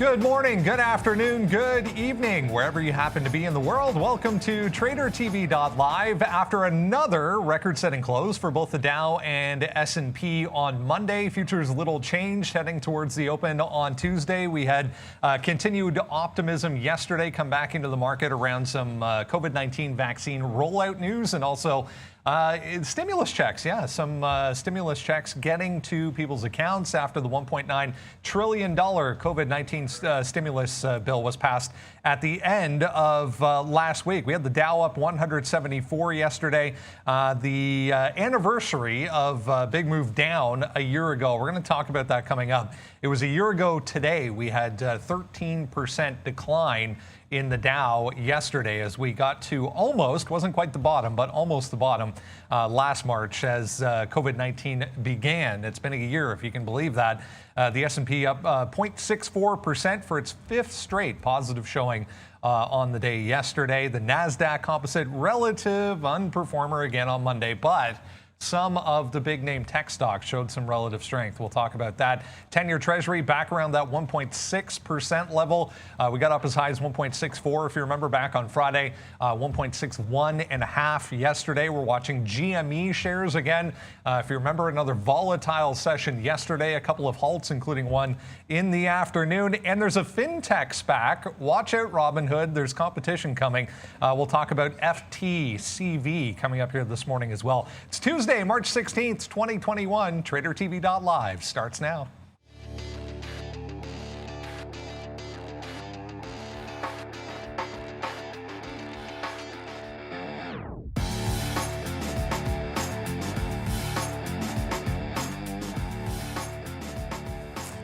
Good morning, good afternoon, good evening, wherever you happen to be in the world. Welcome to tradertv.live. After another record-setting close for both the Dow and S&P on Monday, futures little change heading towards the open on Tuesday. We had continued optimism yesterday come back into the market around some COVID-19 vaccine rollout news and also stimulus checks. Yeah, some stimulus checks getting to people's accounts after the $1.9 trillion COVID-19 stimulus bill was passed at the end of last week. We had the Dow up 174 yesterday, the anniversary of big move down a year ago. We're going to talk about that coming up. It was a year ago today. We had 13% decline in the Dow yesterday as we got to almost, wasn't quite the bottom, but almost the bottom last March as COVID-19 began. It's been a year, if you can believe that. The S&P up 0.64% for its fifth straight positive showing on the day yesterday. The NASDAQ composite relative underperformer again on Monday, but some of the big name tech stocks showed some relative strength. We'll talk about that. 10-year Treasury back around that 1.6% level. We got up as high as 1.64 if you remember back on Friday, 1.61.5 yesterday. We're watching GME shares again. If you remember, another volatile session yesterday, a couple of halts, including one in the afternoon. And there's a fintech SPAC. Watch out, Robinhood. There's competition coming. We'll talk about FTCV coming up here this morning as well. It's Tuesday, March 16th, 2021. TraderTV.live starts now.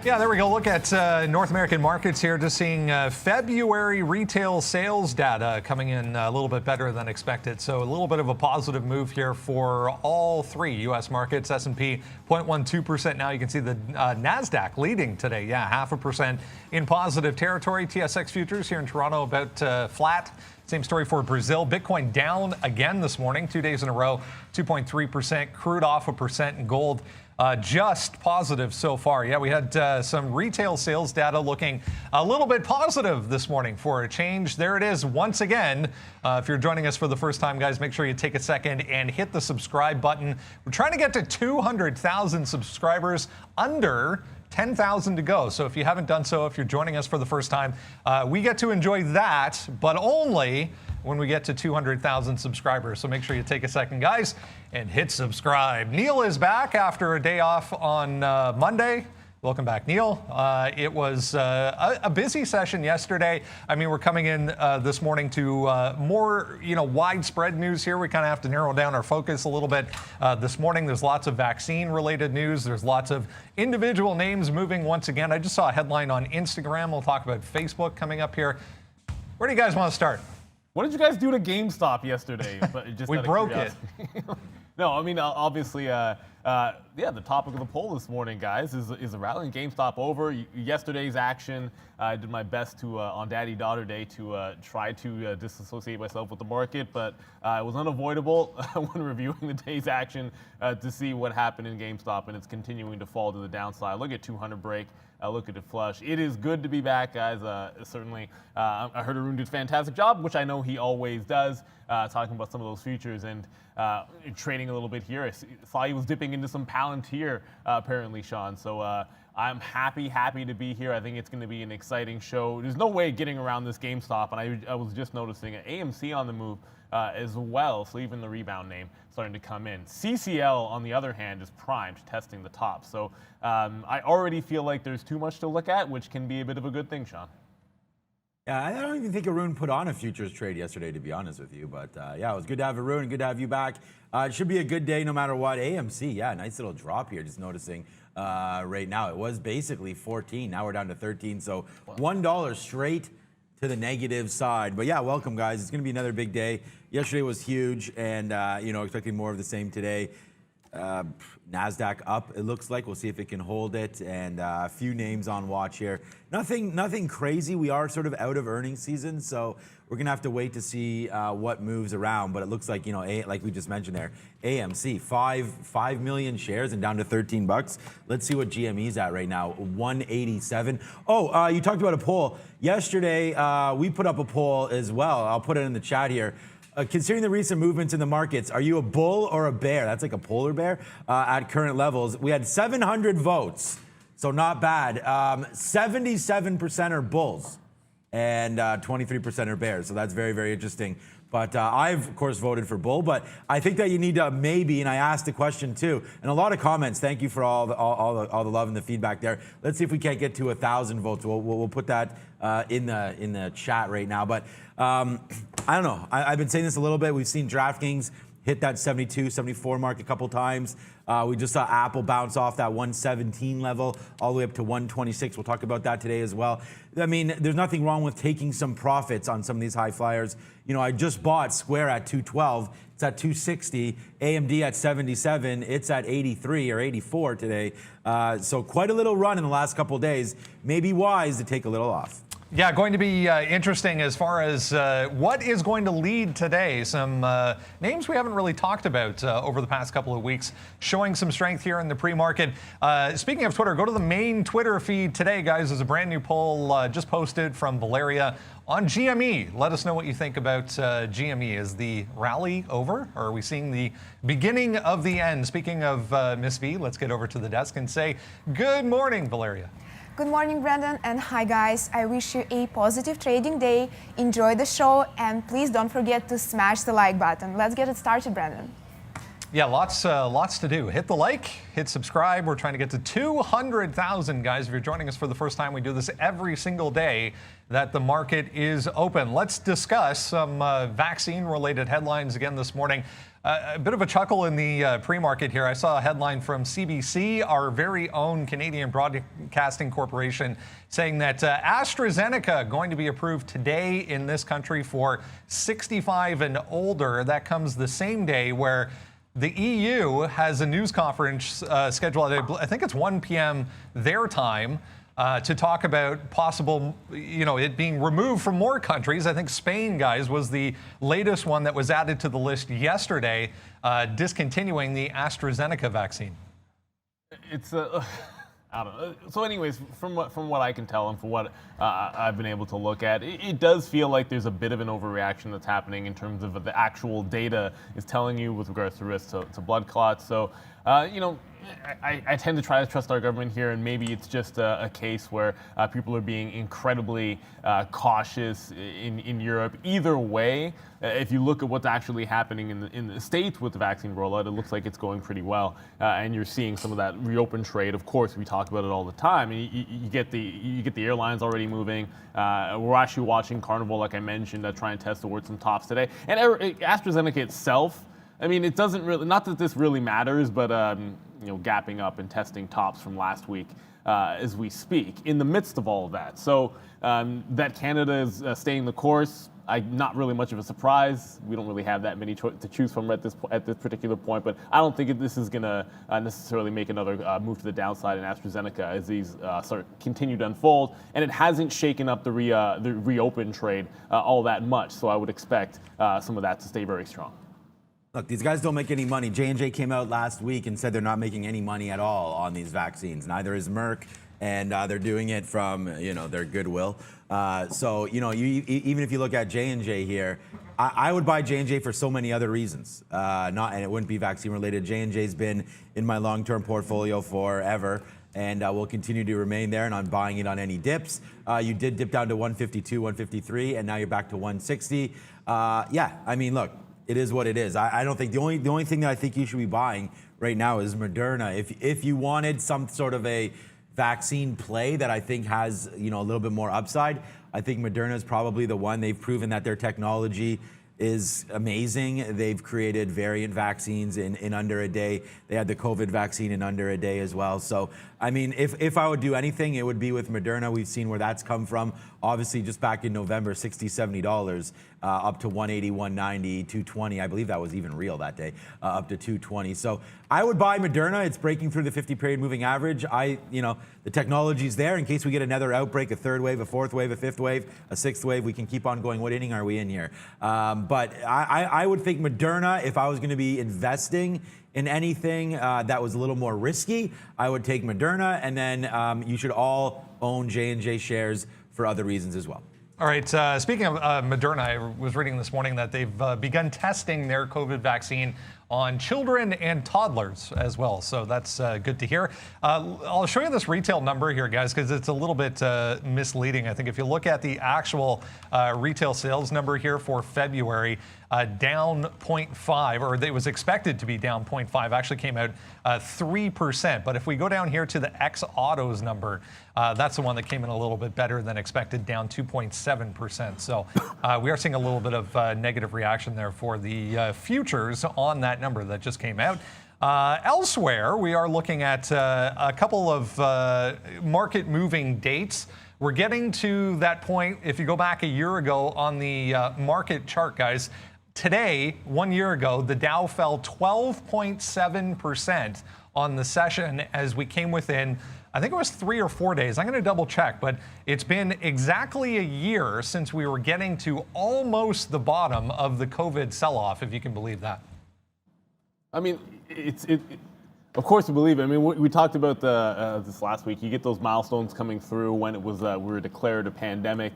Yeah, there we go. Look at North American markets here. Just seeing February retail sales data coming in a little bit better than expected. So a little bit of a positive move here for all three U.S. markets. S&P 0.12% now. You can see the NASDAQ leading today. Yeah, 0.5% in positive territory. TSX futures here in Toronto about flat. Same story for Brazil. Bitcoin down again this morning, 2 days in a row, 2.3%. Crude off 1%, and gold just positive so far. Yeah, we had some retail sales data looking a little bit positive this morning for a change. There it is once again. If you're joining us for the first time, guys, make sure you take a second and hit the subscribe button. We're trying to get to 200,000 subscribers, under 10,000 to go. So if you haven't done so, if you're joining us for the first time, we get to enjoy that, but only when we get to 200,000 subscribers. So make sure you take a second, guys, and hit subscribe. Neil is back after a day off on Monday. Welcome back, Neil. It was a busy session yesterday. I mean, we're coming in this morning to more, widespread news here. We kind of have to narrow down our focus a little bit this morning. There's lots of vaccine-related news. There's lots of individual names moving once again. I just saw a headline on Instagram. We'll talk about Facebook coming up here. Where do you guys want to start? What did you guys do to GameStop yesterday? But just we broke it. No, I mean, obviously, the topic of the poll this morning, guys, is a rally in GameStop over. Yesterday's action, I did my best to, on Daddy-Daughter Day, to try to disassociate myself with the market, but it was unavoidable when reviewing the day's action to see what happened in GameStop, and it's continuing to fall to the downside. Look at 200 break. Look at it flush. It is good to be back, guys. Certainly, I heard Arun did a fantastic job, which I know he always does, talking about some of those features and trading a little bit here. I saw he was dipping into some Palantir, apparently, Sean. So I'm happy to be here. I think it's going to be an exciting show. There's no way getting around this GameStop, and I was just noticing AMC on the move as well, so even the rebound name starting to come in. CCL, on the other hand, is primed, testing the top. So I already feel like there's too much to look at, which can be a bit of a good thing, Sean. Yeah, I don't even think Arun put on a futures trade yesterday, to be honest with you. But yeah, it was good to have Arun, good to have you back. It should be a good day no matter what. AMC, yeah, nice little drop here, just noticing right now. It was basically 14, now we're down to 13. So $1 straight to the negative side. But yeah, welcome, guys. It's going to be another big day. Yesterday was huge, and expecting more of the same today. NASDAQ up, it looks like. We'll see if it can hold it. And a few names on watch here. Nothing crazy. We are sort of out of earnings season, so we're going to have to wait to see what moves around. But it looks like, like we just mentioned there, AMC, 5 million shares and down to 13 bucks. Let's see what GME's at right now, 187. Oh, you talked about a poll. Yesterday, we put up a poll as well. I'll put it in the chat here. Considering the recent movements in the markets, are you a bull or a bear? That's like a polar bear at current levels. We had 700 votes, so not bad. 77% are bulls and 23% are bears, so that's very, very interesting. But I've, of course, voted for bull, but I think that you need to maybe, and I asked the question too, and a lot of comments. Thank you for all the love and the feedback there. Let's see if we can't get to 1,000 votes. We'll put that in the chat right now. But I don't know. I've been saying this a little bit. We've seen DraftKings hit that 72, 74 mark a couple times. We just saw Apple bounce off that 117 level all the way up to 126. We'll talk about that today as well. I mean, there's nothing wrong with taking some profits on some of these high flyers. I just bought Square at 212. It's at 260. AMD at 77. It's at 83 or 84 today. So quite a little run in the last couple of days. Maybe wise to take a little off. Yeah, going to be interesting as far as what is going to lead today. Some names we haven't really talked about over the past couple of weeks, showing some strength here in the pre-market. Speaking of Twitter, go to the main Twitter feed today, guys. There's a brand new poll just posted from Valeria on GME. Let us know what you think about GME. Is the rally over, or are we seeing the beginning of the end? Speaking of Miss V, let's get over to the desk and say good morning, Valeria. Good morning, Brandon, and hi guys. I wish you a positive trading day. Enjoy the show, and please don't forget to smash the like button. Let's get it started, Brandon. Yeah, lots to do. Hit the like, hit subscribe. We're trying to get to 200,000, guys. If you're joining us for the first time, we do this every single day that the market is open. Let's discuss some vaccine-related headlines again this morning. A bit of a chuckle in the pre-market here. I saw a headline from CBC, our very own Canadian Broadcasting Corporation, saying that AstraZeneca going to be approved today in this country for 65 and older. That comes the same day where the EU has a news conference scheduled at, I think it's 1 p.m. their time, to talk about possible, it being removed from more countries. I think Spain, guys, was the latest one that was added to the list yesterday, discontinuing the AstraZeneca vaccine. It's I don't know. So anyways, from what I can tell and from what I've been able to look at, it does feel like there's a bit of an overreaction that's happening in terms of the actual data is telling you with regards to risk to blood clots. So, I tend to try to trust our government here, and maybe it's just a case where people are being incredibly cautious in Europe. Either way, if you look at what's actually happening in the States with the vaccine rollout, it looks like it's going pretty well, and you're seeing some of that reopen trade. Of course, we talk about it all the time. You get the airlines already moving. We're actually watching Carnival, like I mentioned, try and test towards some tops today. And AstraZeneca itself, I mean, it doesn't really, not that this really matters, but gapping up and testing tops from last week as we speak in the midst of all of that. So that Canada is staying the course, not really much of a surprise. We don't really have that many to choose from at this particular point, but I don't think this is going to necessarily make another move to the downside in AstraZeneca as these continue to unfold. And it hasn't shaken up the reopen trade all that much, so I would expect some of that to stay very strong. Look, these guys don't make any money. J&J came out last week and said they're not making any money at all on these vaccines. Neither is Merck, and they're doing it from their goodwill. So even if you look at J&J here, I would buy J&J for so many other reasons. And it wouldn't be vaccine related. J&J's been in my long-term portfolio forever, and will continue to remain there. And I'm buying it on any dips. You did dip down to 152, 153, and now you're back to 160. Yeah, I mean, look. It is what it is. I don't think the only thing that I think you should be buying right now is Moderna. If you wanted some sort of a vaccine play that I think has a little bit more upside, I think Moderna is probably the one. They've proven that their technology is amazing. They've created variant vaccines in under a day. They had the COVID vaccine in under a day as well. So I mean, if I would do anything, it would be with Moderna. We've seen where that's come from. Obviously, just back in November, $60, $70, up to 180, 190, 220. I believe that was even real that day, up to 220. So I would buy Moderna. It's breaking through the 50-period moving average. The technology's there in case we get another outbreak, a third wave, a fourth wave, a fifth wave, a sixth wave. We can keep on going. What inning are we in here? But I would think Moderna, if I was going to be investing in anything that was a little more risky, I would take Moderna, and then you should all own J&J shares for other reasons as well. All right, speaking of Moderna, I was reading this morning that they've begun testing their COVID vaccine on children and toddlers as well. So that's good to hear. I'll show you this retail number here, guys, because it's a little bit misleading. I think if you look at the actual retail sales number here for February, down 0.5, or it was expected to be down 0.5, actually came out 3%. But if we go down here to the ex-autos number, that's the one that came in a little bit better than expected, down 2.7%. So we are seeing a little bit of negative reaction there for the futures on that number that just came out. Elsewhere, we are looking at a couple of market moving dates. We're getting to that point. If you go back a year ago on the market chart, guys, today, 1 year ago, the Dow fell 12.7% on the session as we came within, I think it was 3 or 4 days. I'm going to double check, but it's been exactly a year since we were getting to almost the bottom of the COVID sell-off, if you can believe that. I mean, of course, we believe it. I mean, we talked about this last week. You get those milestones coming through when it was we were declared a pandemic,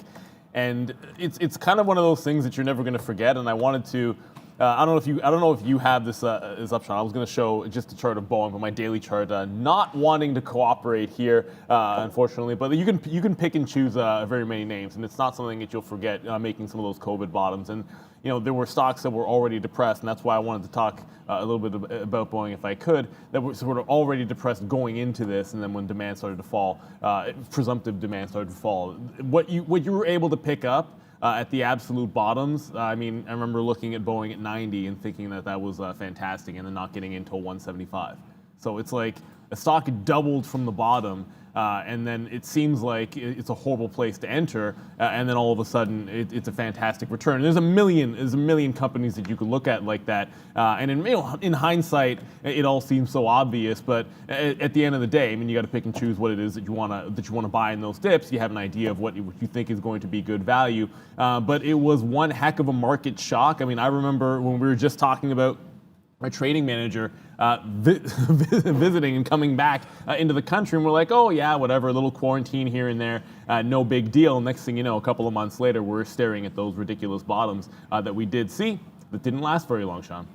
and it's kind of one of those things that you're never going to forget. And I wanted to. I don't know if you have this upshot. I was going to show just a chart of Boeing, but my daily chart not wanting to cooperate here, unfortunately. But you can pick and choose very many names, and it's not something that you'll forget making some of those COVID bottoms. And there were stocks that were already depressed, and that's why I wanted to talk a little bit about Boeing, if I could, that were sort of already depressed going into this, and then when demand started to fall, presumptive demand started to fall. What you were able to pick up at the absolute bottoms, I mean, I remember looking at Boeing at 90 and thinking that was fantastic, and then not getting into 175. So it's like a stock doubled from the bottom, and then it seems like it's a horrible place to enter, and then all of a sudden it's a fantastic return. And there's a million companies that you could look at like that, and in hindsight, it all seems so obvious. But at the end of the day, I mean, you got to pick and choose what it is that you want to buy in those dips. You have an idea of what you think is going to be good value, but it was one heck of a market shock. I mean, I remember when we were just talking about my trading manager visiting and coming back into the country, and we're like, oh yeah, whatever, a little quarantine here and there, no big deal. Next thing you know, a couple of months later, we're staring at those ridiculous bottoms that we did see that didn't last very long, Sean.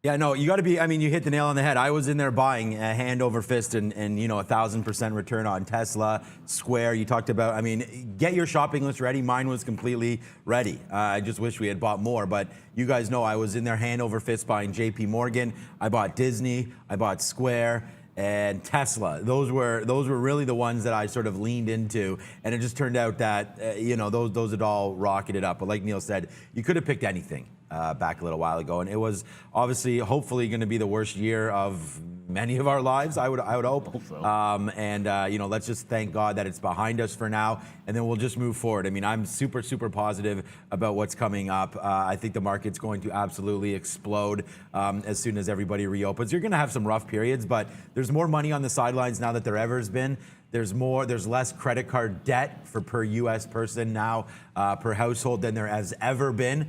Yeah, no, you got to be, I mean, you hit the nail on the head. I was in there buying hand over fist and 1,000% return on Tesla, Square. You talked about, I mean, get your shopping list ready. Mine was completely ready. I just wish we had bought more, but you guys know I was in there hand over fist buying JP Morgan. I bought Disney, I bought Square, and Tesla. Those were really the ones that I sort of leaned into, and it just turned out that those had all rocketed up. But like Neil said, you could have picked anything back a little while ago, and it was obviously, hopefully, going to be the worst year of many of our lives. I would hope. So. Let's just thank God that it's behind us for now, and then we'll just move forward. I mean, I'm super positive about what's coming up. I think the market's going to absolutely explode as soon as everybody reopens. You're going to have some rough periods, but there's more money on the sidelines now that there ever has been. There's less credit card debt per U.S. person now per household than there has ever been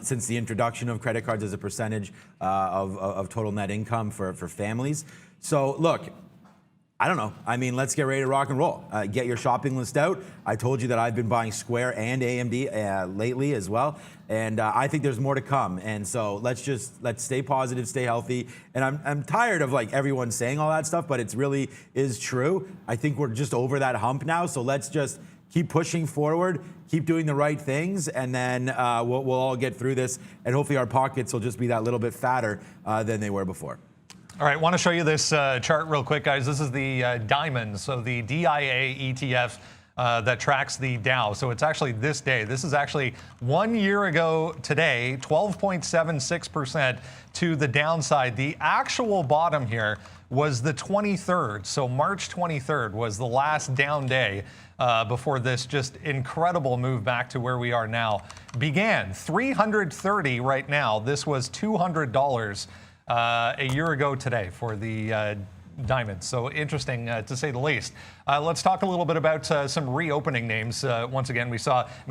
since the introduction of credit cards as a percentage of total net income for families. So look, I don't know. I mean, let's get ready to rock and roll. Get your shopping list out. I told you that I've been buying Square and AMD lately as well. And I think there's more to come. And so let's stay positive, stay healthy. And I'm tired of like everyone saying all that stuff, but it really is true. I think we're just over that hump now. So let's just keep pushing forward, keep doing the right things, and then we'll all get through this. And hopefully our pockets will just be that little bit fatter than they were before. All right, want to show you this chart real quick, guys. This is the diamond, so the DIA ETF. that tracks the Dow. So it's actually this day. This is actually 1 year ago today, 12.76% to the downside. The actual bottom here was the 23rd. So March 23rd was the last down day before this just incredible move back to where we are now began. 330 right now. This was $200 a year ago today for the diamonds. So interesting to say the least. Let's talk a little bit about some reopening names. Once again, we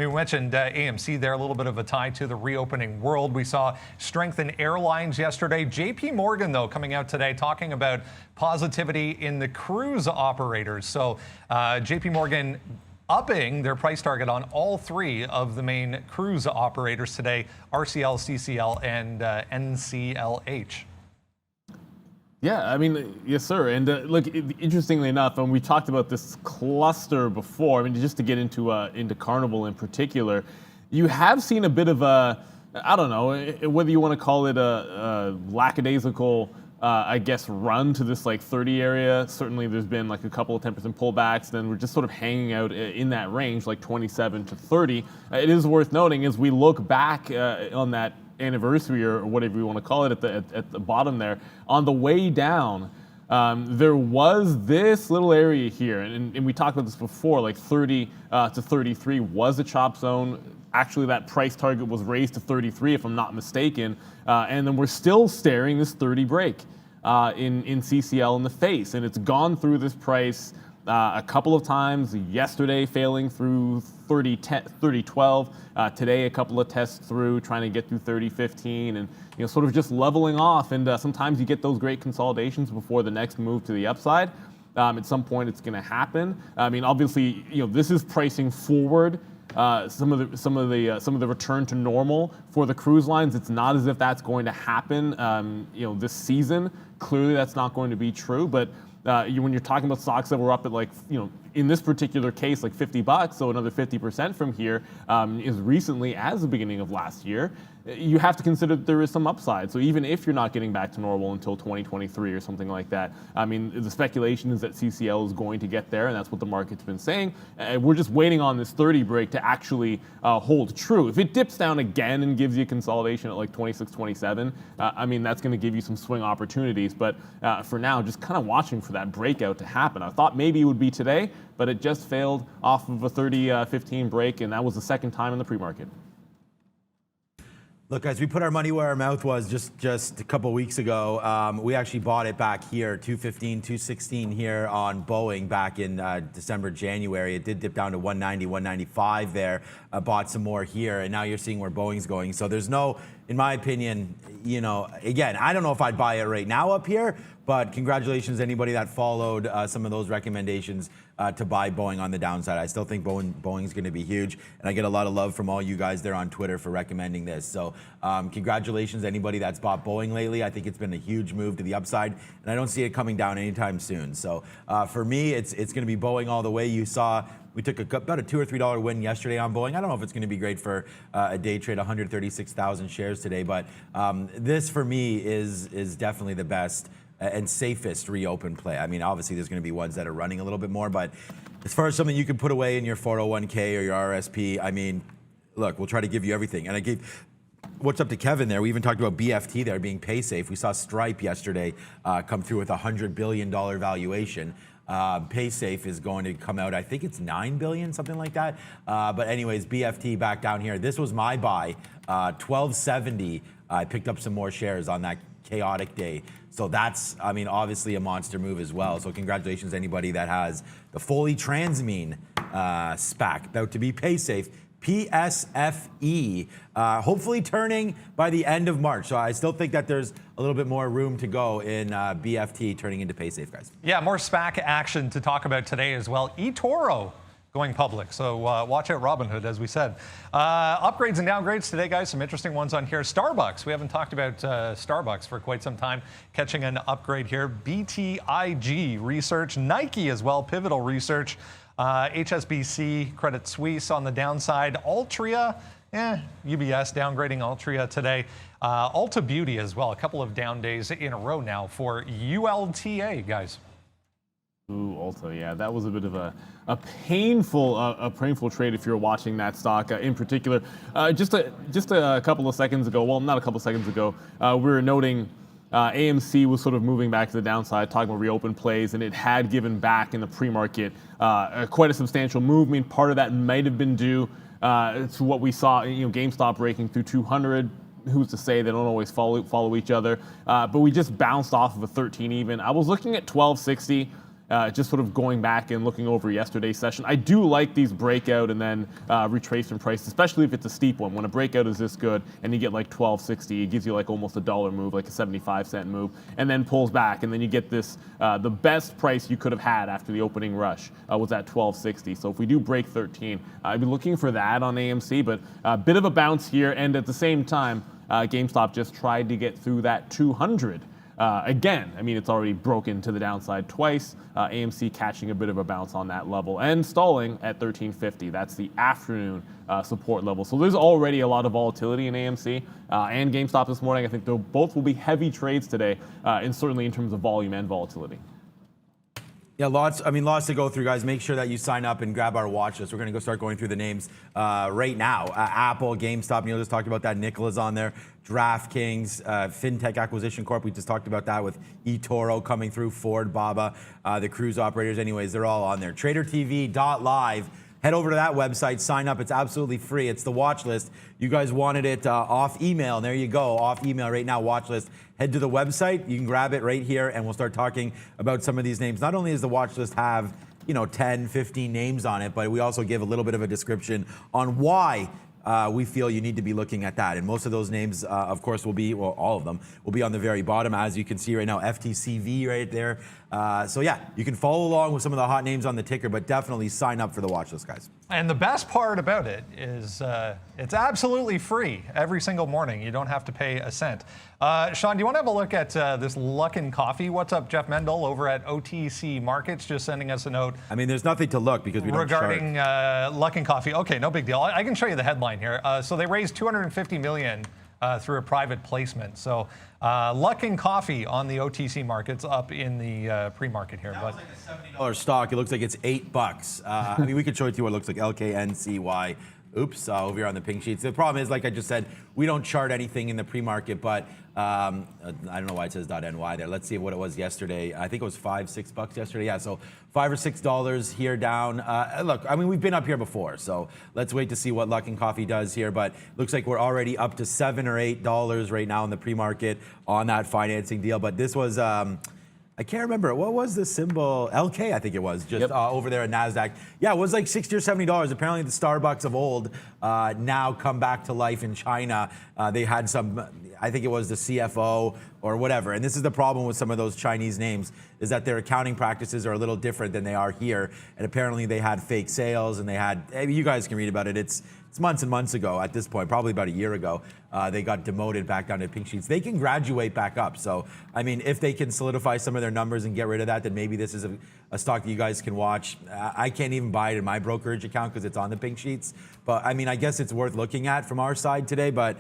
mentioned AMC there, a little bit of a tie to the reopening world. We saw strength in airlines yesterday. JP Morgan, though, coming out today talking about positivity in the cruise operators. So JP Morgan upping their price target on all three of the main cruise operators today, RCL, CCL, and NCLH. Yeah, I mean, yes, sir. And look, interestingly enough, and we talked about this cluster before. I mean, just to get into Carnival in particular, you have seen a bit of a, I don't know, whether you want to call it a lackadaisical, I guess, run to this like 30 area. Certainly, there's been like a couple of 10% pullbacks. Then we're just sort of hanging out in that range, like 27 to 30. It is worth noting as we look back on that anniversary or whatever you want to call it at the bottom there, on the way down, there was this little area here, and we talked about this before, like 30 to 33 was a chop zone. Actually, that price target was raised to 33, if I'm not mistaken, and then we're still staring this 30 break in CCL in the face, and it's gone through this price a couple of times. Yesterday, failing through 30.12. Today, a couple of tests through, trying to get through 30.15, and sort of just leveling off. And sometimes you get those great consolidations before the next move to the upside. At some point, it's going to happen. I mean, obviously, this is pricing forward some of the return to normal for the cruise lines. It's not as if that's going to happen, this season. Clearly, that's not going to be true, but. When you're talking about stocks that were up at in this particular case, like $50, so another 50% from here, as recently as the beginning of last year, you have to consider that there is some upside. So even if you're not getting back to normal until 2023 or something like that, I mean, the speculation is that CCL is going to get there, and that's what the market's been saying. We're just waiting on this 30 break to actually hold true. If it dips down again and gives you consolidation at like 26, 27, I mean, that's going to give you some swing opportunities. But for now, just kind of watching for that breakout to happen. I thought maybe it would be today, but it just failed off of a 30-15 break, and that was the second time in the pre-market. Look, guys, we put our money where our mouth was just a couple weeks ago. We actually bought it back here, 215, 216 here on Boeing back in December, January. It did dip down to 190, 195 there. Bought some more here, and now you're seeing where Boeing's going. So there's no, in my opinion, again, I don't know if I'd buy it right now up here, but congratulations to anybody that followed some of those recommendations to buy Boeing on the downside. I still think Boeing's going to be huge, and I get a lot of love from all you guys there on Twitter for recommending this. So congratulations to anybody that's bought Boeing lately. I think it's been a huge move to the upside, and I don't see it coming down anytime soon. So for me, it's going to be Boeing all the way. You saw we took about a $2 or $3 win yesterday on Boeing. I don't know if it's going to be great for a day trade, 136,000 shares today, but this for me is definitely the best and safest reopen play. I mean, obviously there's going to be ones that are running a little bit more, but as far as something you can put away in your 401k or your RSP, I mean, look, we'll try to give you everything. And I gave what's up to Kevin there. We even talked about BFT there being pay safe. We saw Stripe yesterday come through with a $100 billion valuation. PaySafe is going to come out, I think it's $9 billion, something like that. But anyways, BFT back down here. This was my buy, 1270. I picked up some more shares on that chaotic day. So that's, I mean, obviously a monster move as well. So congratulations to anybody that has the fully Transmine SPAC, about to be PaySafe. PSFE, hopefully turning by the end of March. So I still think that there's a little bit more room to go in BFT turning into PaySafe, guys. Yeah, more SPAC action to talk about today as well. eToro going public. So watch out Robinhood, as we said. Upgrades and downgrades today, guys. Some interesting ones on here. Starbucks. We haven't talked about Starbucks for quite some time. Catching an upgrade here. BTIG Research. Nike as well. Pivotal Research. HSBC, Credit Suisse on the downside. Altria, UBS downgrading Altria today. Ulta Beauty as well. A couple of down days in a row now for ULTA, guys. Ooh, also, yeah, that was a bit of a painful trade if you're watching that stock in particular. Just a couple of seconds ago, well, not a couple of seconds ago, we were noting AMC was sort of moving back to the downside, talking about reopen plays, and it had given back in the pre-market quite a substantial move. I mean, part of that might have been due to what we saw, GameStop breaking through 200. Who's to say they don't always follow each other? But we just bounced off of a 13 even. I was looking at 1260. Just sort of going back and looking over yesterday's session. I do like these breakout and then retracement price, especially if it's a steep one. When a breakout is this good and you get like 1260, it gives you like almost $1 move, like a 75-cent move, and then pulls back, and then you get this, the best price you could have had after the opening rush was at 1260. So if we do break 13, I'd be looking for that on AMC, but a bit of a bounce here, and at the same time, GameStop just tried to get through that 200. Again, I mean, it's already broken to the downside twice. AMC catching a bit of a bounce on that level and stalling at 1350. That's the afternoon support level. So there's already a lot of volatility in AMC and GameStop this morning. I think both will be heavy trades today, and certainly in terms of volume and volatility. Yeah, lots to go through, guys. Make sure that you sign up and grab our watch list. We're going to start going through the names right now. Apple, GameStop, Neil just talked about that. Nicola's on there. DraftKings, FinTech Acquisition Corp. We just talked about that with eToro coming through. Ford, Baba, the cruise operators. Anyways, they're all on there. tradertv.live. Head over to that website, sign up. It's absolutely free. It's the watch list. You guys wanted it off email, and there you go, off email right now, watch list. Head to the website. You can grab it right here, and we'll start talking about some of these names. Not only does the watch list have 10, 15 names on it, but we also give a little bit of a description on why we feel you need to be looking at that. And most of those names, of course, will be, well, all of them will be on the very bottom, as you can see right now, FTCV right there. So yeah, you can follow along with some of the hot names on the ticker, but definitely sign up for the watch list, guys. And the best part about it is it's absolutely free every single morning. You don't have to pay a cent. Sean, do you want to have a look at this Luckin Coffee? What's up, Jeff Mendel over at OTC Markets, just sending us a note. I mean, there's nothing to look because we don't regarding Luckin Coffee. Okay, no big deal. I can show you the headline here. So they raised $250 million through a private placement. So Luckin Coffee on the OTC markets up in the pre-market here. That was like a $70 stock. It looks like it's $8. I mean, we could show it to you what it looks like. LKNCY. Oops, over here on the pink sheets. The problem is, like I just said, we don't chart anything in the pre-market, but I don't know why it says .NY there. Let's see what it was yesterday. I think it was $5, $6 yesterday. Yeah, so $5 or $6 here down. Look, I mean, we've been up here before, so let's wait to see what Luckin Coffee does here. But looks like we're already up to $7 or $8 right now in the pre-market on that financing deal. But this was, I can't remember. What was the symbol? LK, I think it was, just over there at NASDAQ. Yeah, it was like $60 or $70. Apparently the Starbucks of old now come back to life in China. They had some, I think it was the CFO or whatever. And this is the problem with some of those Chinese names, is that their accounting practices are a little different than they are here. And apparently they had fake sales, and they had, you guys can read about it. It's months and months ago at this point, probably about a year ago. They got demoted back down to pink sheets. They can graduate back up. So, I mean, if they can solidify some of their numbers and get rid of that, then maybe this is a stock that you guys can watch. I can't even buy it in my brokerage account because it's on the pink sheets. But, I mean, I guess it's worth looking at from our side today. But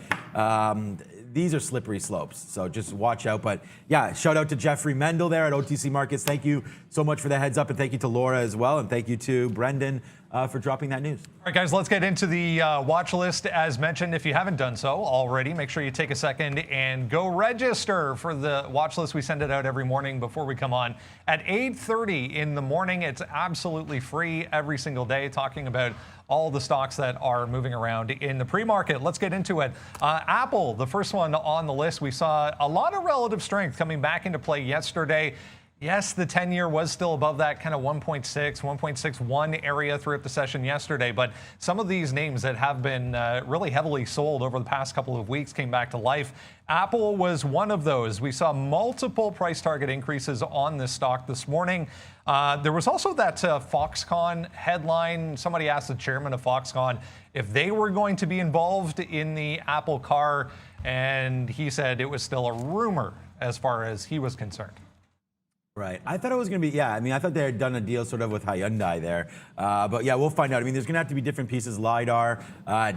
these are slippery slopes, so just watch out. But yeah, shout out to Jeffrey Mendel there at OTC Markets. Thank you so much for the heads up, and thank you to Laura as well, and thank you to Brendan for dropping that news. All right, guys, let's get into the watch list. As mentioned, if you haven't done so already, make sure you take a second and go register for the watch list. We send it out every morning before we come on at 8:30 in the morning. It's absolutely free every single day, talking about all the stocks that are moving around in the pre-market. Let's get into it. Apple, the first one on the list. We saw a lot of relative strength coming back into play yesterday. Yes, the 10-year was still above that kind of 1.6, 1.61 area throughout the session yesterday, but some of these names that have been really heavily sold over the past couple of weeks came back to life. Apple was one of those. We saw multiple price target increases on this stock this morning. There was also that Foxconn headline. Somebody asked the chairman of Foxconn if they were going to be involved in the Apple car, and he said it was still a rumor as far as he was concerned. Right. I thought it was going to be, yeah, I mean, I thought they had done a deal sort of with Hyundai there. But yeah, we'll find out. I mean, there's going to have to be different pieces, LiDAR,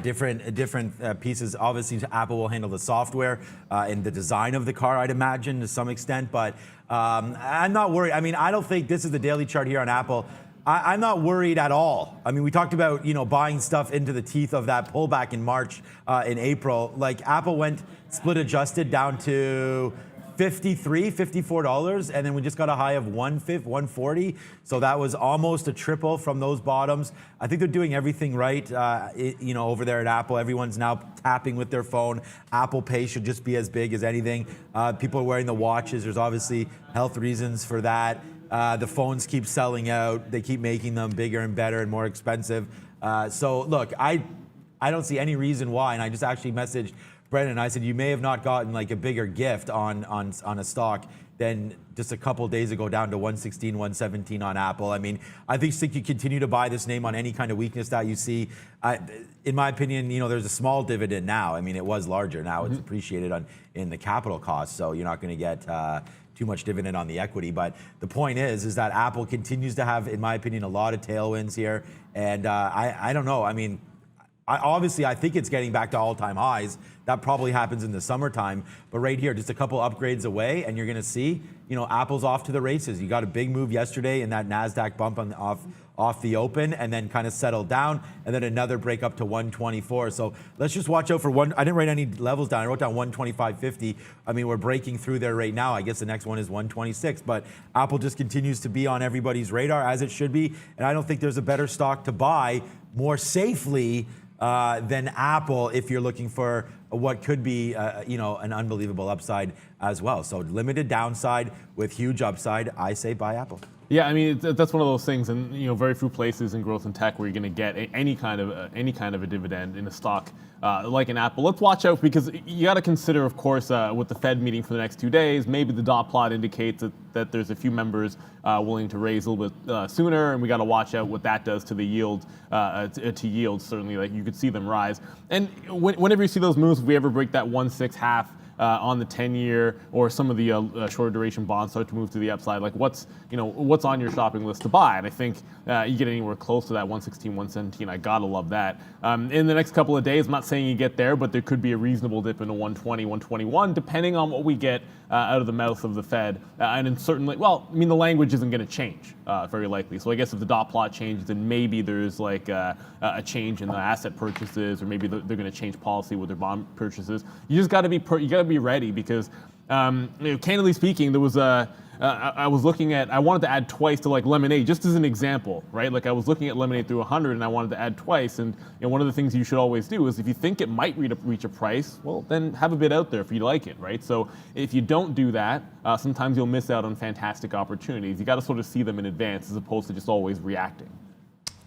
different pieces. Obviously, Apple will handle the software and the design of the car, I'd imagine, to some extent. But I'm not worried. I mean, I don't think this is the daily chart here on Apple. I'm not worried at all. I mean, we talked about, buying stuff into the teeth of that pullback in March, in April. Like, Apple went split adjusted down to $54, and then we just got a high of 140. So that was almost a triple from those bottoms. I think they're doing everything right, over there at Apple. Everyone's now tapping with their phone. Apple Pay should just be as big as anything. People are wearing the watches. There's obviously health reasons for that. The phones keep selling out. They keep making them bigger and better and more expensive. So look, I don't see any reason why, and I just actually messaged Brendan, I said, you may have not gotten like a bigger gift on a stock than just a couple days ago down to 116, 117 on Apple. I mean, I think you continue to buy this name on any kind of weakness that you see. In my opinion, there's a small dividend now. I mean, it was larger. Now it's appreciated in the capital cost, so you're not going to get too much dividend on the equity. But the point is that Apple continues to have, in my opinion, a lot of tailwinds here. And I don't know. I mean, I think it's getting back to all-time highs. That probably happens in the summertime. But right here, just a couple upgrades away, and you're going to see, Apple's off to the races. You got a big move yesterday in that NASDAQ bump off the open, and then kind of settled down, and then another break up to 124. So let's just watch out for one. I didn't write any levels down. I wrote down 125.50. I mean, we're breaking through there right now. I guess the next one is 126. But Apple just continues to be on everybody's radar, as it should be. And I don't think there's a better stock to buy more safely than Apple if you're looking for what could be, an unbelievable upside as well. So limited downside with huge upside. I say buy Apple. Yeah, I mean that's one of those things, and very few places in growth and tech where you're going to get any kind of a dividend in a stock like an Apple. Let's watch out, because you got to consider, of course, with the Fed meeting for the next 2 days, maybe the dot plot indicates that there's a few members willing to raise a little bit sooner, and we got to watch out what that does to the yield, to yields. Certainly, like you could see them rise. And whenever you see those moves, if we ever break that 1.6 on the 10-year, or some of the shorter duration bonds start to move to the upside, like what's on your shopping list to buy? And I think you get anywhere close to that 116, 117. I gotta love that. In the next couple of days, I'm not saying you get there, but there could be a reasonable dip into 120, 121, depending on what we get out of the mouth of the Fed. And then certainly, the language isn't going to change very likely. So I guess if the dot plot changes, then maybe there's like a change in the asset purchases, or maybe they're going to change policy with their bond purchases. You just got to be ready, because candidly speaking, there was I wanted to add twice to like Lemonade, just as an example, right? Like I was looking at Lemonade through 100, and I wanted to add twice. And one of the things you should always do is, if you think it might reach a price, well, then have a bid out there if you like it, right? So if you don't do that, sometimes you'll miss out on fantastic opportunities. You got to sort of see them in advance, as opposed to just always reacting.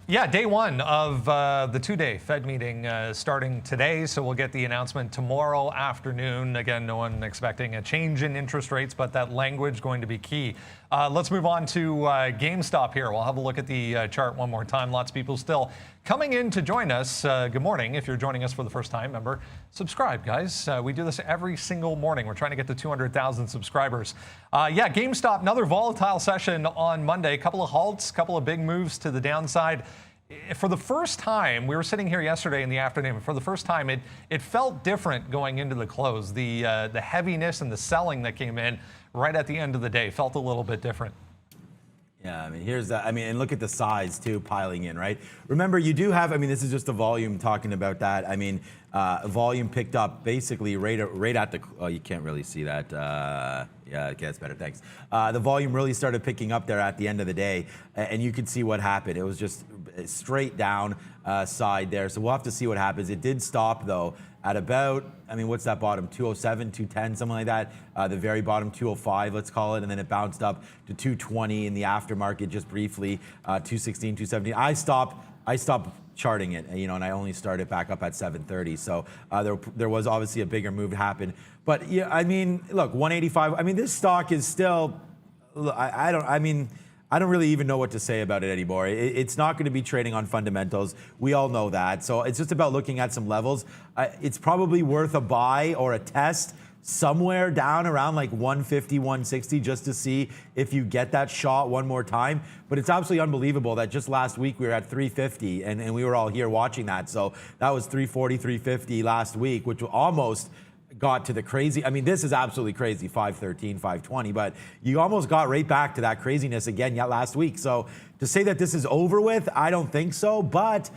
Yeah, day one of the two-day Fed meeting starting today, so we'll get the announcement tomorrow afternoon. Again, no one expecting a change in interest rates, but that language going to be key. Let's move on to GameStop here. We'll have a look at the chart one more time. Lots of people still coming in to join us. Good morning. If you're joining us for the first time, remember, subscribe, guys. We do this every single morning. We're trying to get to 200,000 subscribers. GameStop, another volatile session on Monday. A couple of halts, couple of big moves to the downside. For the first time, we were sitting here yesterday in the afternoon. For the first time, it felt different going into the close. The heaviness and the selling that came in right at the end of the day felt a little bit different. Yeah, I mean, here's that. I mean, and look at the size too, piling in, right? Remember, you do have, this is just the volume talking about that. I mean, volume picked up basically right at the, oh, you can't really see that. Yeah, okay, that's better, thanks. The volume really started picking up there at the end of the day, and you could see what happened. It was just straight down side there, so we'll have to see what happens. It did stop, though, at about, what's that bottom, 207, 210, something like that. The very bottom, 205, let's call it, and then it bounced up to 220 in the aftermarket just briefly, 216, 217. I stopped charting it, and I only started back up at 7:30. So there was obviously a bigger move to happen. But yeah, look, 185. This stock is still. I don't really even know what to say about it anymore. It's not going to be trading on fundamentals. We all know that. So it's just about looking at some levels. It's probably worth a buy or a test somewhere down around like 150, 160 just to see if you get that shot one more time. But it's absolutely unbelievable that just last week we were at 350 and we were all here watching that. So that was 340, 350 last week, which almost got to the crazy. I mean, this is absolutely crazy, 513, 520, but you almost got right back to that craziness again yet last week. So to say that this is over with, I don't think so, but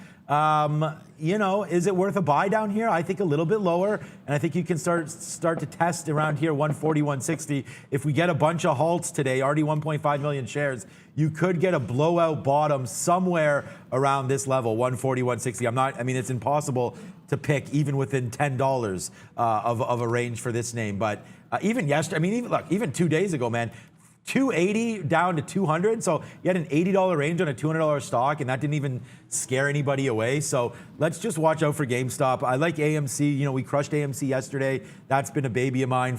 you know, is it worth a buy down here? I think a little bit lower, and I think you can start to test around here 140, 160. If we get a bunch of halts today, already 1.5 million shares, you could get a blowout bottom somewhere around this level, 140, 160. I mean, it's impossible to pick even within $10 of a range for this name. But even yesterday, I mean, even 2 days ago, man, 280 down to 200. So you had an $80 range on a $200 stock, and that didn't even scare anybody away. So let's just watch out for GameStop. I like AMC. You know, we crushed AMC yesterday. That's been a baby of mine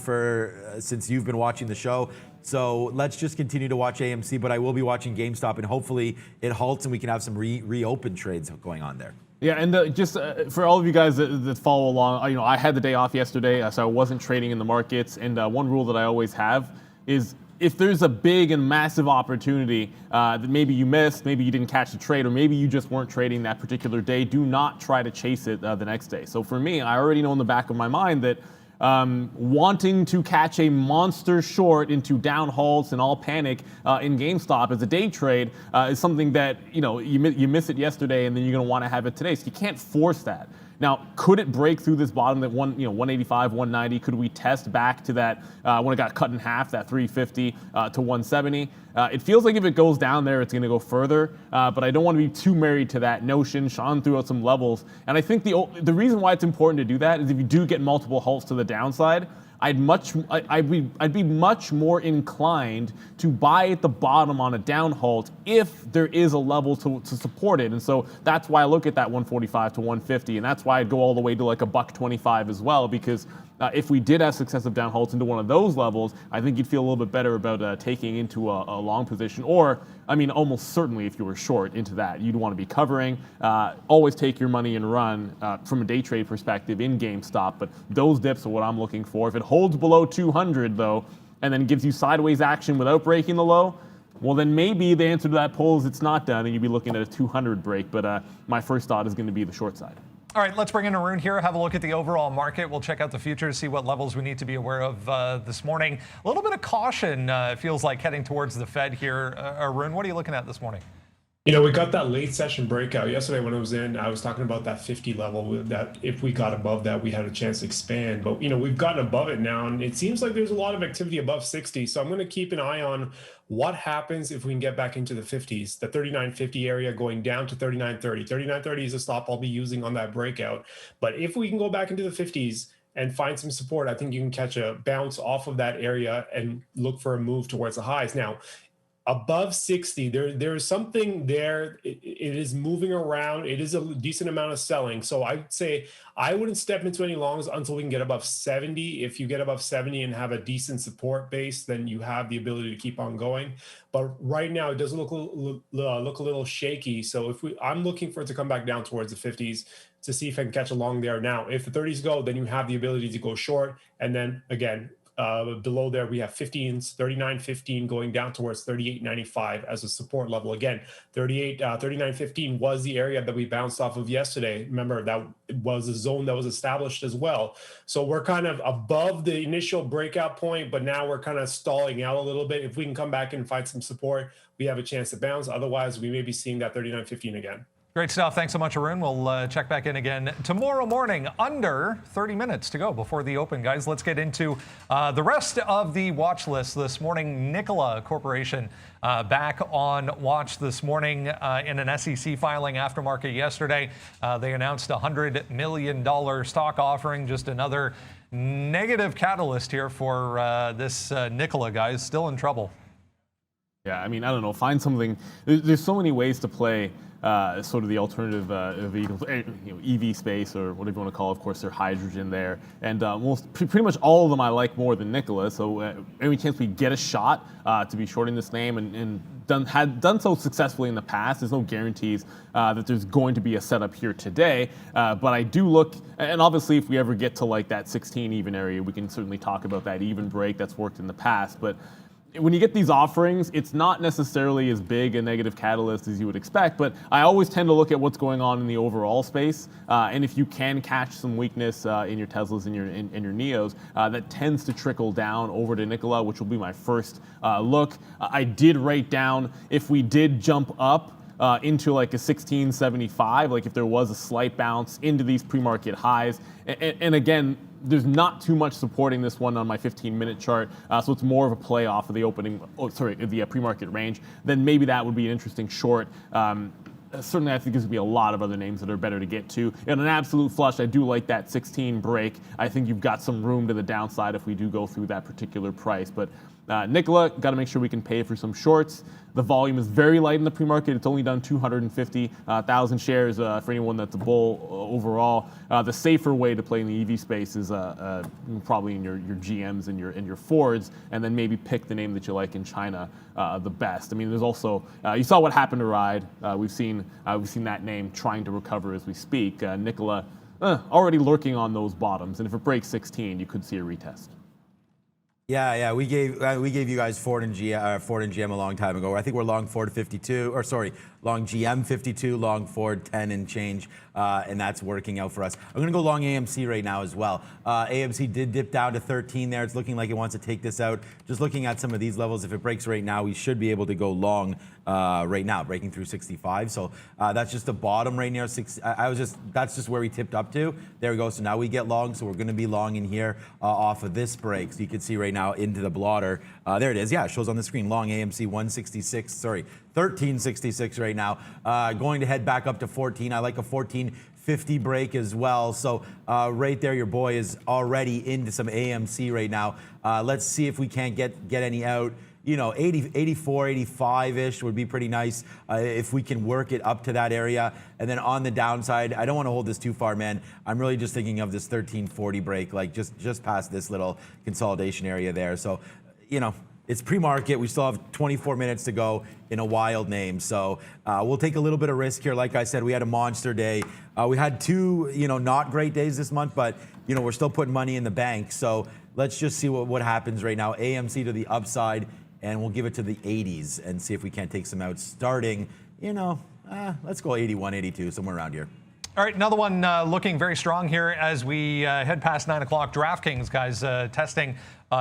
since you've been watching the show. So let's just continue to watch AMC, but I will be watching GameStop, and hopefully it halts and we can have some reopen trades going on there. Yeah, and just for all of you guys that follow along, you know, I had the day off yesterday, so I wasn't trading in the markets. And one rule that I always have is if there's a big and massive opportunity that maybe you missed, maybe you didn't catch the trade, or maybe you just weren't trading that particular day, do not try to chase it the next day. So for me, I already know in the back of my mind that wanting to catch a monster short into down halts and all panic in GameStop as a day trade is something that, you know, you miss it yesterday and then you're going to want to have it today. So you can't force that. Now, could it break through this bottom at 185, 190? Could we test back to that when it got cut in half, that 350 to 170? It feels like if it goes down there, it's going to go further, but I don't want to be too married to that notion. Sean threw out some levels, and I think the reason why it's important to do that is if you do get multiple halts to the downside, I'd be much more inclined to buy at the bottom on a down halt if there is a level to support it. And so that's why I look at that 145 to 150, and that's why I'd go all the way to like a $1.25 as well, because if we did have successive down halts into one of those levels, I think you'd feel a little bit better about taking into a long position, or I mean, almost certainly if you were short into that, you'd want to be covering. Always take your money and run from a day trade perspective in GameStop, but those dips are what I'm looking for. If it holds below 200 though, and then gives you sideways action without breaking the low, well then maybe the answer to that poll is it's not done and you'd be looking at a 200 break, but my first thought is going to be the short side. All right, let's bring in Arun here, have a look at the overall market. We'll check out the futures, see what levels we need to be aware of this morning. A little bit of caution feels like heading towards the Fed here. Arun, what are you looking at this morning? You know, we got that late session breakout yesterday when I was in. I was talking about that 50 level, that if we got above that, we had a chance to expand. But, you know, we've gotten above it now, and it seems like there's a lot of activity above 60. So I'm going to keep an eye on what happens if we can get back into the 50s, the 39.50 area going down to 39.30. 39.30 is a stop I'll be using on that breakout. But if we can go back into the 50s and find some support, I think you can catch a bounce off of that area and look for a move towards the highs. Now, above 60, there's something there. It is moving around. It is a decent amount of selling. So I'd say I wouldn't step into any longs until we can get above 70. If you get above 70 and have a decent support base, then you have the ability to keep on going. But right now it does look a little shaky. So I'm looking for it to come back down towards the 50s to see if I can catch a long there. Now, if the 30s go, then you have the ability to go short. And then again, below there, we have 15s, 39.15 going down towards 38.95 as a support level. Again, 39.15 was the area that we bounced off of yesterday. Remember, that was a zone that was established as well. So we're kind of above the initial breakout point, but now we're kind of stalling out a little bit. If we can come back and find some support, we have a chance to bounce. Otherwise, we may be seeing that 39.15 again. Great stuff. Thanks so much, Arun. We'll check back in again tomorrow morning. Under 30 minutes to go before the open, guys. Let's get into the rest of the watch list this morning. Nikola Corporation back on watch this morning in an SEC filing aftermarket yesterday. They announced a $100 million stock offering. Just another negative catalyst here for this Nikola, guys. Still in trouble. Yeah, I mean, I don't know. Find something. There's so many ways to play sort of the alternative vehicles, EV space or whatever you want to call it. Of course, there's hydrogen there, and pretty much all of them I like more than Nikola. So any chance we get a shot to be shorting this name and had done so successfully in the past, there's no guarantees that there's going to be a setup here today. But I do look, and obviously if we ever get to like that 16 even area, we can certainly talk about that even break that's worked in the past. But when you get these offerings, it's not necessarily as big a negative catalyst as you would expect, but I always tend to look at what's going on in the overall space, and if you can catch some weakness in your Teslas and your Neos, that tends to trickle down over to Nikola, which will be my first look. I did write down if we did jump up into like a 1675, like if there was a slight bounce into these pre-market highs, and again, there's not too much supporting this one on my 15-minute chart, so it's more of a play off of the the pre-market range. Then maybe that would be an interesting short. Certainly, I think there's going to be a lot of other names that are better to get to. In an absolute flush, I do like that 16 break. I think you've got some room to the downside if we do go through that particular price. But Nikola, got to make sure we can pay for some shorts. The volume is very light in the pre-market. It's only done 250,000 shares for anyone that's a bull overall. The safer way to play in the EV space is probably in your GMs and your Fords, and then maybe pick the name that you like in China the best. I mean, there's also you saw what happened to Ride. We've seen that name trying to recover as we speak. Nikola already lurking on those bottoms, and if it breaks 16, you could see a retest. Yeah, we gave you guys Ford and GM a long time ago. I think we're long Ford 52, or sorry, long GM 52, long Ford 10 and change, and that's working out for us. I'm gonna go long AMC right now as well. AMC did dip down to 13 there. It's looking like it wants to take this out. Just looking at some of these levels, if it breaks right now, we should be able to go long right now, breaking through 65. So that's just the bottom right near that's just where we tipped up to. There we go. So now we get long. So we're going to be long in here off of this break. So you can see right now into the blotter. There it is. Yeah, it shows on the screen. Long AMC 1366 right now. Going to head back up to 14. I like a 1450 break as well. So right there, your boy is already into some AMC right now. Let's see if we can't get any out. 80, 84, 85-ish would be pretty nice if we can work it up to that area. And then on the downside, I don't want to hold this too far, man. I'm really just thinking of this 1340 break, like just past this little consolidation area there. So, it's pre-market. We still have 24 minutes to go in a wild name. So we'll take a little bit of risk here. Like I said, we had a monster day. We had two, not great days this month, but, we're still putting money in the bank. So let's just see what happens right now. AMC to the upside, and we'll give it to the 80s and see if we can't take some out starting, let's go 81, 82, somewhere around here. All right, another one looking very strong here as we head past 9 o'clock. DraftKings, guys, testing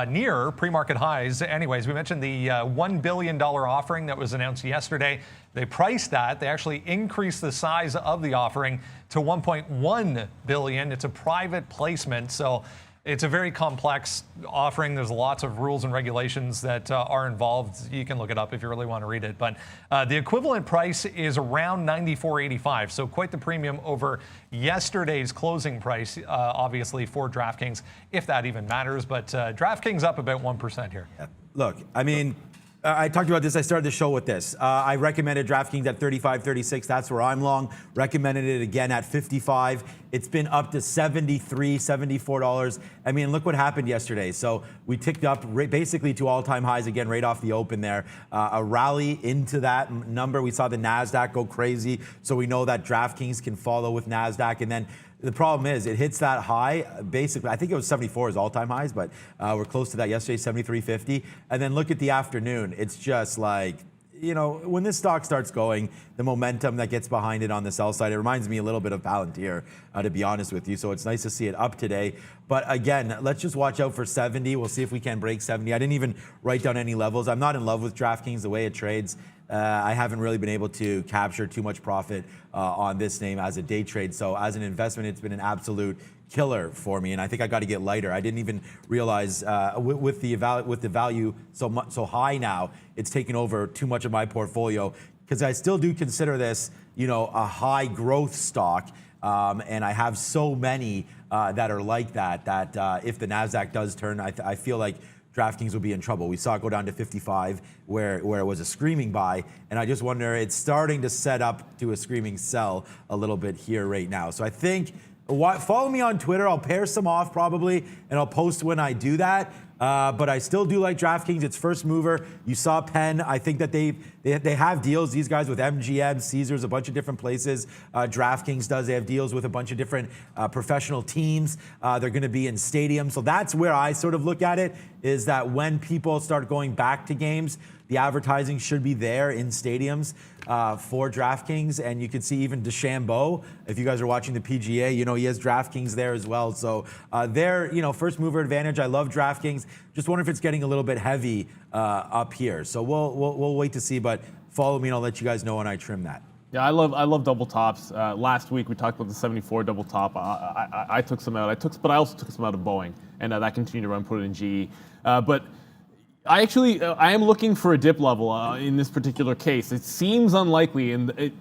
near pre-market highs. Anyways, we mentioned the $1 billion offering that was announced yesterday. They priced that. They actually increased the size of the offering to $1.1 billion. It's a private placement, so it's a very complex offering. There's lots of rules and regulations that are involved. You can look it up if you really want to read it. But the equivalent price is around $94.85, so quite the premium over yesterday's closing price, obviously, for DraftKings, if that even matters. But DraftKings up about 1% here. Yeah. Look, I mean, I talked about this. I started the show with this. I recommended DraftKings at 35, 36. That's where I'm long. Recommended it again at 55. It's been up to $73, $74. I mean, look what happened yesterday. So we ticked up basically to all-time highs again right off the open there. A rally into that number. We saw the NASDAQ go crazy. So we know that DraftKings can follow with NASDAQ. And then the problem is it hits that high, basically, I think it was 74 as all-time highs, but we're close to that yesterday, 73.50. And then look at the afternoon. It's just like, when this stock starts going, the momentum that gets behind it on the sell side, it reminds me a little bit of Palantir, to be honest with you. So it's nice to see it up today. But again, let's just watch out for 70. We'll see if we can break 70. I didn't even write down any levels. I'm not in love with DraftKings the way it trades. I haven't really been able to capture too much profit on this name as a day trade. So as an investment, it's been an absolute killer for me, and I think I got to get lighter. I didn't even realize with the value so high now, it's taken over too much of my portfolio, because I still do consider this, a high growth stock, and I have so many that are like that. If the NASDAQ does turn, I feel like DraftKings will be in trouble. We saw it go down to 55 where it was a screaming buy, and I just wonder, it's starting to set up to a screaming sell a little bit here right now. So I think, follow me on Twitter. I'll pair some off probably, and I'll post when I do that. But I still do like DraftKings. It's first mover. You saw Penn. I think that they have deals, these guys, with MGM, Caesars, a bunch of different places. DraftKings does. They have deals with a bunch of different professional teams. They're going to be in stadiums. So that's where I sort of look at it, is that when people start going back to games, the advertising should be there in stadiums for DraftKings. And you can see even DeChambeau, if you guys are watching the PGA, he has DraftKings there as well. So they're, first mover advantage. I love DraftKings. Just wonder if it's getting a little bit heavy up here. So we'll wait to see, but follow me and I'll let you guys know when I trim that. Yeah, I love double tops. Last week we talked about the 74 double top. I took some out. But I also took some out of Boeing, and that continued to run. Put it in GE. But I am looking for a dip level in this particular case. It seems unlikely, and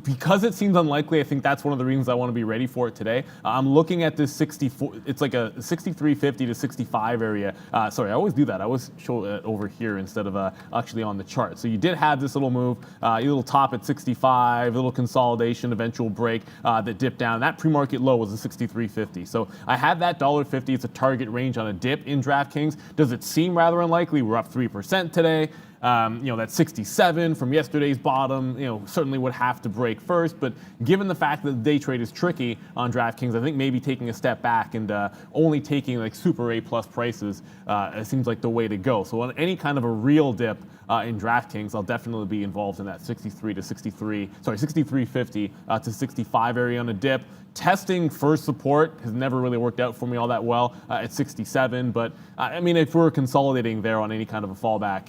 because it seems unlikely, I think that's one of the reasons I want to be ready for it today. I'm looking at this 64. It's like a 63.50 to 65 area. Sorry, I always do that. I always show it over here instead of actually on the chart. So you did have this little move, a little top at 65, a little consolidation, eventual break that dipped down. That pre-market low was a 63.50. So I had that $1.50. It's a target range on a dip in DraftKings. Does it seem rather unlikely? We're up 3% today. That 67 from yesterday's bottom, certainly would have to break first. But given the fact that the day trade is tricky on DraftKings, I think maybe taking a step back and only taking like super A+ prices it seems like the way to go. So on any kind of a real dip in DraftKings, I'll definitely be involved in that 63.50 to 65 area on a dip. Testing first support has never really worked out for me all that well at 67, but if we're consolidating there on any kind of a fallback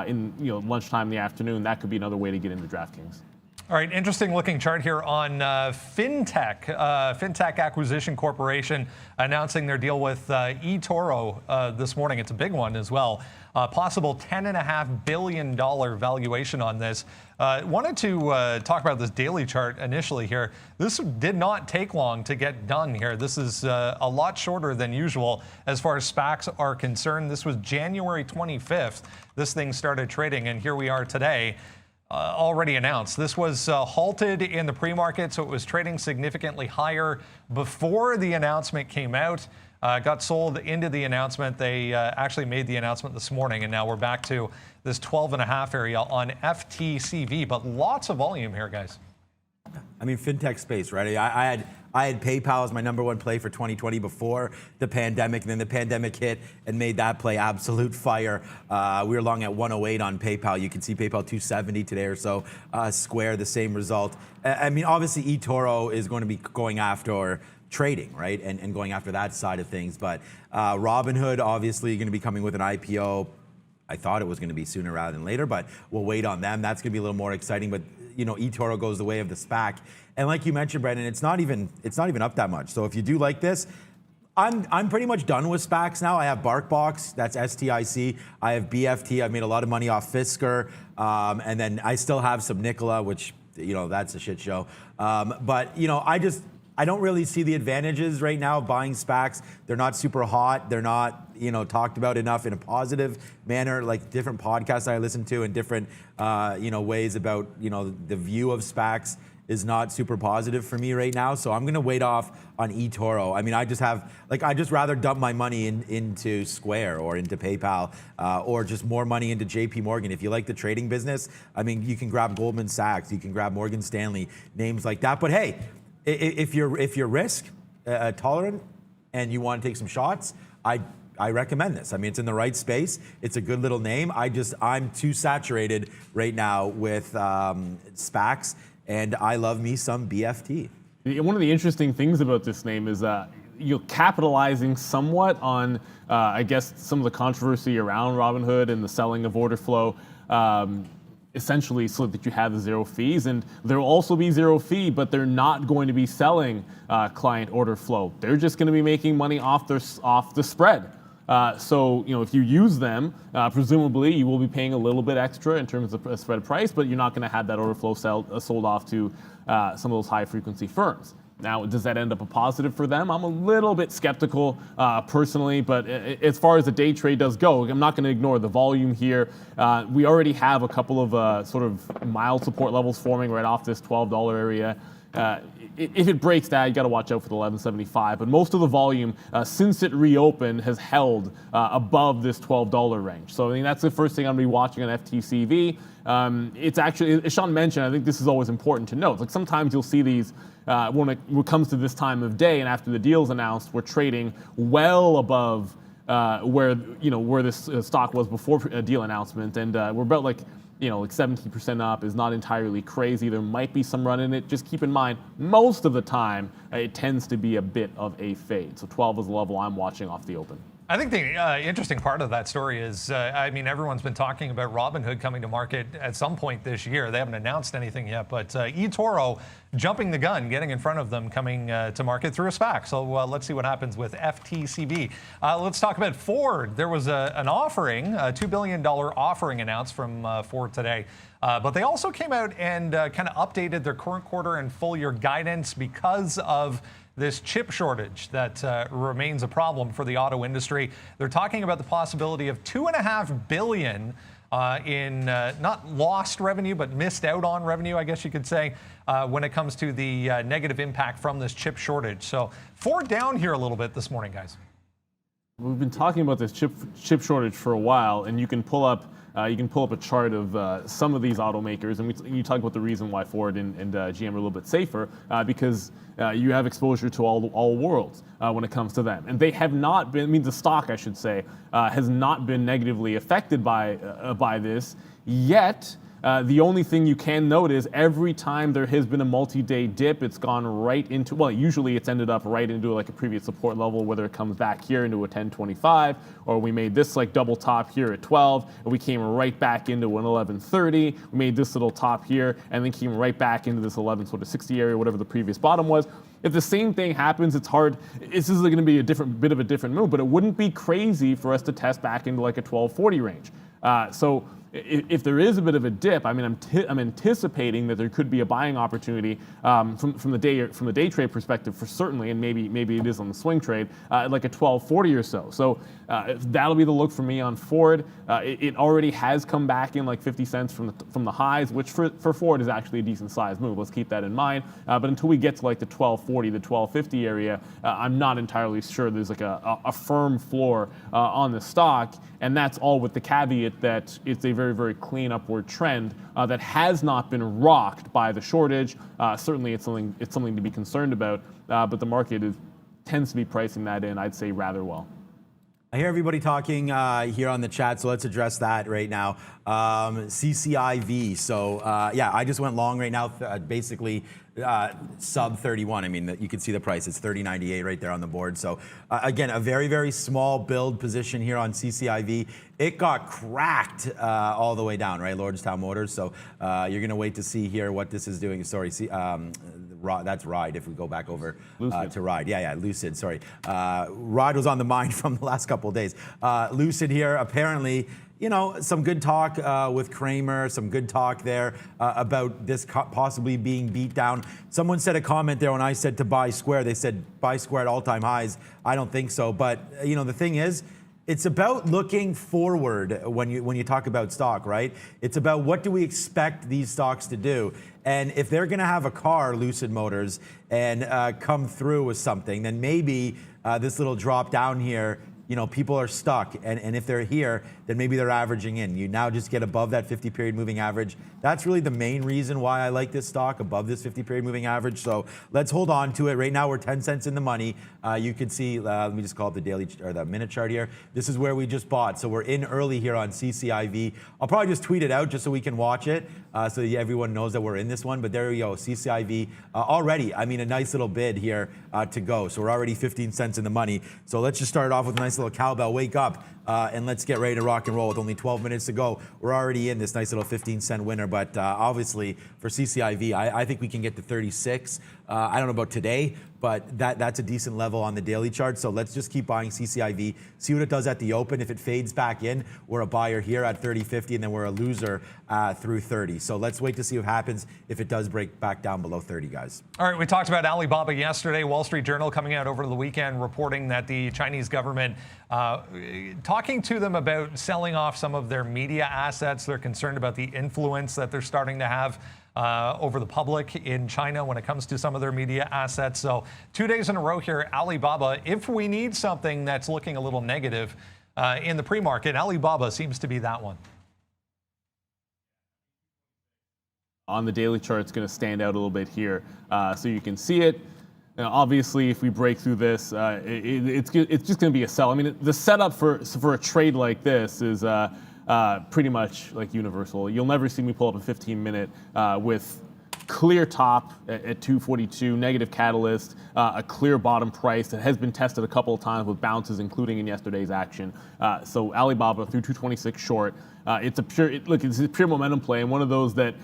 in lunchtime in the afternoon, that could be another way to get into DraftKings. All right, interesting looking chart here on FinTech. FinTech Acquisition Corporation announcing their deal with eToro this morning. It's a big one as well. Possible $10.5 billion valuation on this. Wanted to talk about this daily chart initially here. This did not take long to get done here. This is a lot shorter than usual as far as SPACs are concerned. This was January 25th. This thing started trading, and here we are today. Already announced. This was halted in the pre-market, so it was trading significantly higher before the announcement came out. Got sold into the announcement. They actually made the announcement this morning, and now we're back to this 12.5 area on FTCV, but lots of volume here, guys. FinTech space, right? I had PayPal as my number one play for 2020 before the pandemic, and then the pandemic hit and made that play absolute fire. We were long at 108 on PayPal. You can see PayPal 270 today or so. Square, the same result. Obviously eToro is going to be going after trading, right? And going after that side of things. But Robinhood, obviously, going to be coming with an IPO. I thought it was going to be sooner rather than later, but we'll wait on them. That's going to be a little more exciting. But eToro goes the way of the SPAC, and like you mentioned, Brendan, it's not even up that much. So if you do like this, I'm pretty much done with SPACs now. I have BarkBox, that's STIC. I have BFT. I've made a lot of money off Fisker, and then I still have some Nikola, which that's a shit show. But I don't really see the advantages right now of buying SPACs. They're not super hot. They're not, talked about enough in a positive manner, like different podcasts I listen to and different, ways about, the view of SPACs is not super positive for me right now. So I'm going to wait off on eToro. I just rather dump my money into Square or into PayPal or just more money into JP Morgan. If you like the trading business, you can grab Goldman Sachs, you can grab Morgan Stanley, names like that. But hey, if you're risk tolerant and you want to take some shots, I recommend this. It's in the right space. It's a good little name. I'm too saturated right now with SPACs, and I love me some BFT. One of the interesting things about this name is you're capitalizing somewhat on, I guess, some of the controversy around Robinhood and the selling of order flow. Essentially so that you have the zero fees, and there will also be zero fee, but they're not going to be selling client order flow. They're just going to be making money off the spread. So if you use them, presumably you will be paying a little bit extra in terms of spread price, but you're not going to have that order flow sold off to some of those high frequency firms. Now, does that end up a positive for them? I'm a little bit skeptical personally, but as far as the day trade does go, I'm not going to ignore the volume here. We already have a couple of sort of mild support levels forming right off this $12 area. If it breaks that, you got to watch out for the 11.75. But most of the volume since it reopened has held above this $12 range. So I mean that's the first thing I'm going to be watching on FTCV. It's actually, as Sean mentioned, I think this is always important to note. Like sometimes you'll see these when it comes to this time of day and after the deal's announced, we're trading well above where this stock was before a deal announcement, and we're about like 17% up is not entirely crazy. There might be some run in it. Just keep in mind, most of the time, it tends to be a bit of a fade. So 12 is the level I'm watching off the open. I think the interesting part of that story is, I mean, everyone's been talking about Robinhood coming to market at some point this year. They haven't announced anything yet, but eToro jumping the gun, getting in front of them, coming to market through a SPAC. So let's see what happens with FTCV. Let's talk about Ford. There was an offering, a $2 billion offering announced from Ford today. But they also came out and kind of updated their current quarter and full year guidance because of this chip shortage that remains a problem for the auto industry. They're talking about the possibility of $2.5 billion in not lost revenue, but missed out on revenue, I guess you could say, when it comes to the negative impact from this chip shortage. So Ford down here a little bit this morning, guys. We've been talking about this chip shortage for a while, and you can pull up a chart of some of these automakers, and you talk about the reason why Ford and GM are a little bit safer because you have exposure to all worlds when it comes to them, and they have not been. I mean, the stock, I should say, has not been negatively affected by this yet. The only thing you can note is every time there has been a multi-day dip, it's gone right into, well, usually it's ended up right into like a previous support level, whether it comes back here into a 10.25, or we made this like double top here at 12, and we came right back into an 11.30. We made this little top here, and then came right back into this 11.60 area, whatever the previous bottom was. If the same thing happens, it's hard. This is going to be a bit of a different move, but it wouldn't be crazy for us to test back into like a 12.40 range. So if there is a bit of a dip, I mean, I'm anticipating that there could be a buying opportunity from the day trade perspective for certainly, and maybe it is on the swing trade, like a 12.40 or so. So that'll be the look for me on Ford. It already has come back in like 50 cents from the highs, which for Ford is actually a decent size move. Let's keep that in mind. But until we get to like the 12.40, the 12.50 area, I'm not entirely sure there's like a firm floor on the stock, and that's all with the caveat that it's a very, very clean upward trend that has not been rocked by the shortage. Certainly, it's something to be concerned about, but the market tends to be pricing that in, I'd say, rather well. I hear everybody talking here on the chat, so let's address that right now. CCIV. So yeah, I just went long right now, basically sub 31. I mean, you can see the price. It's 30.98 right there on the board. So again, a very, very small build position here on CCIV. It got cracked all the way down, right? Lordstown Motors. So you're going to wait to see here what this is doing. Sorry, that's Ride. If we go back over to Ride. Yeah, Lucid. Sorry. Ride was on the mind from the last couple of days. Lucid here, apparently, some good talk with Kramer, some good talk there about this possibly being beat down. Someone said a comment there when I said to buy Square. They said buy Square at all-time highs. I don't think so. But, the thing is, it's about looking forward when you talk about stock, right? It's about what do we expect these stocks to do. And if they're going to have a car, Lucid Motors, and come through with something, then maybe this little drop down here, people are stuck. And if they're here, then maybe they're averaging in. You now just get above that 50-period moving average. That's really the main reason why I like this stock, above this 50-period moving average. So let's hold on to it. Right now, we're 10 cents in the money. You can see, let me just call it the daily or the minute chart here. This is where we just bought. So we're in early here on CCIV. I'll probably just tweet it out just so we can watch it, so that everyone knows that we're in this one. But there we go, CCIV already. I mean, a nice little bid here to go. So we're already 15 cents in the money. So let's just start off with a nice little cowbell. Wake up. And let's get ready to rock and roll with only 12 minutes to go. We're already in this nice little 15-cent winner, but obviously for CCIV, I think we can get to 36 I don't know about today, but that's a decent level on the daily chart. So let's just keep buying CCIV, see what it does at the open. If it fades back in, we're a buyer here at 30.50, and then we're a loser through 30. So let's wait to see what happens if it does break back down below 30, guys. All right, we talked about Alibaba yesterday. Wall Street Journal coming out over the weekend reporting that the Chinese government talking to them about selling off some of their media assets. They're concerned about the influence that they're starting to have over the public in China when it comes to some of their media assets. So 2 days in a row here, Alibaba, if we need something that's looking a little negative in the pre-market, Alibaba seems to be that one. On the daily chart, it's going to stand out a little bit here. So you can see it. Now, obviously, if we break through this, it's just going to be a sell. I mean, the setup for a trade like this is pretty much like universal. You'll never see me pull up a 15-minute with clear top at 242, negative catalyst, a clear bottom price that has been tested a couple of times with bounces, including in yesterday's action. So Alibaba through 226 short. It's a pure momentum play, and one of those that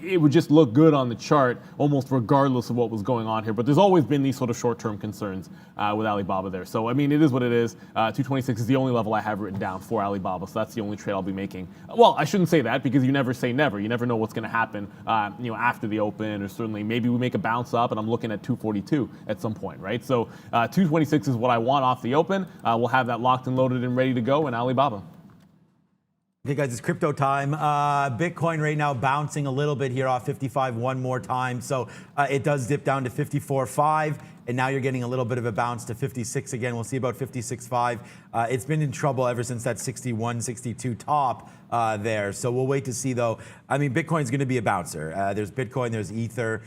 it would just look good on the chart almost regardless of what was going on here. But there's always been these sort of short-term concerns with Alibaba there. So I mean, it is what it is. 226 is the only level I have written down for Alibaba, so that's the only trade I'll be making. Well, I shouldn't say that because you never say never. You never know what's going to happen, after the open, or certainly maybe we make a bounce up and I'm looking at 242 at some point, right? So 226 is what I want off the open. We'll have that locked and loaded and ready to go in Alibaba. Okay, guys, it's crypto time. Bitcoin right now bouncing a little bit here off 55 one more time. So it does dip down to 54.5, and now you're getting a little bit of a bounce to 56 again. We'll see about 56.5. It's been in trouble ever since that 61, 62 top there. So we'll wait to see, though. I mean, Bitcoin's going to be a bouncer. There's Bitcoin, there's Ether,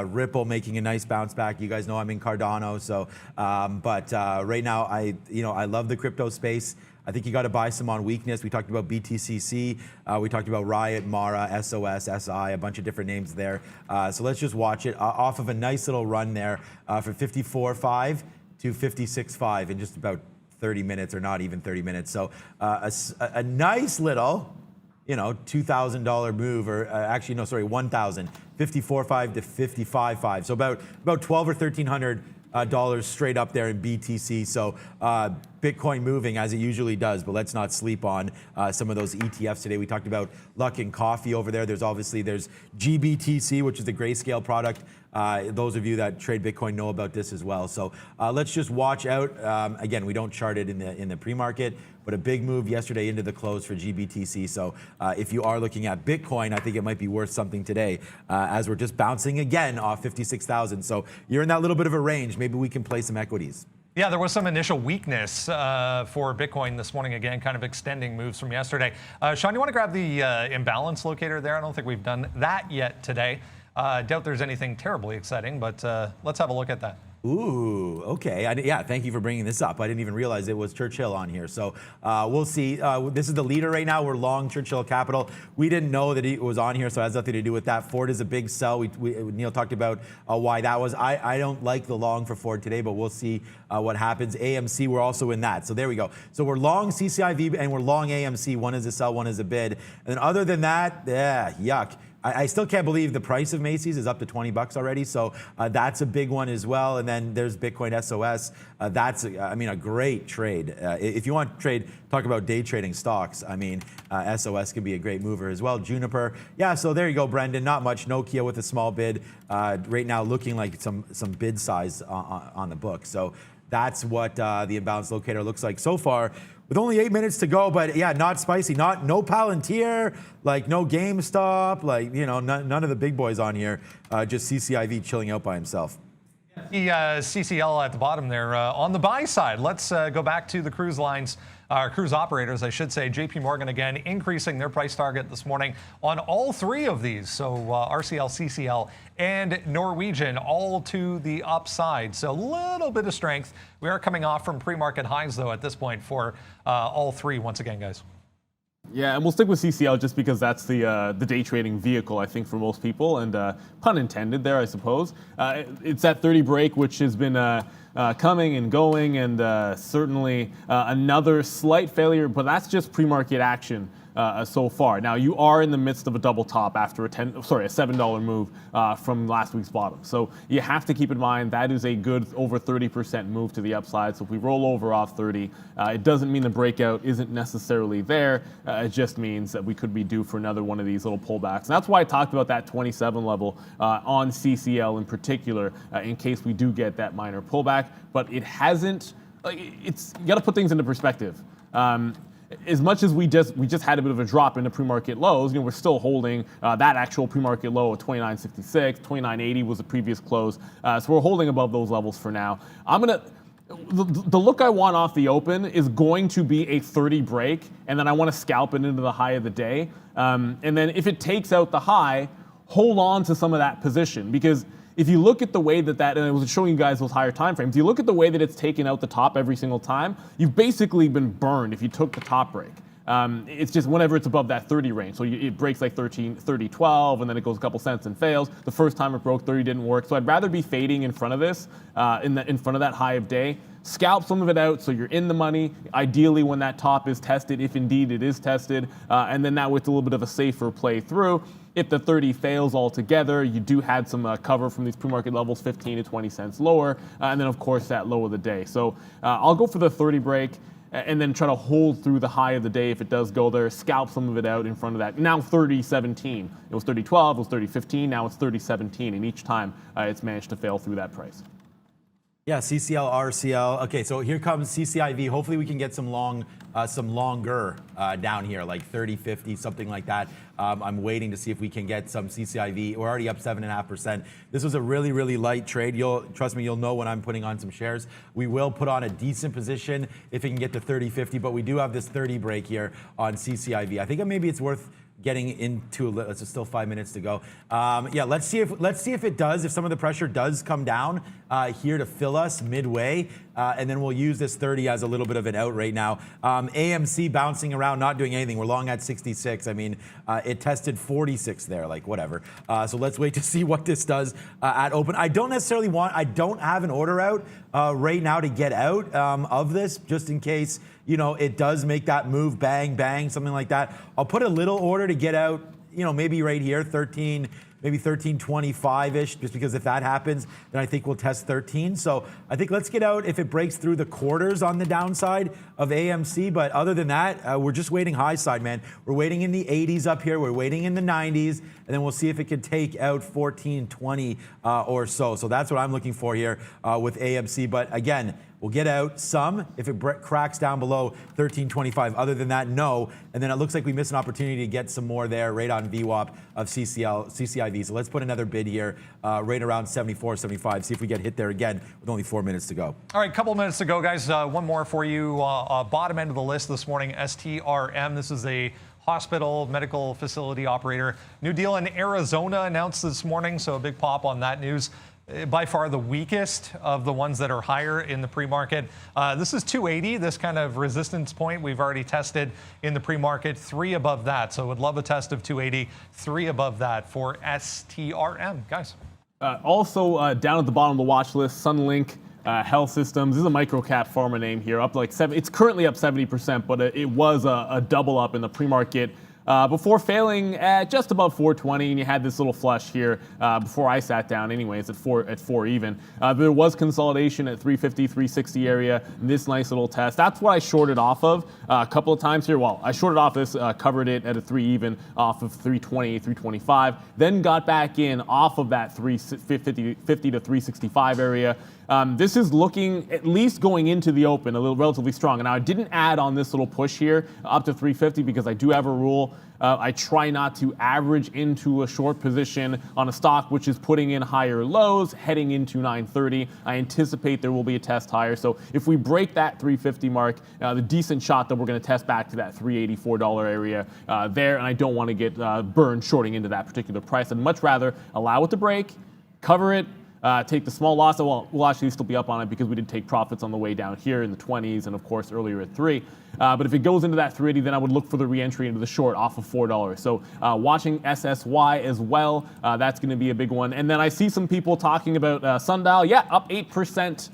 Ripple making a nice bounce back. You guys know I'm in Cardano. So, but right now, I love the crypto space. I think you got to buy some on weakness. We talked about BTCC. We talked about Riot, Mara, SOS, SI, a bunch of different names there. So let's just watch it off of a nice little run there for 54.5 to 56.5 in just about 30 minutes, or not even 30 minutes. So a nice little, $2,000 move, or actually, no, sorry, 1,000, 54.5 to 55.5. So about 12 or 1,300 dollars straight up there in BTC. So Bitcoin moving as it usually does, but let's not sleep on some of those ETFs today. We talked about Luck and Coffee over there. There's GBTC, which is the grayscale product. Those of you that trade Bitcoin know about this as well. So let's just watch out. Again, we don't chart it in the pre-market, but a big move yesterday into the close for GBTC. So if you are looking at Bitcoin, I think it might be worth something today, as we're just bouncing again off 56,000. So you're in that little bit of a range. Maybe we can play some equities. Yeah, there was some initial weakness for Bitcoin this morning, again, kind of extending moves from yesterday. Sean, you want to grab the imbalance locator there? I don't think we've done that yet today. Doubt there's anything terribly exciting, but let's have a look at that. Ooh, okay. Yeah, thank you for bringing this up. I didn't even realize it was Churchill on here. So we'll see. This is the leader right now. We're long Churchill Capital. We didn't know that it was on here, so it has nothing to do with that. Ford is a big sell. Neil talked about why that was. I don't like the long for Ford today, but we'll see what happens. AMC, we're also in that. So there we go. So we're long CCIV and we're long AMC. One is a sell, one is a bid. And then other than that, yuck. I still can't believe the price of Macy's is up to $20 already. So that's a big one as well. And then there's Bitcoin SOS. That's, a great trade. If you want to trade, talk about day trading stocks. SOS can be a great mover as well. Juniper. Yeah, so there you go, Brendan. Not much. Nokia with a small bid. Right now looking like some bid size on the book. So that's what the imbalance locator looks like so far. With only 8 minutes to go, but yeah, not spicy. No Palantir, no GameStop, none of the big boys on here. Just CCIV chilling out by himself. The CCL at the bottom there on the buy side. Let's go back to the cruise lines, cruise operators, I should say. JP Morgan again increasing their price target this morning on all three of these. So RCL, CCL, and Norwegian all to the upside. So a little bit of strength. We are coming off from pre-market highs though at this point for all three once again, guys. Yeah, and we'll stick with CCL just because that's the day trading vehicle, I think, for most people, and pun intended there, I suppose. It's that 30 break, which has been coming and going, and certainly another slight failure, but that's just pre-market action so far. Now you are in the midst of a double top after a $7 move from last week's bottom. So you have to keep in mind that is a good over 30% move to the upside. So if we roll over off 30, it doesn't mean the breakout isn't necessarily there. It just means that we could be due for another one of these little pullbacks. And that's why I talked about that 27 level on CCL in particular, in case we do get that minor pullback. But it hasn't. You got to put things into perspective. As much as we just had a bit of a drop into pre-market lows, we're still holding that actual pre-market low of 29.66, 29.80 was the previous close. So we're holding above those levels for now. The look I want off the open is going to be a 30 break, and then I want to scalp it into the high of the day. And then if it takes out the high, hold on to some of that position, because if you look at the way and I was showing you guys those higher time frames, you look at the way that it's taken out the top every single time, you've basically been burned if you took the top break. It's just whenever it's above that 30 range. So it breaks like 30.12, and then it goes a couple cents and fails. The first time it broke 30 didn't work. So I'd rather be fading in front of this, in front of that high of day. Scalp some of it out so you're in the money, ideally when that top is tested, if indeed it is tested, and then that with a little bit of a safer play through. If the 30 fails altogether, you do have some cover from these pre-market levels, 15 to 20 cents lower, and then of course that low of the day. So I'll go for the 30 break and then try to hold through the high of the day if it does go there, scalp some of it out in front of that. Now 30.17, it was 30.12, it was 30.15, now it's 30.17, and each time it's managed to fail through that price. Yeah, CCL, RCL. Okay, so here comes CCIV. Hopefully we can get some longer down here, like 30, 50, something like that. I'm waiting to see if we can get some CCIV. We're already up 7.5%. This was a really, really light trade. Trust me, you'll know when I'm putting on some shares. We will put on a decent position if it can get to 30, 50, but we do have this 30 break here on CCIV. I think maybe it's worth getting into. It's still 5 minutes to go. Yeah, let's see if it does. If some of the pressure does come down here to fill us midway, and then we'll use this 30 as a little bit of an out right now. AMC bouncing around, not doing anything. We're long at 66. I mean, it tested 46 there, like whatever. So let's wait to see what this does at open. I don't have an order out right now to get out of this, just in case it does make that move, bang, bang, something like that. I'll put a little order to get out, maybe right here, 13, maybe 13.25-ish, just because if that happens, then I think we'll test 13. So I think let's get out if it breaks through the quarters on the downside of AMC. But other than that, we're just waiting high side, man. We're waiting in the 80s up here. We're waiting in the 90s. And then we'll see if it can take out 14.20 or so. So that's what I'm looking for here with AMC. But again, we'll get out some if it cracks down below 13.25. Other than that, no. And then it looks like we missed an opportunity to get some more there right on VWAP of CCIV. So let's put another bid here right around 74, 75. See if we get hit there again with only 4 minutes to go. All right, couple minutes to go, guys. One more for you. Bottom end of the list this morning, STRM. This is a hospital medical facility operator. New deal in Arizona announced this morning, so a big pop on that news. By far the weakest of the ones that are higher in the pre-market. This is 280, this kind of resistance point we've already tested in the pre-market, 3 above that. So would love a test of 280, 3 above that for STRM, guys. Also down at the bottom of the watch list, Sunlink Health Systems. This is a micro cap pharma name here, up like 7. It's currently up 70%, but it was a double up in the pre-market before failing at just above 420, and you had this little flush here before I sat down anyways at 4 even. There was consolidation at 350, 360 area, this nice little test. That's what I shorted off of a couple of times here. Well, I shorted off this, covered it at a 3 even off of 320, 325, then got back in off of that 350 to 365 area. This is looking, at least going into the open, a little relatively strong. And now I didn't add on this little push here up to 350 because I do have a rule. I try not to average into a short position on a stock which is putting in higher lows heading into 930. I anticipate there will be a test higher. So if we break that 350 mark, the decent shot that we're going to test back to that $384 area there. And I don't want to get burned shorting into that particular price. I'd much rather allow it to break, cover it, take the small loss. Well, we'll actually still be up on it because we did take profits on the way down here in the 20s and of course earlier at 3. But if it goes into that 380, then I would look for the re-entry into the short off of $4. So watching SSY as well, that's going to be a big one. And then I see some people talking about Sundial. Yeah, up 8%.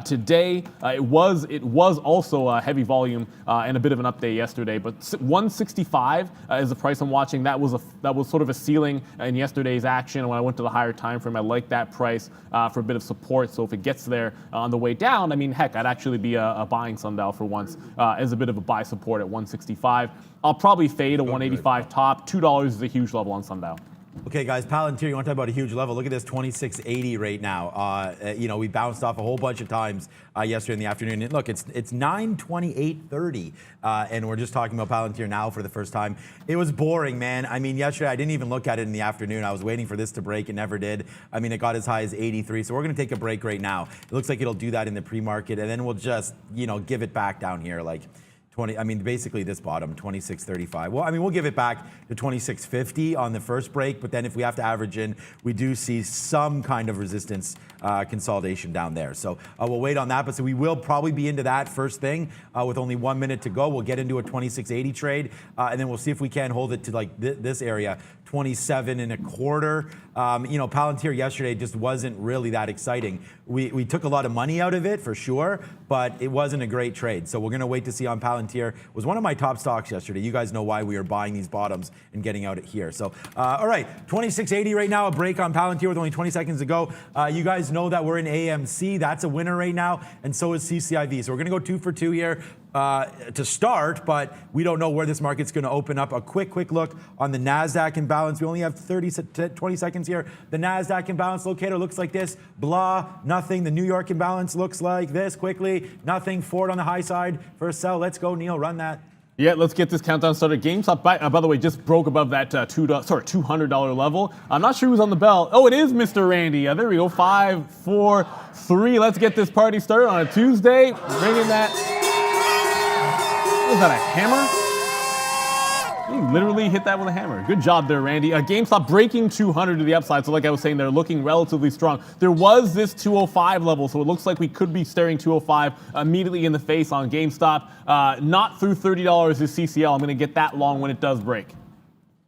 today. It was also a heavy volume and a bit of an update yesterday, but 165 is the price I'm watching. That was sort of a ceiling in yesterday's action. When I went to the higher time frame, I like that price for a bit of support. So if it gets there on the way down, I mean, heck, I'd actually be a buying sundial for once as a bit of a buy support at 165. I'll probably fade a 185 top. $2 is a huge level on sundial. Okay, guys, Palantir, you want to talk about a huge level? Look at this 2680 right now. We bounced off a whole bunch of times yesterday in the afternoon. And look, it's 928.30, and we're just talking about Palantir now for the first time. It was boring, man. I mean, yesterday I didn't even look at it in the afternoon. I was waiting for this to break. It never did. I mean, it got as high as 83. So we're going to take a break right now. It looks like it'll do that in the pre-market, and then we'll just, give it back down here like 20, I mean, basically this bottom, 26.35. Well, I mean, we'll give it back to 26.50 on the first break, but then if we have to average in, we do see some kind of resistance consolidation down there. So we'll wait on that, but so we will probably be into that first thing with only 1 minute to go. We'll get into a 26.80 trade, and then we'll see if we can hold it to like this area, 27.25. Palantir yesterday just wasn't really that exciting. We took a lot of money out of it for sure, but it wasn't a great trade. So we're going to wait to see on Palantir. It was one of my top stocks yesterday. You guys know why we are buying these bottoms and getting out at here. So, all right, 26.80 right now, a break on Palantir with only 20 seconds to go. You guys know that we're in AMC. That's a winner right now, and so is CCIV. So we're going to go 2 for 2 here to start, but we don't know where this market's going to open up. A quick look on the NASDAQ imbalance. We only have 20 seconds here. The NASDAQ imbalance locator looks like this. Blah, nothing. The New York imbalance looks like this. Quickly, nothing. Ford on the high side for a sell. Let's go, Neil. Run that. Yeah, let's get this countdown started. GameStop, by the way, just broke above that $200 level. I'm not sure who's on the bell. Oh, it is Mr. Randy. There we go. 5, 4, 3. Let's get this party started on a Tuesday. Bringing that. Was that a hammer? You literally hit that with a hammer. Good job there, Randy. GameStop breaking 200 to the upside. So like I was saying, they're looking relatively strong. There was this 205 level, so it looks like we could be staring 205 immediately in the face on GameStop. Not through $30 is CCL. I'm going to get that long when it does break.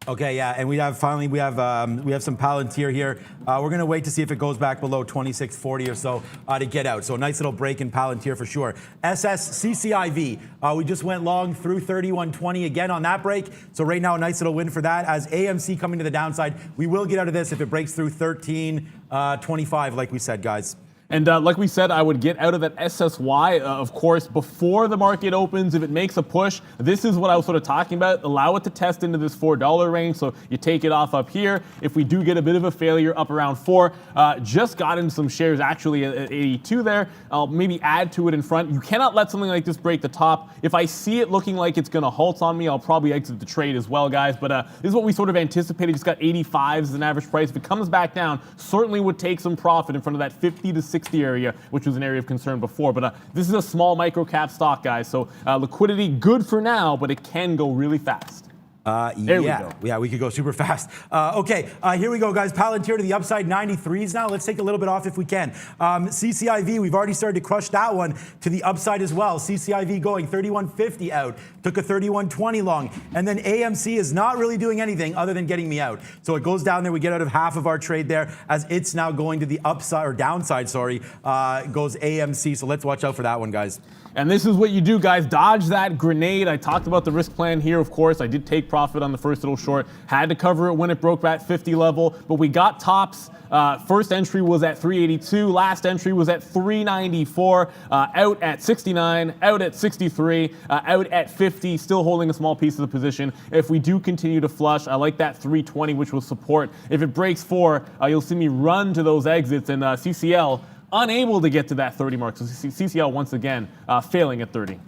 Okay, yeah, and we have some Palantir here. We're going to wait to see if it goes back below 26.40 or so to get out. So a nice little break in Palantir for sure. CCIV, we just went long through 31.20 again on that break. So right now, a nice little win for that. As AMC coming to the downside, we will get out of this if it breaks through 13.25, like we said, guys. And like we said, I would get out of that SSY, of course, before the market opens. If it makes a push, this is what I was sort of talking about. Allow it to test into this $4 range. So you take it off up here. If we do get a bit of a failure up around 4, just got in some shares actually at 82 there. I'll maybe add to it in front. You cannot let something like this break the top. If I see it looking like it's going to halt on me, I'll probably exit the trade as well, guys. But this is what we sort of anticipated. Just got 85 as an average price. If it comes back down, certainly would take some profit in front of that 50 to 60 area, which was an area of concern before. But this is a small micro cap stock, guys. So liquidity good for now, but it can go really fast. There we go. Yeah, we could go super fast. Okay, here we go, guys. Palantir to the upside, 93s now. Let's take a little bit off if we can. CCIV, we've already started to crush that one to the upside as well. CCIV going 31.50 out. Took a 31.20 long. And then AMC is not really doing anything other than getting me out. So it goes down there. We get out of half of our trade there as it's now going to the upside or downside, sorry, goes AMC. So let's watch out for that one, guys. And this is what you do, guys. Dodge that grenade. I talked about the risk plan here, of course. I did take profit on the first little short. Had to cover it when it broke that 50 level, but we got tops. First entry was at 382. Last entry was at 394. Out at 69. Out at 63. Out at 50. Still holding a small piece of the position. If we do continue to flush, I like that 320, which will support. If it breaks 4, you'll see me run to those exits, and CCL unable to get to that 30 mark. So CCL once again failing at 30.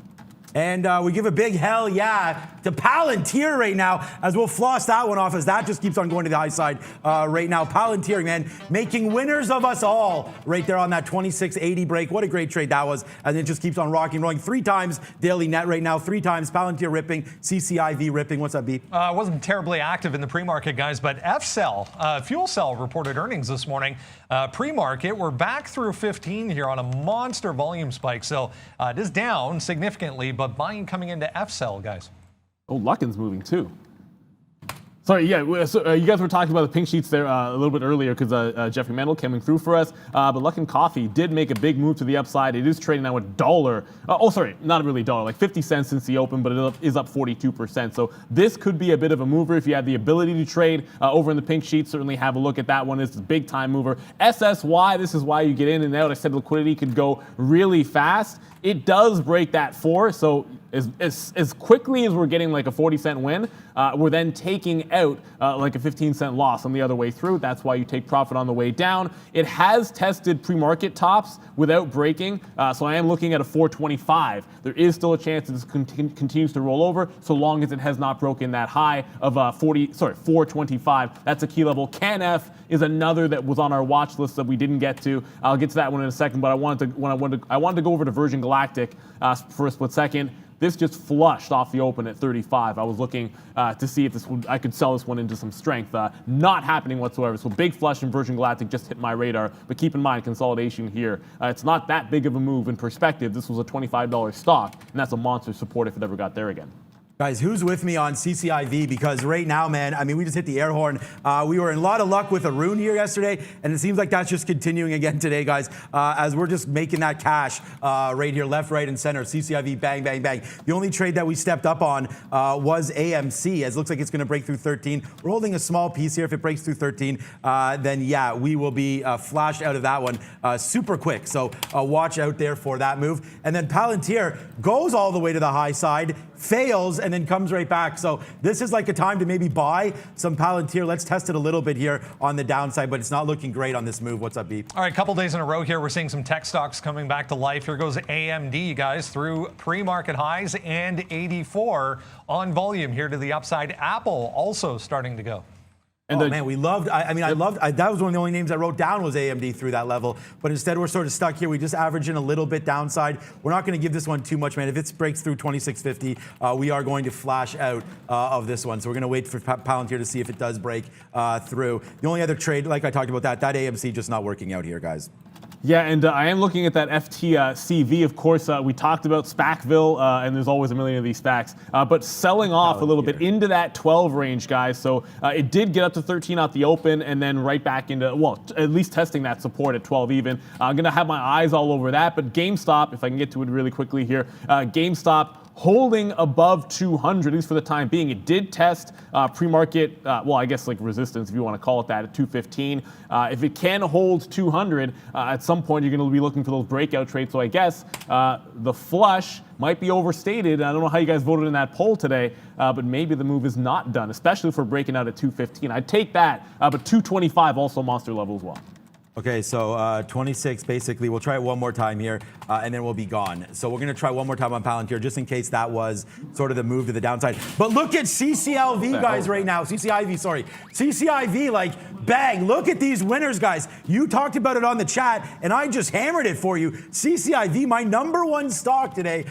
And we give a big hell yeah to Palantir right now as we'll floss that one off as that just keeps on going to the high side right now. Palantir, man, making winners of us all right there on that 26.80 break. What a great trade that was. And it just keeps on rocking, rolling 3 times daily net right now, 3 times Palantir ripping, CCIV ripping. What's up, B? Wasn't terribly active in the pre-market, guys, but FCell, Fuel Cell reported earnings this morning. Pre-market, we're back through 15 here on a monster volume spike. So it is down significantly, but buying coming into FCell, guys. Oh, Luckin's moving too. Sorry, yeah. So, you guys were talking about the pink sheets there a little bit earlier because Jeffrey Mendel coming through for us. But Luckin Coffee did make a big move to the upside. It is trading now at $1. Sorry, not really $1, like 50 cents since the open, but it is up 42%. So this could be a bit of a mover if you have the ability to trade over in the pink sheet. Certainly have a look at that one. It's a big time mover. SSY, this is why you get in and out. I said liquidity could go really fast. It does break that 4, so as quickly as we're getting like a 40-cent win, we're then taking out like a 15-cent loss on the other way through. That's why you take profit on the way down. It has tested pre-market tops without breaking, so I am looking at a 425. There is still a chance that this continues to roll over, so long as it has not broken that high of 425. That's a key level. CanF is another that was on our watch list that we didn't get to. I'll get to that one in a second, but I wanted to go over to Virgin Galactic for a split second. This just flushed off the open at 35. I was looking to see if I could sell this one into some strength. Not happening whatsoever. So big flush in Virgin Galactic just hit my radar. But keep in mind, consolidation here. It's not that big of a move in perspective. This was a $25 stock, and that's a monster support if it ever got there again. Guys, who's with me on CCIV? Because right now, man, I mean, we just hit the air horn. We were in a lot of luck with Arun here yesterday, and it seems like that's just continuing again today, guys, as we're just making that cash right here, left, right, and center. CCIV, bang, bang, bang. The only trade that we stepped up on was AMC, as it looks like it's going to break through 13. We're holding a small piece here. If it breaks through 13, then, yeah, we will be flashed out of that one super quick. So watch out there for that move. And then Palantir goes all the way to the high side, fails, and then comes right back. So this is like a time to maybe buy some Palantir. Let's test it a little bit here on the downside, but it's not looking great on this move. What's up, B? All right, a couple days in a row here, we're seeing some tech stocks coming back to life. Here goes AMD, guys, through pre-market highs and 84 on volume here to the upside. Apple also starting to go. And man, we loved, that was one of the only names I wrote down was AMD through that level. But instead, we're sort of stuck here. We just average in a little bit downside. We're not going to give this one too much, man. If it breaks through 2650, we are going to flash out of this one. So we're going to wait for Palantir to see if it does break through. The only other trade, like I talked about, that AMC just not working out here, guys. Yeah, and I am looking at that FTCV. Of course, we talked about SPACville, and there's always a million of these SPACs, but selling off a little bit into that 12 range, guys. So it did get up to 13 out the open, and then right back into, well, at least testing that support at 12 even. I'm going to have my eyes all over that, but GameStop, if I can get to it really quickly here, GameStop holding above 200, at least for the time being. It did test pre-market, well, I guess like resistance, if you want to call it that, at 215. If it can hold 200, at some point you're going to be looking for those breakout trades. So I guess the flush might be overstated. I don't know how you guys voted in that poll today, but maybe the move is not done, especially for breaking out at 215. I'd take that, but 225 also monster level as well. Okay, so 26, basically. We'll try it one more time here, and then we'll be gone. So we're going to try one more time on Palantir, just in case that was sort of the move to the downside. But look at CCLV, guys, right now. CCIV, sorry. CCIV, like, bang. Look at these winners, guys. You talked about it on the chat, and I just hammered it for you. CCIV, my number one stock today.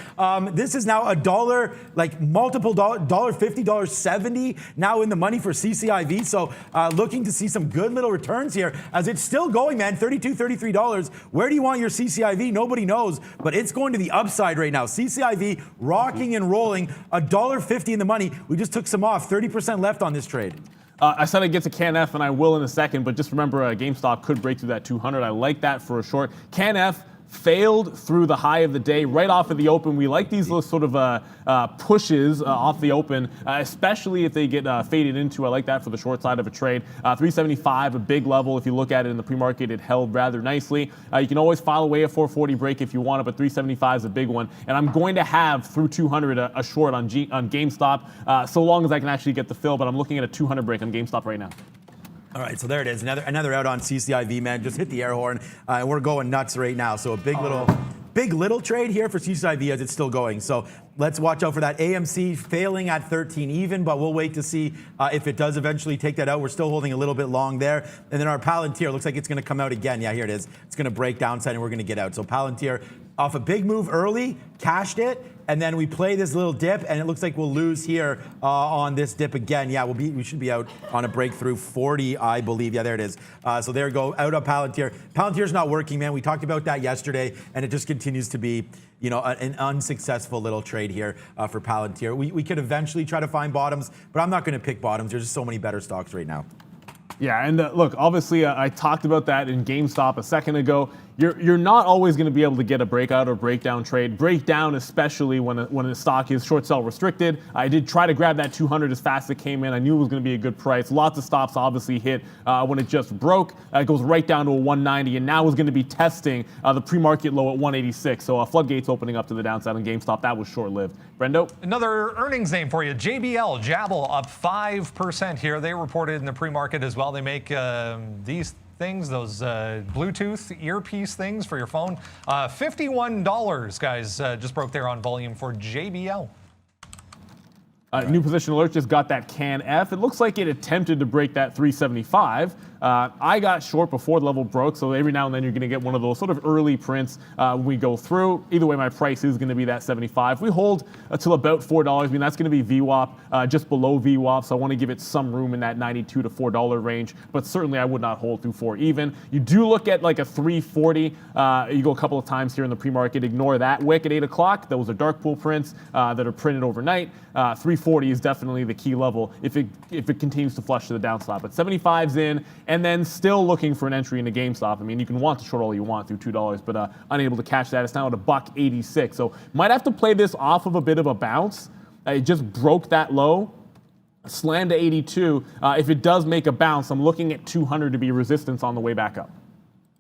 This is now $1, like multiple $1.50, $1.70 now in the money for CCIV. So looking to see some good little returns here as it's still going, man. $32, $33. Where do you want your CCIV? Nobody knows, but it's going to the upside right now. CCIV rocking and rolling, $1.50 in the money. We just took some off, 30% left on this trade. I said I'd get to CanF, and I will in a second, but just remember GameStop could break through that 200. I like that for a short. CanF failed through the high of the day, right off of the open. We like these little sort of pushes off the open, especially if they get faded into. I like that for the short side of a trade. 375, a big level. If you look at it in the pre-market, it held rather nicely. You can always file away a 440 break if you want it, but 375 is a big one. And I'm going to have through 200 a short on GameStop, so long as I can actually get the fill, but I'm looking at a 200 break on GameStop right now. All right, so there it is. Another out on CCIV, man. Just hit the air horn. We're going nuts right now. So a big little trade here for CCIV as it's still going. So let's watch out for that. AMC failing at 13 even, but we'll wait to see if it does eventually take that out. We're still holding a little bit long there. And then our Palantir looks like it's going to come out again. Yeah, here it is. It's going to break downside and we're going to get out. So Palantir off a big move early, cashed it, and then we play this little dip, and it looks like we'll lose here on this dip again. Yeah, we should be out on a breakthrough 40, I believe. Yeah, there it is. So there we go, out of Palantir. Palantir's not working, man. We talked about that yesterday, and it just continues to be you know, an unsuccessful little trade here for Palantir. We could eventually try to find bottoms, but I'm not going to pick bottoms. There's just so many better stocks right now. Yeah, and look, obviously, I talked about that in GameStop a second ago. You're not always going to be able to get a breakout or breakdown trade. Breakdown, especially when a stock is short sell restricted. I did try to grab that 200 as fast as it came in. I knew it was going to be a good price. Lots of stops obviously hit when it just broke. It goes right down to a 190, and now is going to be testing the pre-market low at 186. So floodgates opening up to the downside on GameStop. That was short-lived. Brendo? Another earnings name for you, JBL, Jabal, up 5% here. They reported in the pre-market as well. They make these things, those Bluetooth earpiece things for your phone. $51, guys, just broke there on volume for JBL. New position alert just got that can F. It looks like it attempted to break that 375. I got short before the level broke, so every now and then you're going to get one of those sort of early prints when we go through. Either way, my price is going to be that 75. We hold until about $4. I mean, that's going to be VWAP, just below VWAP, so I want to give it some room in that $92 to $4 range, but certainly I would not hold through 4 even. You do look at like a 340. You go a couple of times here in the pre-market. Ignore that wick at 8 o'clock. Those are dark pool prints that are printed overnight. 340 is definitely the key level if it continues to flush to the downside. But 75's in, and then still looking for an entry into GameStop. I mean, you can want to short all you want through $2, but unable to catch that. It's now at $1.86. So might have to play this off of a bit of a bounce. It just broke that low. Slammed to 82. If it does make a bounce, I'm looking at 200 to be resistance on the way back up.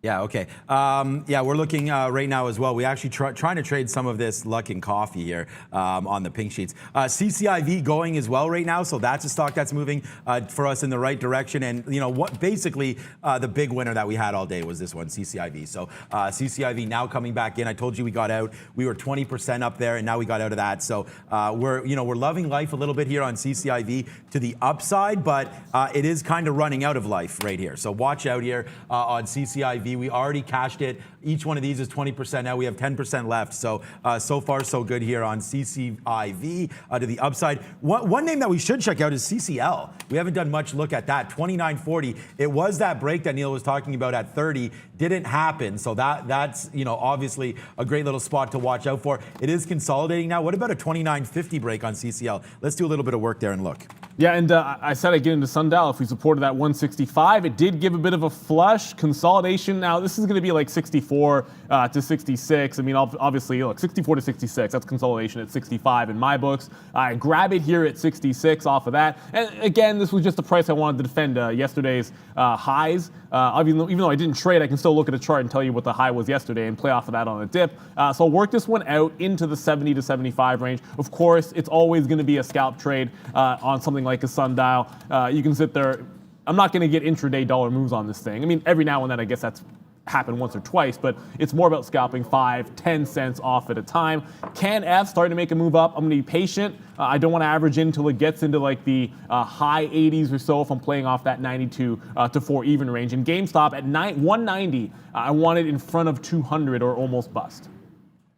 Yeah, okay. Yeah, we're looking right now as well. We actually trying to trade some of this luck and coffee here on the pink sheets. CCIV going as well right now, so that's a stock that's moving for us in the right direction. And you know what? Basically, the big winner that we had all day was this one, CCIV. So CCIV now coming back in. I told you we got out. We were 20% up there, and now we got out of that. So we're loving life a little bit here on CCIV to the upside, but it is kind of running out of life right here. So watch out here on CCIV. We already cashed it. Each one of these is 20% now. We have 10% left. So, so far, so good here on CCIV to the upside. One name that we should check out is CCL. We haven't done much look at that. 29.40. It was that break that Neil was talking about at 30. Didn't happen. So that's obviously a great little spot to watch out for. It is consolidating now. What about a 29.50 break on CCL? Let's do a little bit of work there and look. Yeah, and I said I'd get into Sundial if we supported that 165. It did give a bit of a flush consolidation. Now, this is going to be like 64 to 66. I mean, obviously, look, 64 to 66. That's consolidation at 65 in my books. I grab it here at 66 off of that. And again, this was just the price I wanted to defend yesterday's highs. Even though I didn't trade, I can still look at a chart and tell you what the high was yesterday and play off of that on a dip. So I'll work this one out into the 70 to 75 range. Of course, it's always going to be a scalp trade on something like a Sundial. You can sit there. I'm not going to get intraday dollar moves on this thing. I mean, every now and then I guess that's happened once or twice, but it's more about scalping 5-10 cents off at a time. Can F starting to make a move up? I'm going to be patient. I don't want to average in until it gets into like the high 80s or so if I'm playing off that 92 to 4 even range. And GameStop at 190, I want it in front of 200 or almost bust.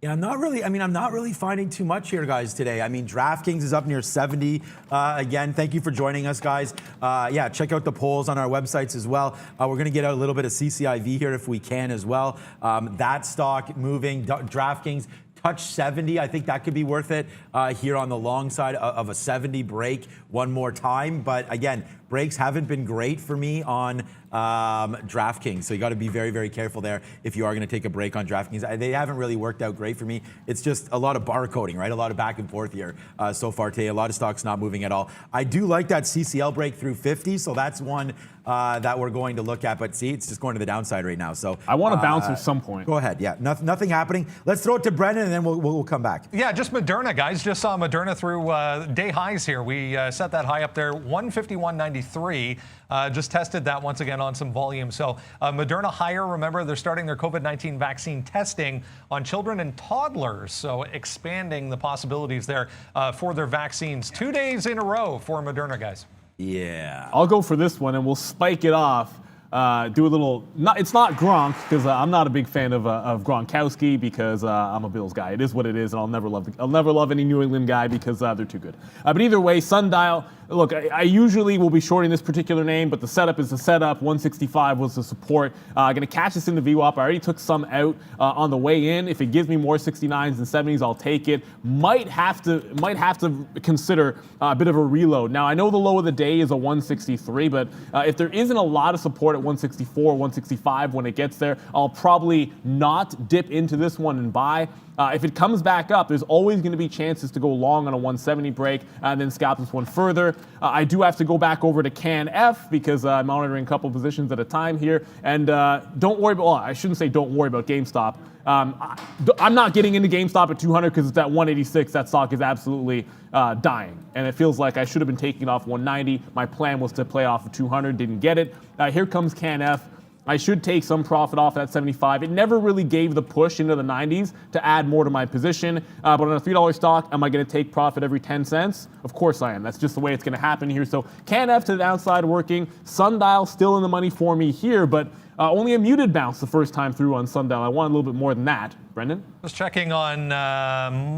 Yeah, I'm not really finding too much here, guys, today. I mean, DraftKings is up near 70. Again, thank you for joining us, guys. Yeah, check out the polls on our websites as well. We're going to get out a little bit of CCIV here if we can as well. That stock moving. DraftKings touch 70. I think that could be worth it here on the long side of a 70 break one more time. But again, breaks haven't been great for me on DraftKings. So you got to be very, very careful there if you are going to take a break on DraftKings. They haven't really worked out great for me. It's just a lot of barcoding, right? A lot of back and forth here so far today. A lot of stocks not moving at all. I do like that CCL break through 50. So that's one that we're going to look at. But see, it's just going to the downside right now. So I want to bounce at some point. Go ahead. Yeah, nothing happening. Let's throw it to Brendan and then we'll come back. Yeah, just Moderna, guys. Just saw Moderna through day highs here. We set that high up there, 151.93. Just tested that once again on some volume. So Moderna higher. Remember, they're starting their COVID-19 vaccine testing on children and toddlers. So expanding the possibilities there for their vaccines. 2 days in a row for Moderna, guys. Yeah. I'll go for this one and we'll spike it off. do a little. It's not Gronk because I'm not a big fan of Gronkowski because I'm a Bills guy. It is what it is, and I'll never love any New England guy because they're too good. But either way, Sundial. Look, I usually will be shorting this particular name, but the setup is the setup. 165 was the support. Going to catch this in the VWAP. I already took some out on the way in. If it gives me more 69s and 70s, I'll take it. Might have to consider a bit of a reload. Now I know the low of the day is a 163, but if there isn't a lot of support at 164, 165 when it gets there, I'll probably not dip into this one and buy. If it comes back up, there's always going to be chances to go long on a 170 break and then scalp this one further. I do have to go back over to Can F because I'm monitoring a couple positions at a time here. And don't worry about, well, I shouldn't say don't worry about GameStop. I'm not getting into GameStop at 200 because it's at 186. That stock is absolutely dying. And it feels like I should have been taking off 190. My plan was to play off of 200, didn't get it. Here comes Can F. I should take some profit off that 75. It never really gave the push into the 90s to add more to my position. But on a $3 stock, am I going to take profit every 10 cents? Of course I am. That's just the way it's going to happen here. So Can F to the downside working. Sundial still in the money for me here, but only a muted bounce the first time through on Sundial. I want a little bit more than that. Brendan? Just checking on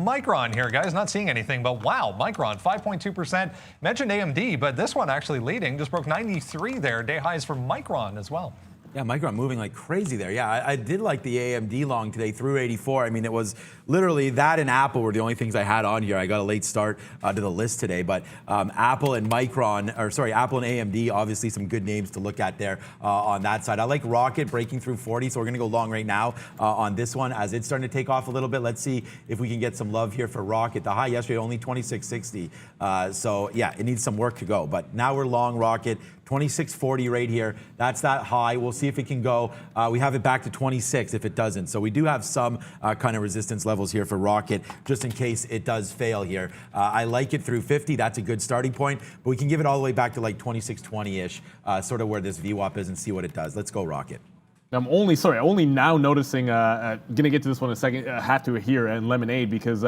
Micron here, guys. Not seeing anything, but wow, Micron, 5.2%. Mentioned AMD, but this one actually leading. Just broke 93 there. Day highs for Micron as well. Yeah, Micron moving like crazy there. Yeah, I did like the AMD long today through 84. I mean, it was literally that and Apple were the only things I had on here. I got a late start to the list today, but Apple and Micron, or sorry, Apple and AMD, obviously some good names to look at there on that side. I like Rocket breaking through 40, so we're going to go long right now on this one as it's starting to take off a little bit. Let's see if we can get some love here for Rocket. The high yesterday only 26.60, so yeah, it needs some work to go. But now we're long Rocket. 26.40 right here. That's that high. We'll see if it can go. We have it back to 26 if it doesn't. So we do have some kind of resistance levels here for Rocket, just in case it does fail here. I like it through 50. That's a good starting point. But we can give it all the way back to like 26.20-ish, sort of where this VWAP is, and see what it does. Let's go Rocket. I'm only now noticing, gonna get to this one in a second, have to here and Lemonade because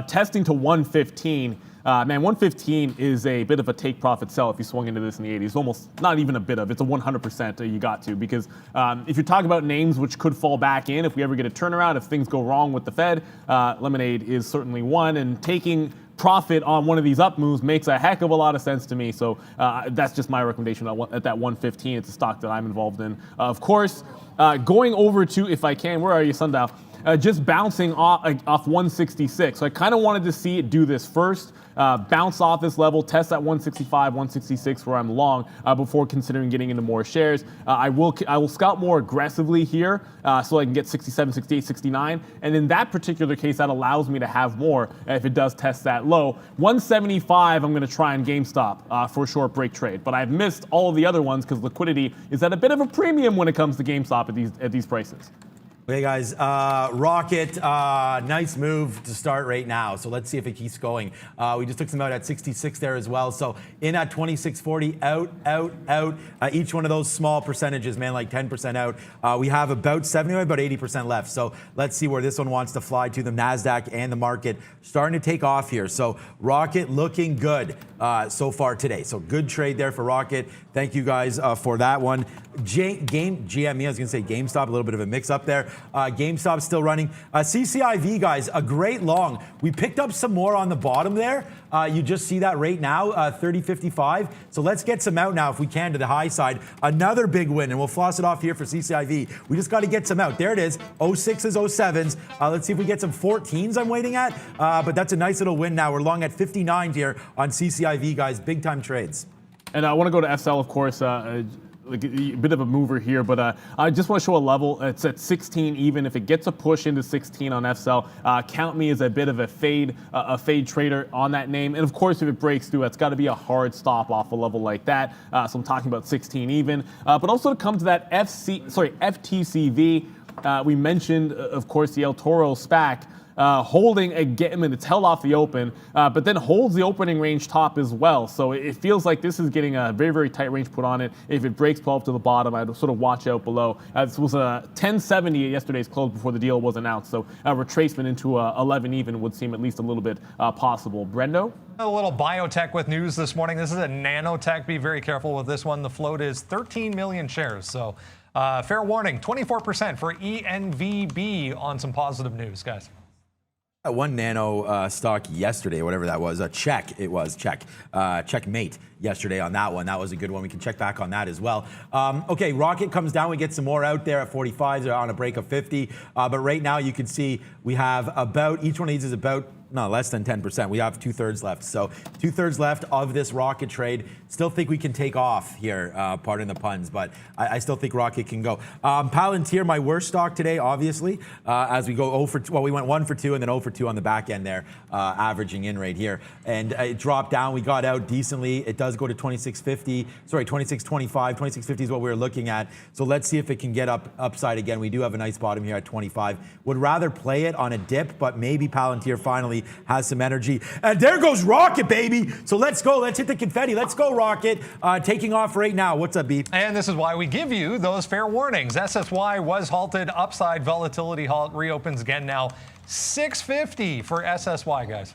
testing to 115, man, 115 is a bit of a take profit sell if you swung into this in the 80s. Almost not even a bit of, it's a 100% you got to because if you're talking about names which could fall back in if we ever get a turnaround, if things go wrong with the Fed, Lemonade is certainly one, and taking profit on one of these up moves makes a heck of a lot of sense to me. So that's just my recommendation at that 115. It's a stock that I'm involved in. Of course, going over to, if I can, where are you, Sundial? Just bouncing off 166. So I kind of wanted to see it do this first, bounce off this level, test that 165, 166 where I'm long before considering getting into more shares. I will scout more aggressively here so I can get 67, 68, 69. And in that particular case, that allows me to have more if it does test that low. 175, I'm going to try on GameStop for a short break trade. But I've missed all of the other ones because liquidity is at a bit of a premium when it comes to GameStop at these prices. Okay, guys, Rocket, nice move to start right now. So let's see if it keeps going. We just took some out at 66 there as well. So in at 26.40, out. Each one of those small percentages, man, like 10% out. We have about 70, about 80% left. So let's see where this one wants to fly to. The NASDAQ and the market starting to take off here. So Rocket looking good so far today. So good trade there for Rocket. Thank you guys for that one. GME, I was going to say GameStop, a little bit of a mix up there. GameStop still running. CCIV, guys, a great long. We picked up some more on the bottom there. You just see that right now, 30.55. So let's get some out now if we can to the high side. Another big win, and we'll floss it off here for CCIV. We just got to get some out. There it is, 06s, 07s. Let's see if we get some 14s I'm waiting at. But that's a nice little win now. We're long at 59 here on CCIV, guys. Big time trades. And I want to go to FSL, of course. Like a bit of a mover here, but I just want to show a level. It's at 16 even. If it gets a push into 16 on FSL, count me as a bit of a fade trader on that name. And of course, if it breaks through, it's got to be a hard stop off a level like that. So I'm talking about 16 even. But also to come to that FTCV. we mentioned, of course, the El Toro SPAC. Holding again, I mean, it's held off the open, but then holds the opening range top as well. So it feels like this is getting a very, very tight range put on it. If it breaks 12 to the bottom, I'd sort of watch out below. This was a 1070 at yesterday's close before the deal was announced. So a retracement into 11 even would seem at least a little bit possible. Brendo? A little biotech with news this morning. This is a nanotech. Be very careful with this one. The float is 13 million shares. So fair warning, 24% for ENVB on some positive news, guys. One nano stock yesterday, whatever that was, checkmate yesterday on that one. That was a good one. We can check back on that as well. Okay, Rocket comes down. We get some more out there at 45 on a break of 50. But right now you can see we have about, each one of these is about, no, less than 10%. We have 2/3 left. So 2/3 left of this Rocket trade. Still think we can take off here, pardon the puns, but I still think Rocket can go. Palantir, my worst stock today, obviously, as we go 0 for 2. Well, we went 1 for 2 and then 0 for 2 on the back end there, averaging in right here. And it dropped down. We got out decently. It does go to 26.50. Sorry, 26.25. 26.50 is what we were looking at. So let's see if it can get upside again. We do have a nice bottom here at 25. Would rather play it on a dip, but maybe Palantir finally has some energy. And there goes Rocket, baby. So let's go. Let's hit the confetti. Let's go, Rocket. Taking off right now. What's up, B? And this is why we give you those fair warnings. SSY was halted. Upside volatility halt reopens again now. 650 for SSY, guys.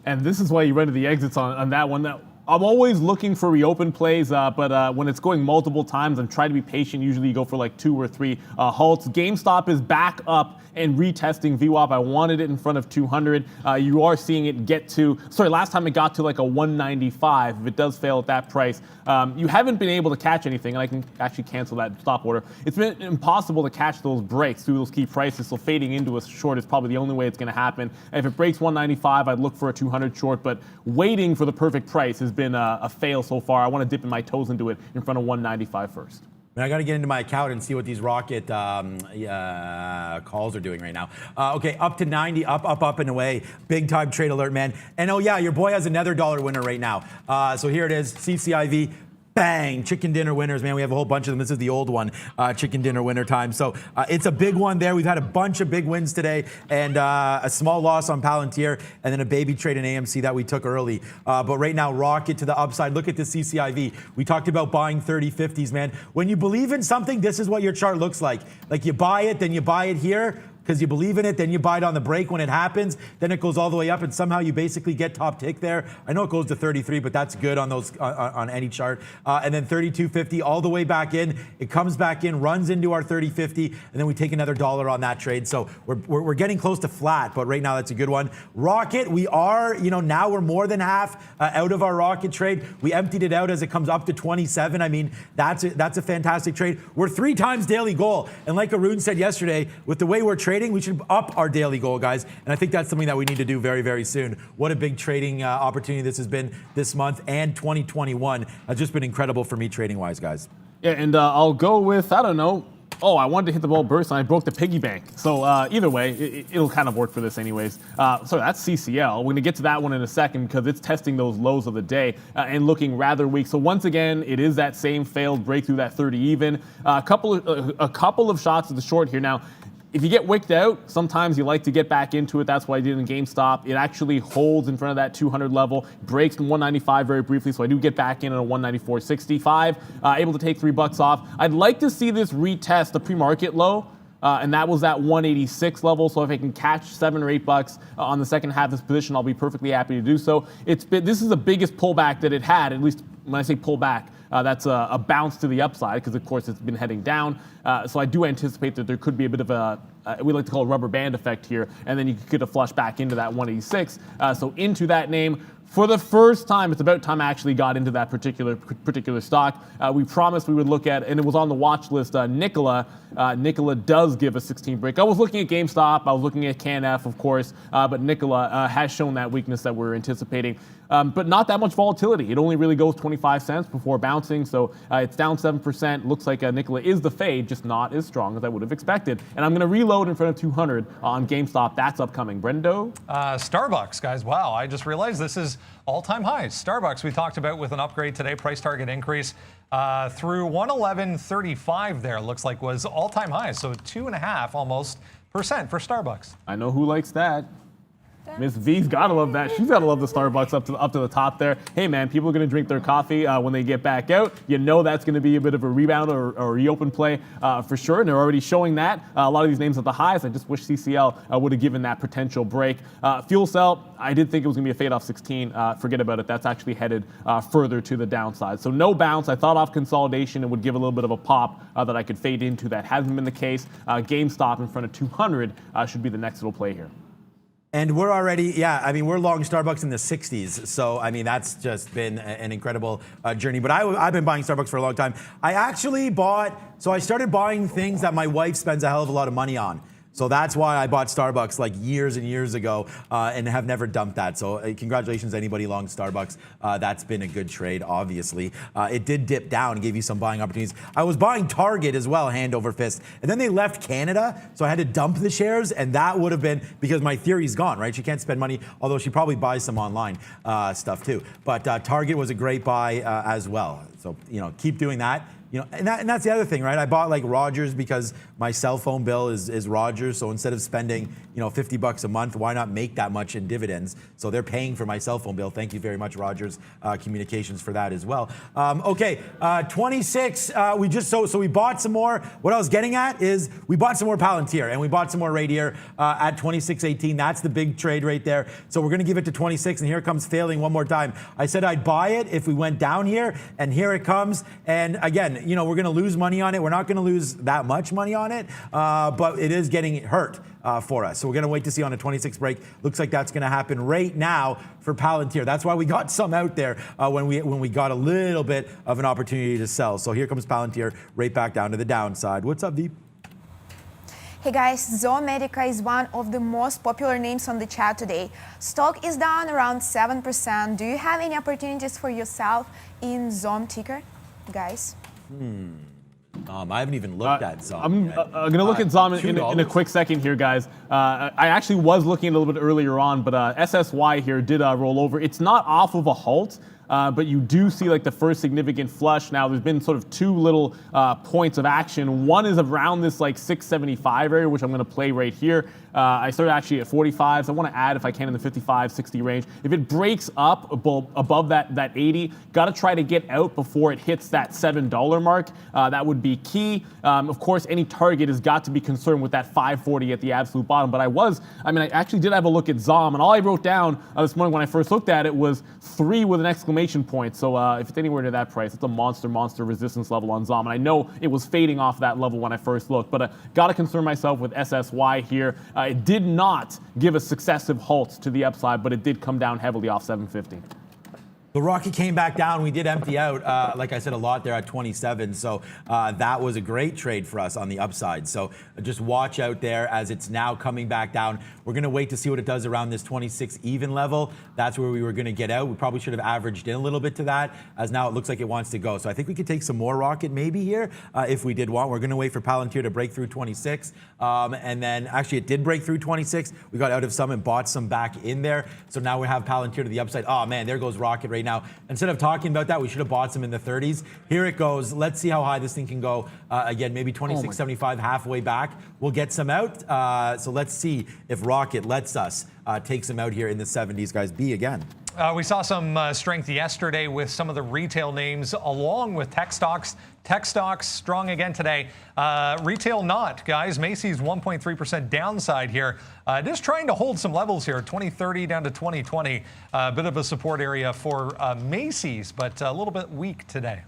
And this is why you run to the exits on that one. I'm always looking for reopen plays, but when it's going multiple times, I'm trying to be patient. Usually you go for like 2 or 3 halts. GameStop is back up and retesting VWAP. I wanted it in front of 200. You are seeing it get to, last time it got to like a 195. If it does fail at that price, you haven't been able to catch anything, and I can actually cancel that stop order. It's been impossible to catch those breaks through those key prices, so fading into a short is probably the only way it's going to happen. And if it breaks 195, I'd look for a 200 short, but waiting for the perfect price has been a fail so far. I want to dip in my toes into it in front of 195 first. I got to get into my account and see what these Rocket calls are doing right now. Okay, up to 90, up and away. Big time trade alert, man. And oh yeah, your boy has another dollar winner right now. So here it is, CCIV. Bang, chicken dinner winners, man. We have a whole bunch of them. This is the old one, chicken dinner winner time. So it's a big one there. We've had a bunch of big wins today, and a small loss on Palantir, and then a baby trade in AMC that we took early. But right now, Rocket to the upside. Look at the CCIV. We talked about buying 30/50s, man. When you believe in something, this is what your chart looks like. Like you buy it, then you buy it here, because you believe in it, then you buy it on the break when it happens, then it goes all the way up, and somehow you basically get top tick there. I know it goes to 33, but that's good on those on any chart. And then 32.50 all the way back in. It comes back in, runs into our 30.50, and then we take another dollar on that trade. So we're getting close to flat, but right now that's a good one. Rocket, we are, now we're more than half out of our Rocket trade. We emptied it out as it comes up to 27. I mean, that's a fantastic trade. We're 3 times daily goal, and like Arun said yesterday, with the way we're trading, we should up our daily goal, guys. And I think that's something that we need to do very, very soon. What a big trading opportunity this has been this month, and 2021 has just been incredible for me trading-wise, guys. Yeah, and I'll go with, I don't know, I wanted to hit the ball burst and I broke the piggy bank. So either way, it'll kind of work for this anyways. So that's CCL. We're going to get to that one in a second because it's testing those lows of the day and looking rather weak. So once again, it is that same failed breakthrough, that 30 even. A couple of shots at the short here. Now, if you get wicked out, sometimes you like to get back into it. That's what I did in GameStop. It actually holds in front of that 200 level, breaks in 195 very briefly, so I do get back in at a 194.65, able to take $3 off. I'd like to see this retest the pre-market low, and that was that 186 level. So if I can catch $7 or $8 on the second half of this position, I'll be perfectly happy to do so. This is the biggest pullback that it had, at least when I say pullback. That's a bounce to the upside because, of course, it's been heading down. So I do anticipate that there could be a bit of a, we like to call it a rubber band effect here, and then you could get a flush back into that 186. So into that name. For the first time, it's about time I actually got into that particular stock. We promised we would look at, and it was on the watch list, Nikola. Nikola does give a 16 break. I was looking at GameStop, I was looking at CanF, of course, but Nikola has shown that weakness that we're anticipating. But not that much volatility. It only really goes 25 cents before bouncing, so it's down 7%. Looks like Nikola is the fade, just not as strong as I would have expected. And I'm going to reload in front of 200 on GameStop. That's upcoming. Brendo? Starbucks, guys. Wow, I just realized this is is all-time highs. Starbucks, we talked about with an upgrade today, price target increase through 111.35 there, looks like was all-time high. So 2.5% almost for Starbucks. I know who likes that. Miss V's gotta love that. She's gotta love the Starbucks up to the top there. Hey man, people are gonna drink their coffee when they get back out. You know that's gonna be a bit of a rebound or reopen play for sure, and they're already showing that. A lot of these names at the highs. I just wish CCL would have given that potential break. Fuel cell, I did think it was gonna be a fade off 16. Forget about it. That's actually headed further to the downside. So no bounce. I thought off consolidation it would give a little bit of a pop that I could fade into. That hasn't been the case. GameStop in front of 200 should be the next little play here. And we're already, we're long Starbucks in the 60s. So, that's just been an incredible journey. But I've been buying Starbucks for a long time. I started buying things that my wife spends a hell of a lot of money on. So that's why I bought Starbucks like years and years ago and have never dumped that. So congratulations to anybody long Starbucks. That's been a good trade, obviously. It did dip down and gave you some buying opportunities. I was buying Target as well, hand over fist. And then they left Canada, so I had to dump the shares. And that would have been, because my theory's gone, right? She can't spend money, although she probably buys some online stuff too. But Target was a great buy as well. So, keep doing that. And that's the other thing, right? I bought like Rogers because my cell phone bill is Rogers. So instead of spending, $50 a month, why not make that much in dividends? So they're paying for my cell phone bill. Thank you very much, Rogers Communications, for that as well. 26. We bought some more. What I was getting at is we bought some more Palantir and we bought some more right here at 26.18. That's the big trade right there. So we're going to give it to 26, and here it comes failing one more time. I said I'd buy it if we went down here, and here it comes. And again, we're going to lose money on it. We're not going to lose that much money on it, but it is getting hurt for us. So we're going to wait to see on a 26 break. Looks like that's going to happen right now for Palantir. That's why we got some out there when we got a little bit of an opportunity to sell. So here comes Palantir right back down to the downside. What's up, Veep? Hey guys, Zomedica is one of the most popular names on the chat today. Stock is down around 7%. Do you have any opportunities for yourself in Zom ticker, guys? I haven't even looked at Zom. I'm going to look at Zom in a quick second here, guys. I actually was looking a little bit earlier on, but SSY here did roll over. It's not off of a halt. But you do see like the first significant flush. Now there's been sort of two little points of action. One is around this like 675 area, which I'm going to play right here. I started actually at 45, so I want to add if I can in the 55, 60 range. If it breaks up above that 80, got to try to get out before it hits that $7 mark. That would be key. Of course, any target has got to be concerned with that 540 at the absolute bottom. But I actually did have a look at Zom, and all I wrote down this morning when I first looked at it was 3 with an exclamation point. So if it's anywhere near that price, it's a monster resistance level on Zom. And I know it was fading off that level when I first looked, but got to concern myself with SSY here. It did not give a successive halt to the upside, but it did come down heavily off 750. The rocket came back down. We did empty out, like I said, a lot there at 27. So that was a great trade for us on the upside. So just watch out there as it's now coming back down. We're going to wait to see what it does around this 26 even level. That's where we were going to get out. We probably should have averaged in a little bit to that, as now it looks like it wants to go. So I think we could take some more rocket maybe here if we did want. We're going to wait for Palantir to break through 26. And then actually it did break through 26. We got out of some and bought some back in there. So now we have Palantir to the upside. Oh man, there goes rocket right now. Instead of talking about that, we should have bought some in the 30s. Here it goes. Let's see how high this thing can go. Again, maybe 26.75 halfway back. We'll get some out. So let's see if rocket lets us take some out here in the 70s, guys. B again. We saw some strength yesterday with some of the retail names along with tech stocks. Tech stocks strong again today. Retail not, guys. Macy's 1.3% downside here. Just trying to hold some levels here. 2030 down to 2020. A bit of a support area for Macy's, but a little bit weak today.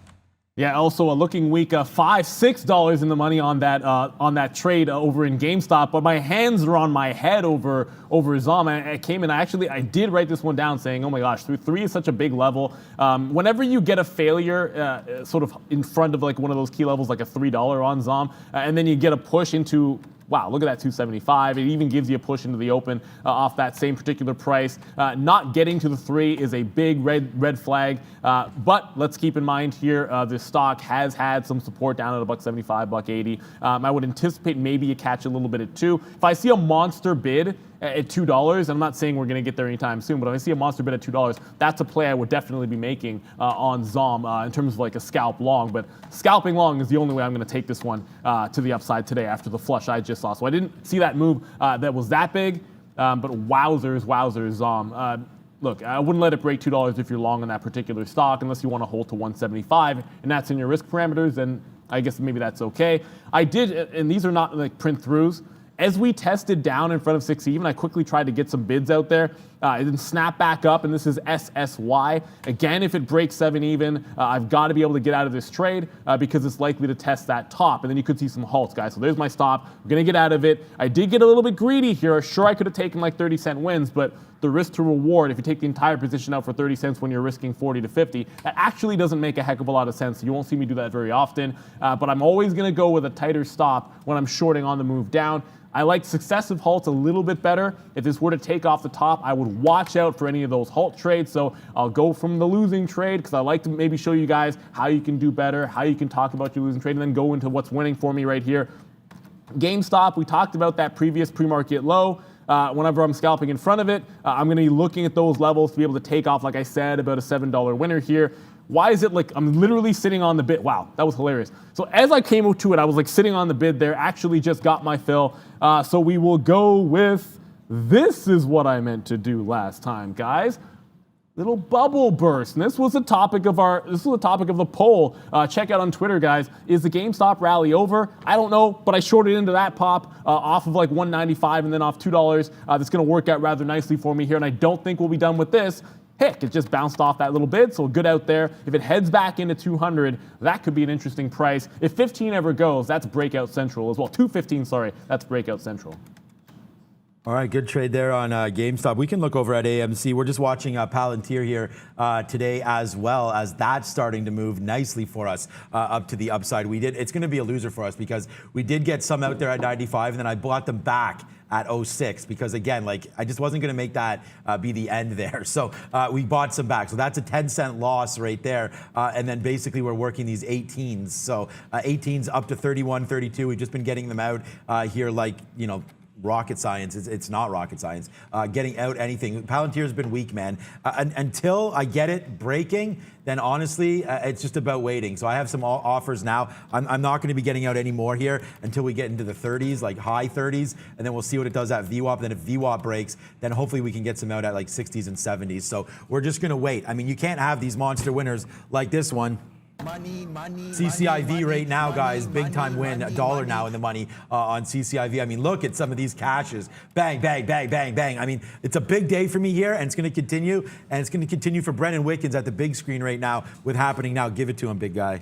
Yeah, also a looking weak, $5, $6 in the money on that trade over in GameStop. But my hands are on my head over Zom. I came in, I did write this one down saying, oh my gosh, 3 is such a big level. Whenever you get a failure sort of in front of like one of those key levels, like a $3 on Zom, and then you get a push into, wow, look at that 275. It even gives you a push into the open off that same particular price. Not getting to the 3 is a big red flag. But let's keep in mind here, this stock has had some support down at $1.75, $1.80. I would anticipate maybe you catch a little bit at 2. If I see a monster bid at $2. I'm not saying we're going to get there anytime soon, but if I see a monster bid at $2, that's a play I would definitely be making on ZOM in terms of like a scalp long. But scalping long is the only way I'm going to take this one to the upside today after the flush I just saw. So I didn't see that move that was that big, but wowzers, ZOM. Look, I wouldn't let it break $2 if you're long on that particular stock unless you want to hold to 175, and that's in your risk parameters, then I guess maybe that's okay. I did, and these are not like print throughs. As we tested down in front of 6 even, I quickly tried to get some bids out there. It didn't snap back up, and this is SSY. Again, if it breaks 7 even, I've got to be able to get out of this trade because it's likely to test that top, and then you could see some halts, guys. So there's my stop. I'm going to get out of it. I did get a little bit greedy here. Sure, I could have taken like 30-cent wins, but the risk to reward, if you take the entire position out for 30 cents when you're risking 40 to 50, that actually doesn't make a heck of a lot of sense. You won't see me do that very often, but I'm always going to go with a tighter stop when I'm shorting on the move down. I like successive halts a little bit better. If this were to take off the top, I would watch out for any of those halt trades. So I'll go from the losing trade because I like to maybe show you guys how you can do better, how you can talk about your losing trade, and then go into what's winning for me right here. GameStop, we talked about that previous pre-market low. Whenever I'm scalping in front of it, I'm going to be looking at those levels to be able to take off, like I said, about a $7 winner here. Why is it like I'm literally sitting on the bid? Wow, that was hilarious. So as I came to it, I was like sitting on the bid there, actually just got my fill. So we will go with, this is what I meant to do last time, guys. Little bubble burst. And this was the topic of the poll. Check out on Twitter, guys. Is the GameStop rally over? I don't know, but I shorted into that pop off of like 195 and then off $2. That's going to work out rather nicely for me here, and I don't think we'll be done with this. Heck, it just bounced off that little bid, so good out there. If it heads back into 200, that could be an interesting price. If 15 ever goes, that's breakout central as well. 215, sorry, that's breakout central. All right, good trade there on GameStop. We can look over at AMC. We're just watching Palantir here today as well, as that's starting to move nicely for us up to the upside. It's going to be a loser for us because we did get some out there at 95, and then I bought them back at 06 because, again, like I just wasn't going to make that be the end there. So we bought some back. So that's a 10-cent loss right there. And then basically we're working these 18s. So 18s up to 31, 32. We've just been getting them out here like, you know, rocket science. It's not rocket science. Getting out anything. Palantir's been weak, man. Until I get it breaking, then honestly, it's just about waiting. So I have some offers now. I'm not going to be getting out any more here until we get into the 30s, like high 30s, and then we'll see what it does at VWAP. Then if VWAP breaks, then hopefully we can get some out at like 60s and 70s. So we're just going to wait. I mean, you can't have these monster winners like this one. CCIV right now, guys, big time win, $1 now in the money on CCIV. I mean, look at some of these cashes. Bang, bang, bang, bang, bang. I mean, it's a big day for me here, and it's going to continue. And it's going to continue for Brennan Wickens at the big screen right now with happening now. Give it to him, big guy.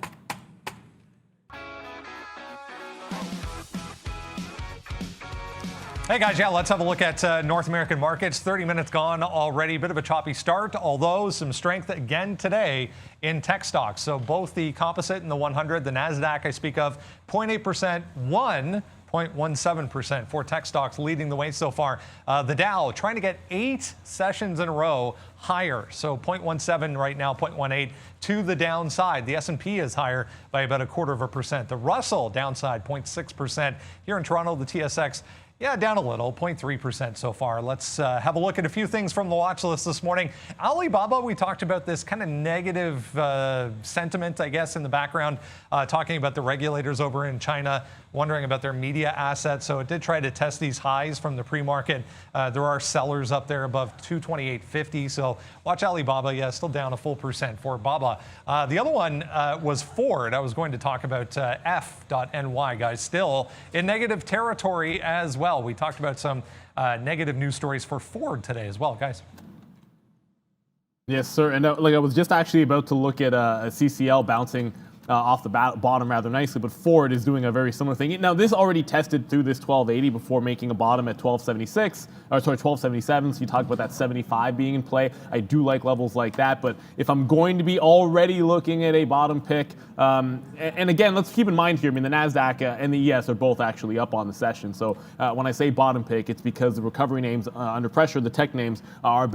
Hey guys, yeah, let's have a look at North American markets. 30 minutes gone already. Bit of a choppy start, although some strength again today in tech stocks. So both the composite and the 100, the NASDAQ I speak of, 0.8%, 1.17% for tech stocks leading the way so far. The Dow trying to get 8 sessions in a row higher. So 0.17 right now, 0.18 to the downside. The S&P is higher by about 0.25%. The Russell downside 0.6%. Here in Toronto, the TSX, yeah, down a little, 0.3% so far. Let's have a look at a few things from the watch list this morning. Alibaba, we talked about this kind of negative sentiment, I guess, in the background, talking about the regulators over in China, wondering about their media assets. So it did try to test these highs from the pre-market. There are sellers up there above 228.50. So watch Alibaba. Yeah, still down a full percent for Baba. The other one was Ford. I was going to talk about F.NY, guys, still in negative territory as well. We talked about some negative news stories for Ford today as well, guys. Yes, sir. And like I was just actually about to look at a CCL bouncing off the bottom rather nicely, but Ford is doing a very similar thing. Now, this already tested through this 1280 before making a bottom at 1276, or sorry, 1277. So you talked about that 75 being in play. I do like levels like that, but if I'm going to be already looking at a bottom pick, and again, let's keep in mind here, I mean, the NASDAQ and the ES are both actually up on the session. So when I say bottom pick, it's because the recovery names under pressure, the tech names are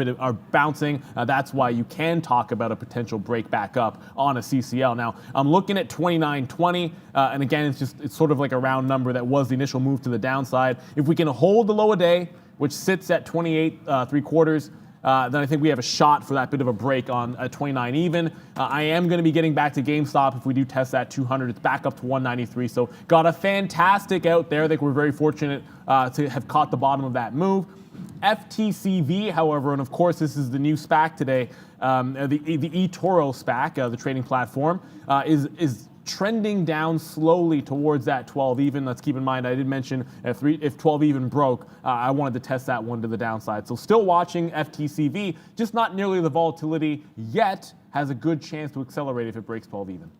bouncing. That's why you can talk about a potential break back up on a CCL. Now, I'm looking at 29.20, and again, it's sort of like a round number that was the initial move to the downside. If we can hold the low a day, which sits at 28 3/4. Then I think we have a shot for that bit of a break on 29 even. I am going to be getting back to GameStop if we do test that 200. It's back up to 193. So got a fantastic out there. I think we're very fortunate to have caught the bottom of that move. FTCV, however, and of course this is the new SPAC today, the eToro SPAC, the trading platform, is trending down slowly towards that 12 even. Let's keep in mind, I did mention if 12 even broke, I wanted to test that one to the downside. So still watching FTCV, just not nearly the volatility yet. Has a good chance to accelerate if it breaks 12 even.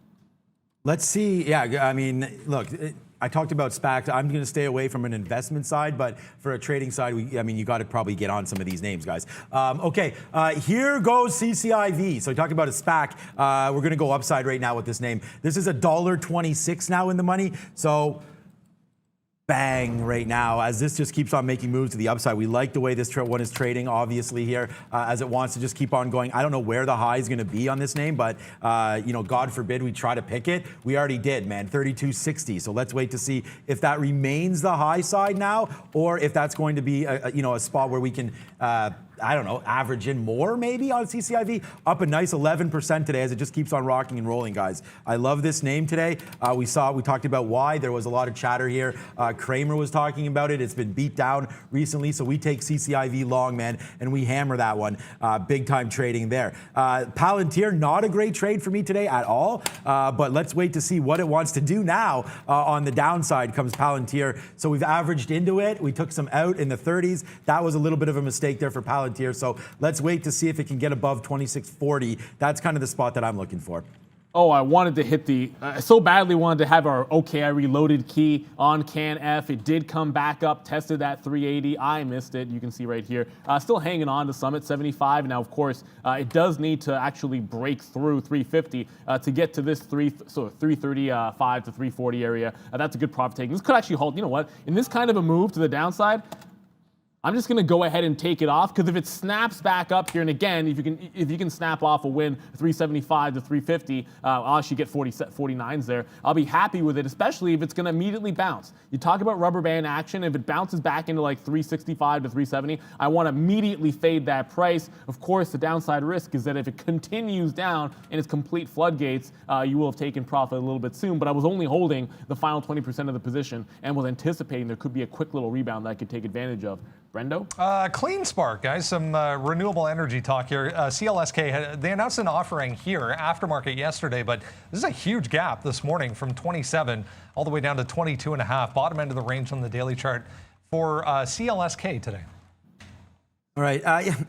Let's see. Yeah, I mean, look, I talked about SPACs. I'm going to stay away from an investment side, but for a trading side, you got to probably get on some of these names, guys. Okay, here goes CCIV. So we talked about a SPAC. We're going to go upside right now with this name. This is $1.26 now in the money. So bang right now as this just keeps on making moves to the upside. We like the way this one is trading, obviously, here as it wants to just keep on going. I don't know where the high is going to be on this name, but God forbid we try to pick it. We already did, man, 32.60. So let's wait to see if that remains the high side now, or if that's going to be a spot where we can I don't know, average in more maybe on CCIV. Up a nice 11% today as it just keeps on rocking and rolling, guys. I love this name today. We talked about why. There was a lot of chatter here. Kramer was talking about it. It's been beat down recently, so we take CCIV long, man, and we hammer that one. Big time trading there. Palantir, not a great trade for me today at all, but let's wait to see what it wants to do now. On the downside comes Palantir. So we've averaged into it. We took some out in the 30s. That was a little bit of a mistake there for Palantir. So let's wait to see if it can get above 26.40. That's kind of the spot that I'm looking for. Oh, I wanted to hit so badly wanted to have our OKI reloaded key on CAN-F. It did come back up, tested that 380. I missed it. You can see right here. Still hanging on to Summit 75. Now, of course, it does need to actually break through 350 to get to this 335 to 340 area. That's a good profit taking. This could actually hold. You know what? In this kind of a move to the downside, I'm just going to go ahead and take it off, because if it snaps back up here, and again, if you can snap off a win 375 to 350, I'll actually get 49s there. I'll be happy with it, especially if it's going to immediately bounce. You talk about rubber band action. If it bounces back into like 365 to 370, I want to immediately fade that price. Of course, the downside risk is that if it continues down in its complete floodgates, you will have taken profit a little bit soon. But I was only holding the final 20% of the position and was anticipating there could be a quick little rebound that I could take advantage of. Brendo? Clean Spark, guys. Some renewable energy talk here. CLSK, they announced an offering here, aftermarket yesterday, but this is a huge gap this morning from 27 all the way down to 22.5, bottom end of the range on the daily chart for CLSK today. All right.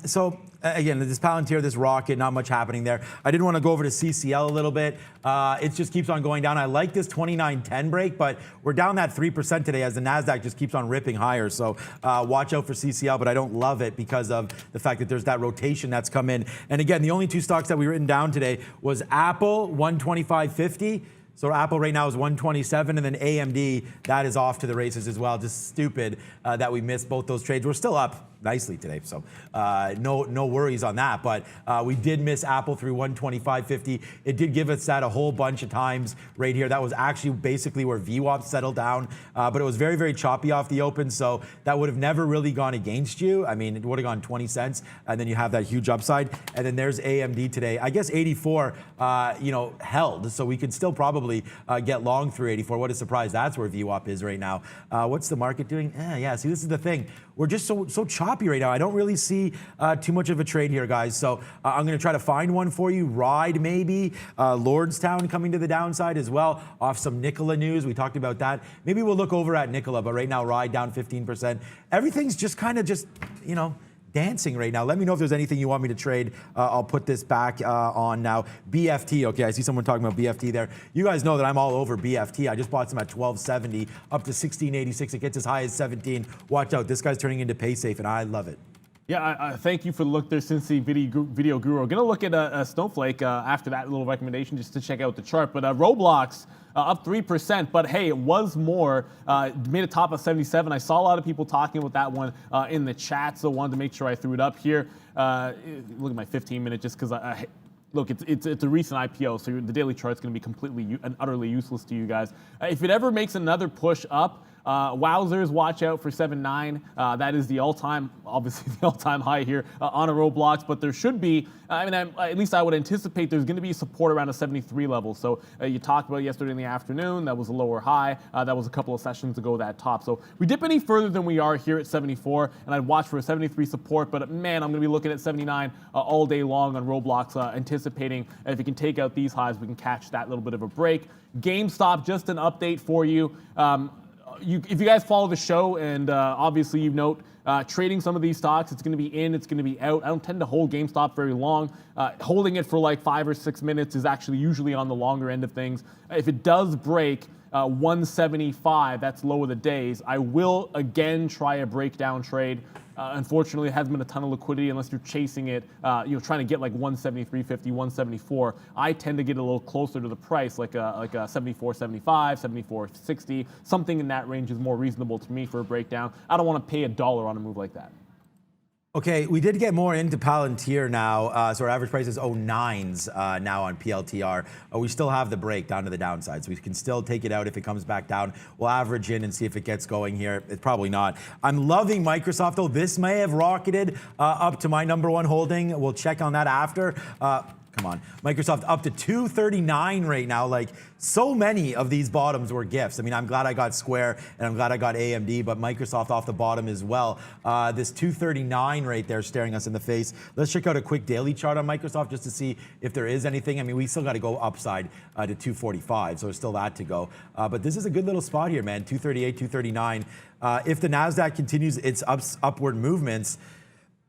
So again, this Palantir, this rocket, not much happening there. I did want to go over to CCL a little bit. It just keeps on going down. I like this 29.10 break, but we're down that 3% today as the NASDAQ just keeps on ripping higher. So watch out for CCL, but I don't love it because of the fact that there's that rotation that's come in. And again, the only two stocks that we written down today was Apple, 125.50. So Apple right now is 127, and then AMD, that is off to the races as well. Just stupid that we missed both those trades. We're still up nicely today, so no worries on that. But we did miss Apple through 125.50. It did give us that a whole bunch of times right here. That was actually basically where VWAP settled down, but it was very, very choppy off the open, so that would have never really gone against you. I mean, it would have gone 20 cents, and then you have that huge upside. And then there's AMD today. I guess 84, held, so we could still probably get long through 84. What a surprise. That's where VWAP is right now. What's the market doing? Yeah, see, this is the thing. We're just so choppy right now. I don't really see too much of a trade here, guys. So I'm going to try to find one for you. Ride, maybe. Lordstown coming to the downside as well, off some Nikola news. We talked about that. Maybe we'll look over at Nikola, but right now, Ride down 15%. Everything's just kind of dancing right now. Let me know if there's anything you want me to trade. I'll put this back on now. BFT, okay, I see someone talking about BFT there. You guys know that I'm all over BFT. I just bought some at 12.70 up to 16.86. It gets as high as 17. Watch out, this guy's turning into PaySafe, and I love it. Yeah, I thank you for the look there, Cincy Video Guru. Gonna look at Snowflake after that little recommendation just to check out the chart. But Roblox up 3%, but hey, it was more. Made a top of 77. I saw a lot of people talking about that one in the chat, so wanted to make sure I threw it up here. Look at my 15-minute just because look, it's a recent IPO, so the daily chart's going to be completely and utterly useless to you guys. If it ever makes another push up, Wowzers, watch out for 7.9. That is the obviously the all-time high here on a Roblox, but there should be, at least I would anticipate there's going to be support around a 73 level. So you talked about yesterday in the afternoon, that was a lower high. That was a couple of sessions ago, that top. So we dip any further than we are here at 74, and I'd watch for a 73 support, but man, I'm going to be looking at 79 all day long on Roblox, anticipating if we can take out these highs, we can catch that little bit of a break. GameStop, just an update for you. If you guys follow the show, and obviously you note trading some of these stocks, it's going to be in, it's going to be out. I don't tend to hold GameStop very long. Holding it for like 5 or 6 minutes is actually usually on the longer end of things. If it does break 175, that's low of the days, I will again try a breakdown trade. Unfortunately, it hasn't been a ton of liquidity unless you're chasing it, trying to get like 173.50, 174. I tend to get a little closer to the price, like a 74.75, 74.60. Something in that range is more reasonable to me for a breakdown. I don't want to pay $1 on a move like that. Okay, we did get more into Palantir now, so our average price is 09s now on PLTR. We still have the break down to the downside, so we can still take it out if it comes back down. We'll average in and see if it gets going here. It's probably not. I'm loving Microsoft, though. This may have rocketed up to my #1 holding. We'll check on that after. Come on. Microsoft up to 239 right now. Like, so many of these bottoms were gifts. I mean, I'm glad I got Square and I'm glad I got AMD, but Microsoft off the bottom as well. This 239 right there staring us in the face. Let's check out a quick daily chart on Microsoft just to see if there is anything. I mean, we still got to go upside to 245, so there's still that to go. But this is a good little spot here, man. 238, 239. If the NASDAQ continues its upward movements,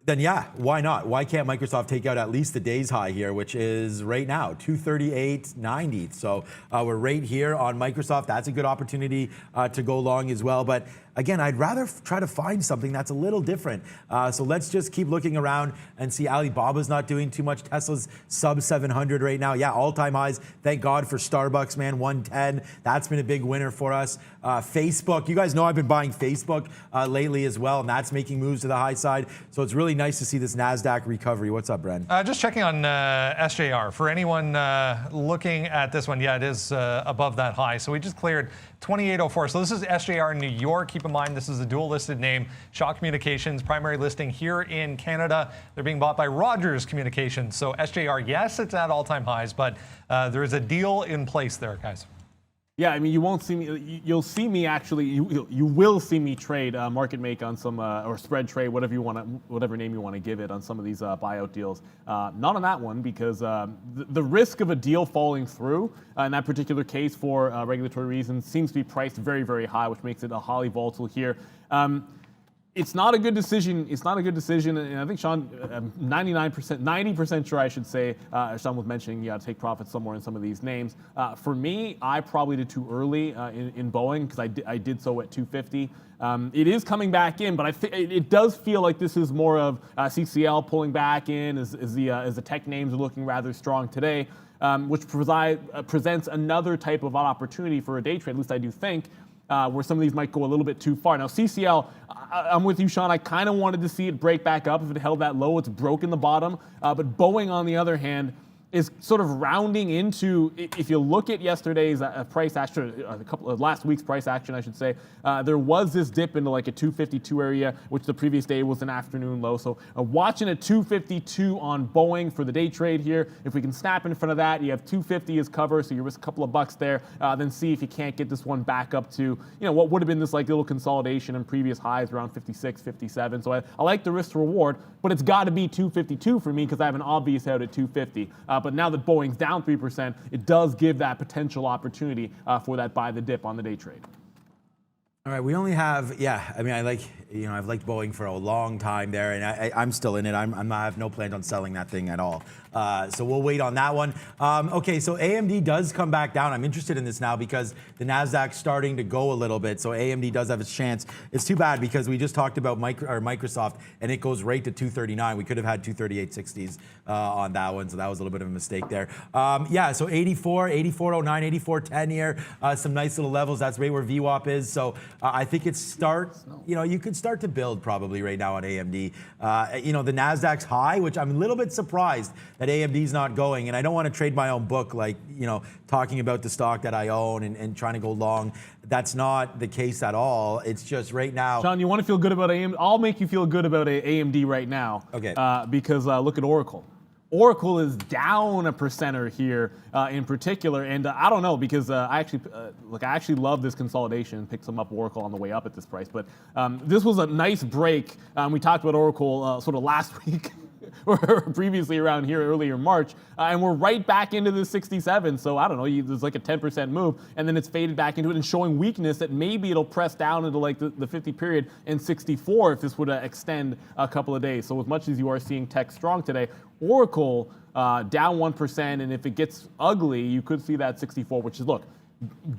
then yeah, why not? Why can't Microsoft take out at least the day's high here, which is right now, 238.90. So we're right here on Microsoft. That's a good opportunity to go long as well. But again, I'd rather try to find something that's a little different. So let's just keep looking around and see. Alibaba's not doing too much. Tesla's sub 700 right now. Yeah, all-time highs. Thank God for Starbucks, man, 110. That's been a big winner for us. Facebook, you guys know I've been buying Facebook lately as well, and that's making moves to the high side. So it's really nice to see this NASDAQ recovery. What's up, Bren? Just checking on SJR. For anyone looking at this one, yeah, it is above that high. So we just cleared 2804. So this is SJR in New York. Keep in mind, this is a dual listed name. Shaw Communications, primary listing here in Canada. They're being bought by Rogers Communications. So SJR, yes, it's at all-time highs, but there is a deal in place there, guys. Yeah, I mean, you won't see me. You'll see me actually. You will see me trade market make on some or spread trade, whatever you want to, whatever name you want to give it, on some of these buyout deals. Not on that one because the risk of a deal falling through in that particular case for regulatory reasons seems to be priced very, very high, which makes it a highly volatile here. It's not a good decision. It's not a good decision, and I think Sean, 99%, 90% sure I should say, Sean was mentioning you got to take profits somewhere in some of these names. For me, I probably did too early in Boeing because I did so at 250. It is coming back in, but it does feel like this is more of CCL pulling back in as the tech names are looking rather strong today, which presents another type of opportunity for a day trade. At least I do think. Where some of these might go a little bit too far. Now, CCL, I'm with you, Sean. I kind of wanted to see it break back up. If it held that low, it's broken the bottom. But Boeing, on the other hand, is sort of rounding into, if you look at yesterday's price action, last week's price action, I should say, there was this dip into like a 252 area, which the previous day was an afternoon low. So watching a 252 on Boeing for the day trade here. If we can snap in front of that, you have 250 as cover, so you risk a couple of bucks there. Then see if you can't get this one back up to, what would have been this like little consolidation in previous highs around 56, 57. So I like the risk to reward, but it's got to be 252 for me because I have an obvious out at 250. But now that Boeing's down 3%, it does give that potential opportunity for that buy the dip on the day trade. All right, we only have, I've liked Boeing for a long time there, and I'm still in it. I have no plans on selling that thing at all. So we'll wait on that one. Okay, so AMD does come back down. I'm interested in this now because the NASDAQ's starting to go a little bit, so AMD does have its chance. It's too bad because we just talked about Microsoft, and it goes right to 239. We could have had 238.60s on that one, so that was a little bit of a mistake there. So 84, 84.09, 84.10 here. Some nice little levels. That's right where VWAP is. So I think you could start to build probably right now on AMD. You know, the NASDAQ's high, which I'm a little bit surprised that AMD's not going. And I don't want to trade my own book, like, you know, talking about the stock that I own and trying to go long. That's not the case at all. It's just right now. Sean, you want to feel good about AMD? I'll make you feel good about AMD right now. Okay. Because look at Oracle. Oracle is down 1% here in particular, and I don't know, because I actually love this consolidation. Picked some up Oracle on the way up at this price, but this was a nice break. We talked about Oracle sort of last week. Or previously around here earlier March, and we're right back into the 67. So I don't know, there's like a 10% move, and then it's faded back into it and showing weakness that maybe it'll press down into like the 50 period and 64 if this would extend a couple of days. So as much as you are seeing tech strong today, Oracle down 1%, and if it gets ugly, you could see that 64, which is, look,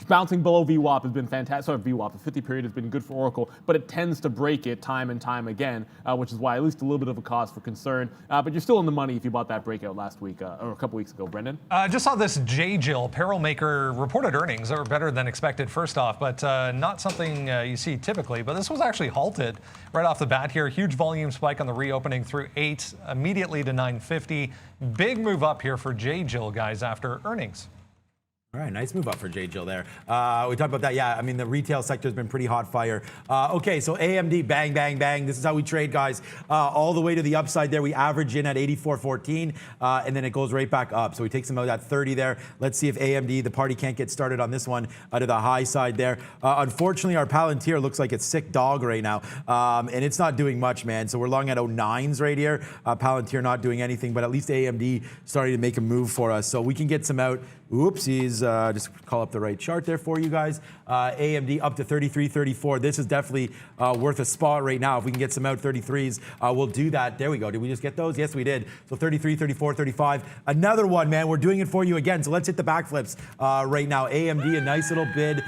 bouncing below VWAP has been fantastic. Sorry, VWAP, the 50 period has been good for Oracle, but it tends to break it time and time again, which is why at least a little bit of a cause for concern. But you're still in the money if you bought that breakout last week or a couple weeks ago, Brendan. Just saw this J-Jill apparel maker reported earnings that were better than expected first off, but not something you see typically. But this was actually halted right off the bat here. Huge volume spike on the reopening through 8, immediately to 950. Big move up here for J-Jill, guys, after earnings. All right, nice move up for J-Jill there. We talked about that. Yeah, I mean, the retail sector has been pretty hot fire. Okay, so AMD, bang, bang, bang. This is how we trade, guys. All the way to the upside there. We average in at 84.14, and then it goes right back up. So we take some out at 30 there. Let's see if AMD, the party can't get started on this one to the high side there. Unfortunately, our Palantir looks like it's sick dog right now, and it's not doing much, man. So we're long at 09s right here. Palantir not doing anything, but at least AMD starting to make a move for us. So we can get some out. Oopsies, just call up the right chart there for you guys. AMD up to 33.34. This is definitely worth a spot right now. If we can get some out 33s, we'll do that. There we go. Did we just get those? Yes, we did. So 33, 34, 35. Another one, man. We're doing it for you again. So let's hit the backflips right now. AMD, a nice little bid.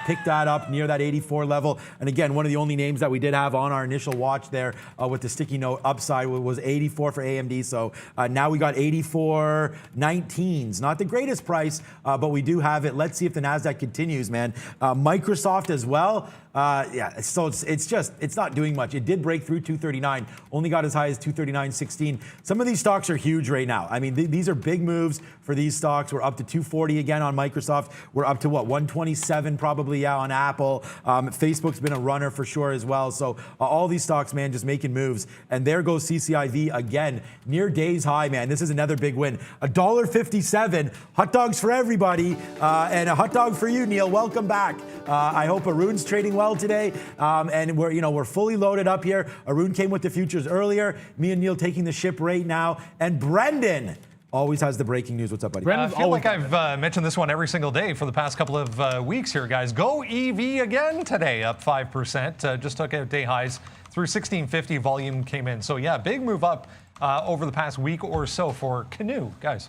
Picked that up near that 84 level. And again, one of the only names that we did have on our initial watch there with the sticky note upside was 84 for AMD. So now we got 84 19s. Not the greatest price, but we do have it. Let's see if the NASDAQ continues, man. Microsoft as well. Yeah, so it's not doing much. It did break through 239, only got as high as 239.16. Some of these stocks are huge right now. I mean, these are big moves for these stocks. We're up to 240 again on Microsoft. We're up to what, 127 probably, yeah, on Apple. Facebook's been a runner for sure as well. So all these stocks, man, just making moves. And there goes CCIV again, near day's high, man. This is another big win. $1.57, hot dogs for everybody, and a hot dog for you, Neil. Welcome back. I hope Arun's trading well today, and we're fully loaded up here. Arun came with the futures earlier. Me and Neil taking the ship right now, and Brendan always has the breaking news. What's up, buddy? I feel like I've mentioned this one every single day for the past couple of weeks here, guys. Go EV again today, up 5%. Just took out day highs through 1650. Volume came in. So yeah, big move up over the past week or so for Canoe, guys.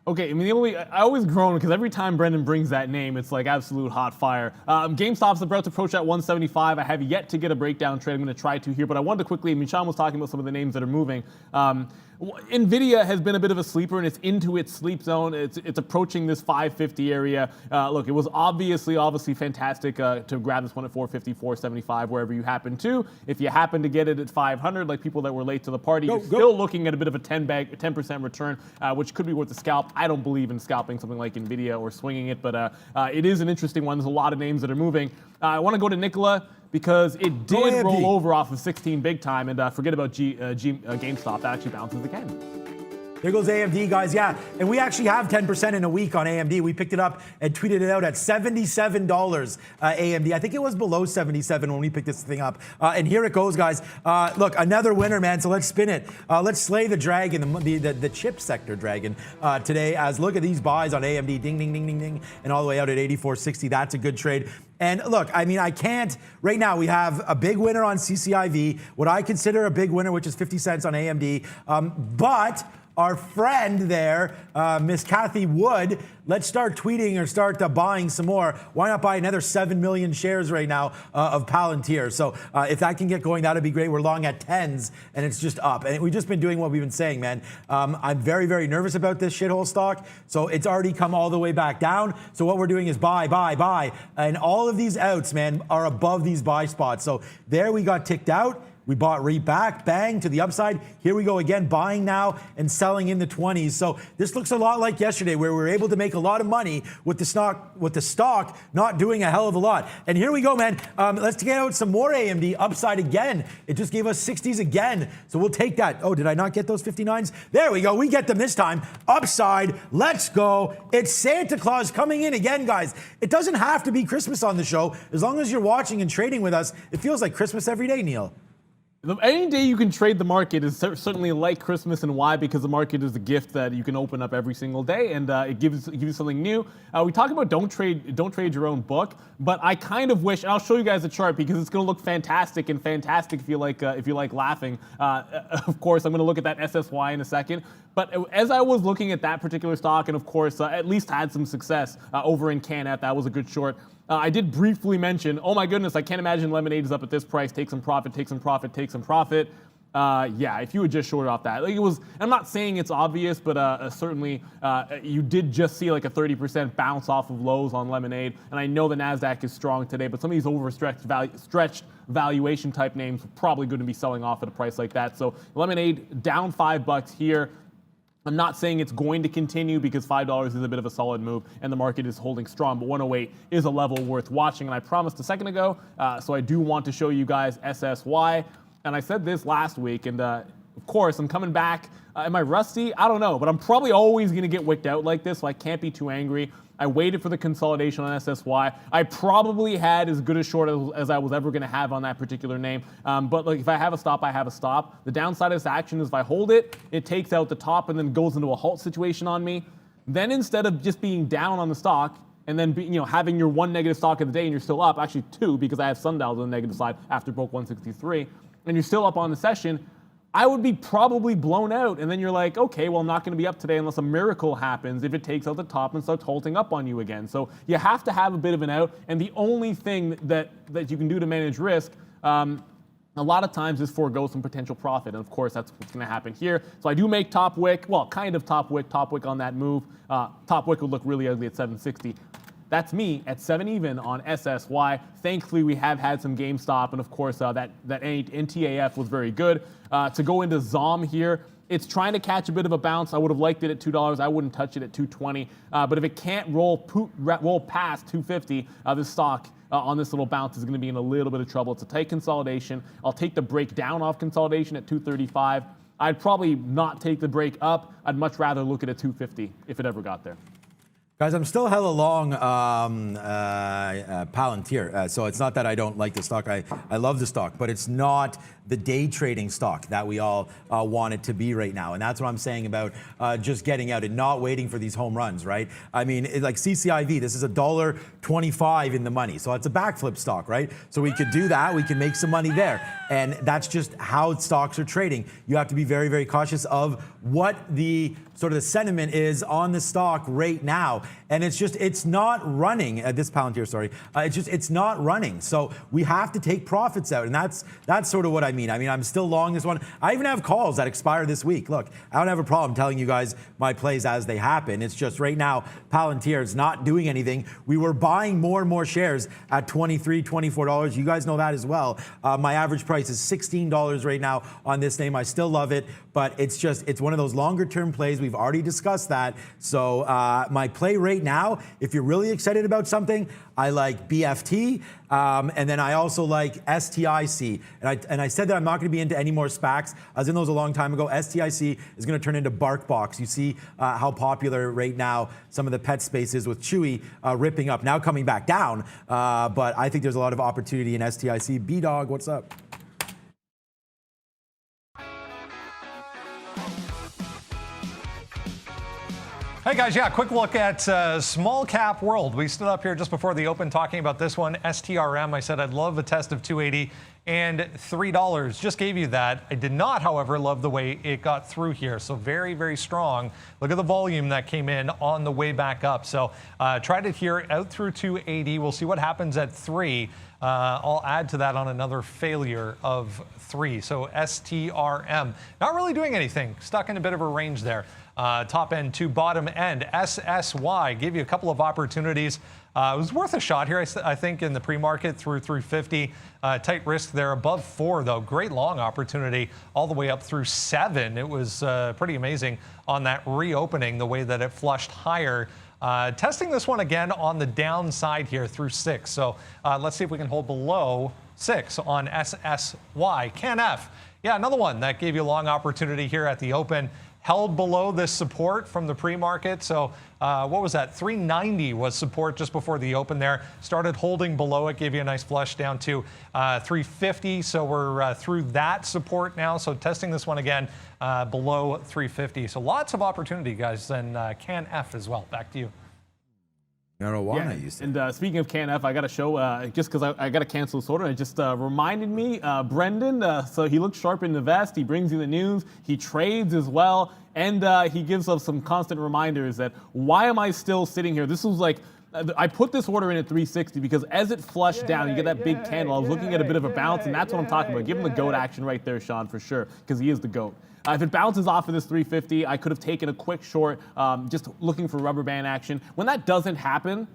Okay, I mean, I always groan because every time Brendan brings that name, it's like absolute hot fire. GameStop's about to approach at 175. I have yet to get a breakdown trade. I'm going to try to here, but I wanted to quickly, Sean was talking about some of the names that are moving. NVIDIA has been a bit of a sleeper, and it's into its sleep zone. It's approaching this 550 area. Look, it was obviously fantastic to grab this one at 450, 475, wherever you happen to. If you happen to get it at 500, like people that were late to the party, you're still looking at a bit of a 10% return, which could be worth a scalp. I don't believe in scalping something like NVIDIA or swinging it, but it is an interesting one. There's a lot of names that are moving. I want to go to Nikola, because it did roll over off of 16 big time, and forget about GameStop. That actually bounces again. There goes AMD, guys. Yeah, and we actually have 10% in a week on AMD. We picked it up and tweeted it out at $77 AMD. I think it was below 77 when we picked this thing up. And here it goes, guys. Look, another winner, man. So let's spin it. Let's slay the dragon, the chip sector dragon today. As look at these buys on AMD, ding, ding, ding, ding, ding, and all the way out at 84.60. That's a good trade. And look, I mean, I can't, right now we have a big winner on CCIV, what I consider a big winner, which is 50 cents on AMD. But our friend there, Miss Kathy Wood, let's start tweeting or start buying some more. Why not buy another 7 million shares right now of Palantir? So if that can get going, that'd be great. We're long at tens, and it's just up. And we've just been doing what we've been saying, man. I'm very, very nervous about this shithole stock. So it's already come all the way back down. So what we're doing is buy, buy, buy. And all of these outs, man, are above these buy spots. So there we got ticked out. We bought right back, bang, to the upside. Here we go again, buying now and selling in the 20s. So this looks a lot like yesterday, where we were able to make a lot of money with the stock not doing a hell of a lot. And here we go, man. Let's get out some more AMD upside again. It just gave us 60s again. So we'll take that. Oh, did I not get those 59s? There we go. We get them this time. Upside. Let's go. It's Santa Claus coming in again, guys. It doesn't have to be Christmas on the show. As long as you're watching and trading with us, it feels like Christmas every day, Neil. Any day you can trade the market is certainly like Christmas, and why? Because the market is a gift that you can open up every single day, and it gives you something new. We talk about don't trade your own book, but I kind of wish, and I'll show you guys a chart because it's going to look fantastic if you like laughing. Of course, I'm going to look at that SSY in a second. But as I was looking at that particular stock, and of course at least had some success over in CanF, that was a good short. I did briefly mention, oh my goodness, I can't imagine Lemonade is up at this price. Take some profit, take some profit, take some profit. Yeah, if you would just short off that. Like it was, I'm not saying it's obvious, but certainly you did just see like a 30% bounce off of lows on Lemonade. And I know the NASDAQ is strong today, but some of these overstretched stretched valuation type names are probably going to be selling off at a price like that. So Lemonade down $5 here. I'm not saying it's going to continue because $5 is a bit of a solid move and the market is holding strong, but 108 is a level worth watching. And I promised a second ago, so I do want to show you guys SSY. And I said this last week, and of course, I'm coming back. Am I rusty? I don't know, but I'm probably always going to get wicked out like this, so I can't be too angry. I waited for the consolidation on SSY. I probably had as good a short as I was ever going to have on that particular name. But like, if I have a stop, I have a stop. The downside of this action is if I hold it, it takes out the top and then goes into a halt situation on me. Then instead of just being down on the stock and then having your one negative stock of the day and you're still up, actually two because I have sundials on the negative side after broke 163, and you're still up on the session, I would be probably blown out. And then you're like, okay, well, I'm not going to be up today unless a miracle happens if it takes out the top and starts halting up on you again. So you have to have a bit of an out. And the only thing that you can do to manage risk a lot of times is forego some potential profit. And of course, that's what's going to happen here. So I do make top wick, well, kind of top wick on that move. Top wick would look really ugly at 760. That's me at 7 even on SSY. Thankfully, we have had some GameStop, and of course, that NTAF was very good. To go into ZOM here, it's trying to catch a bit of a bounce. I would have liked it at $2. I wouldn't touch it at $2.20. But if it can't roll past $2.50, this stock on this little bounce is going to be in a little bit of trouble. It's a tight consolidation. I'll take the break down off consolidation at $2.35. I'd probably not take the break up. I'd much rather look at a $2.50 if it ever got there. Guys, I'm still hella long Palantir. So it's not that I don't like the stock. I love the stock, but it's not the day trading stock that we all want it to be right now. And that's what I'm saying about just getting out and not waiting for these home runs, right? I mean, like CCIV, this is $1.25 in the money. So it's a backflip stock, right? So we could do that. We can make some money there. And that's just how stocks are trading. You have to be very, very cautious of what the sort of the sentiment is on the stock right now. And it's not running, this Palantir, sorry. It's not running. So we have to take profits out. And that's sort of what I mean. I mean, I'm still long this one. I even have calls that expire this week. Look, I don't have a problem telling you guys my plays as they happen. It's just right now, Palantir is not doing anything. We were buying more and more shares at $23, $24. You guys know that as well. My average price is $16 right now on this name. I still love it, but it's one of those longer term plays. We've already discussed that. So my play right now, if you're really excited about something, I like BFT, and then I also like STIC. And I said that I'm not going to be into any more SPACs. I was in those a long time ago. STIC is going to turn into BarkBox. You see how popular right now some of the pet space is with Chewy ripping up, now coming back down. But I think there's a lot of opportunity in STIC. B-Dog, what's up? Hey guys, yeah, quick look at small cap world. We stood up here just before the open talking about this one, STRM. I said I'd love a test of 280 and $3. Just gave you that. I did not, however, love the way it got through here. So very, very strong. Look at the volume that came in on the way back up. So tried it here out through 280. We'll see what happens at 3. I'll add to that on another failure of 3. So STRM, not really doing anything. Stuck in a bit of a range there. Top end to bottom end. SSY gave you a couple of opportunities. It was worth a shot here, I think, in the pre-market through 350. Tight risk there above 4, though. Great long opportunity all the way up through 7. It was pretty amazing on that reopening, the way that it flushed higher. Testing this one again on the downside here through 6. So let's see if we can hold below 6 on SSY. CanF, yeah, another one that gave you a long opportunity here at the open. Held below this support from the pre-market. So what was that? 390 was support just before the open there. Started holding below it, gave you a nice flush down to 350. So we're through that support now. So testing this one again below 350. So lots of opportunity, guys, and CanF as well. Back to you. Marijuana, you said. And speaking of CanF, I got to show, just because I got to cancel this order, it just reminded me, Brendan, so he looks sharp in the vest, he brings you the news, he trades as well, and he gives us some constant reminders that why am I still sitting here? This was like, I put this order in at 360 because as it flushed down, you get that big candle. I was looking at a bit of a bounce, and that's what I'm talking about. Give him the GOAT action right there, Sean, for sure, because he is the GOAT. If it bounces off of this 350, I could have taken a quick short, just looking for rubber band action. When that doesn't happen,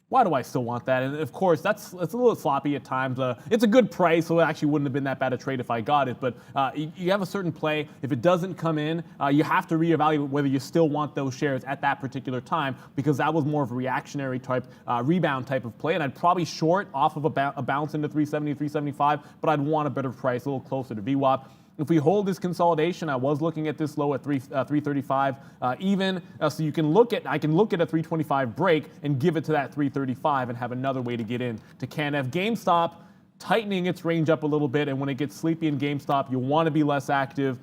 why do I still want that? And of course, it's a little sloppy at times. It's a good price, so it actually wouldn't have been that bad a trade if I got it. But you have a certain play. If it doesn't come in, you have to reevaluate whether you still want those shares at that particular time, because that was more of a reactionary type, rebound type of play. And I'd probably short off of a bounce into 370, 375, but I'd want a better price, a little closer to VWAP. If we hold this consolidation, I was looking at this low at 335 even, so you can look at, I can look at a 325 break and give it to that 335 and have another way to get in to CanF. GameStop tightening its range up a little bit, and when it gets sleepy in GameStop, you want to be less active.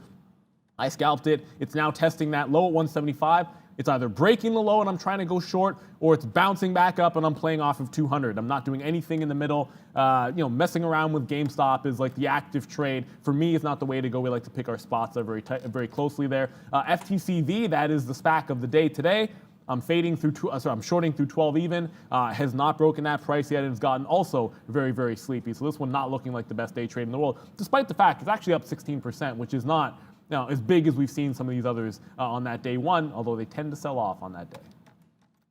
I scalped it. It's now testing that low at 175. It's either breaking the low and I'm trying to go short, or it's bouncing back up and I'm playing off of 200. I'm not doing anything in the middle. Messing around with GameStop is like the active trade. For me, it's not the way to go. We like to pick our spots very closely there. FTCV, that is the SPAC of the day today. I'm fading through, I'm shorting through 12 even. Has not broken that price yet. It's gotten also very, very sleepy. So this one not looking like the best day trade in the world, despite the fact it's actually up 16%, which is not as big as we've seen some of these others on that day one, although they tend to sell off on that day.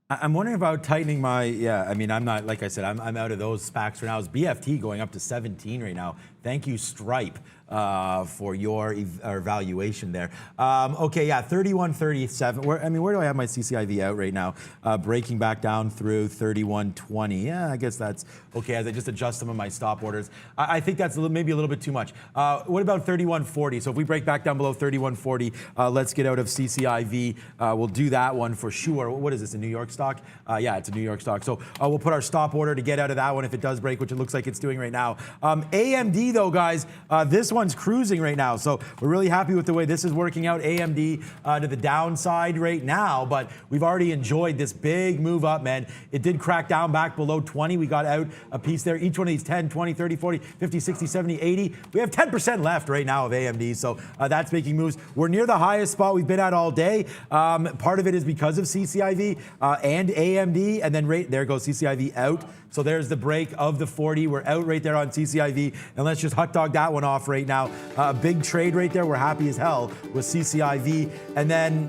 I'm wondering about tightening my, I mean, I'm not, like I said, I'm out of those SPACs right now. It's BFT going up to 17 right now. Thank you, Stripe, for your evaluation there. Okay, yeah, 31.37. Where do I have my CCIV out right now? Breaking back down through 31.20. Yeah, I guess that's okay as I just adjust some of my stop orders. I think that's maybe a little bit too much. What about 31.40? So if we break back down below 31.40, let's get out of CCIV. We'll do that one for sure. What is this, a New York stock? Yeah, it's a New York stock. So we'll put our stop order to get out of that one if it does break, which it looks like it's doing right now. AMD, though, guys, this one's cruising right now. So we're really happy with the way this is working out. AMD to the downside right now, but we've already enjoyed this big move up, man. It did crack down back below 20. We got out a piece there. Each one of these 10, 20, 30, 40, 50, 60, 70, 80. We have 10% left right now of AMD. So that's making moves. We're near the highest spot we've been at all day. Part of it is because of CCIV and AMD, and then there goes CCIV out. So there's the break of the 40. We're out right there on CCIV, and let's just hot dog that one off right now. A big trade right there. We're happy as hell with CCIV. And then,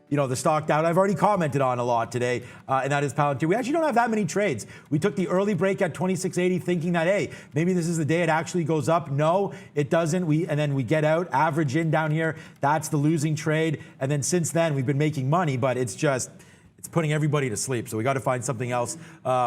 the stock down I've already commented on a lot today, and that is Palantir. We actually don't have that many trades. We took the early break at 26.80 thinking that, hey, maybe this is the day it actually goes up. No, it doesn't. And then we get out, average in down here. That's the losing trade. And then since then, we've been making money, but it's putting everybody to sleep. So we got to find something else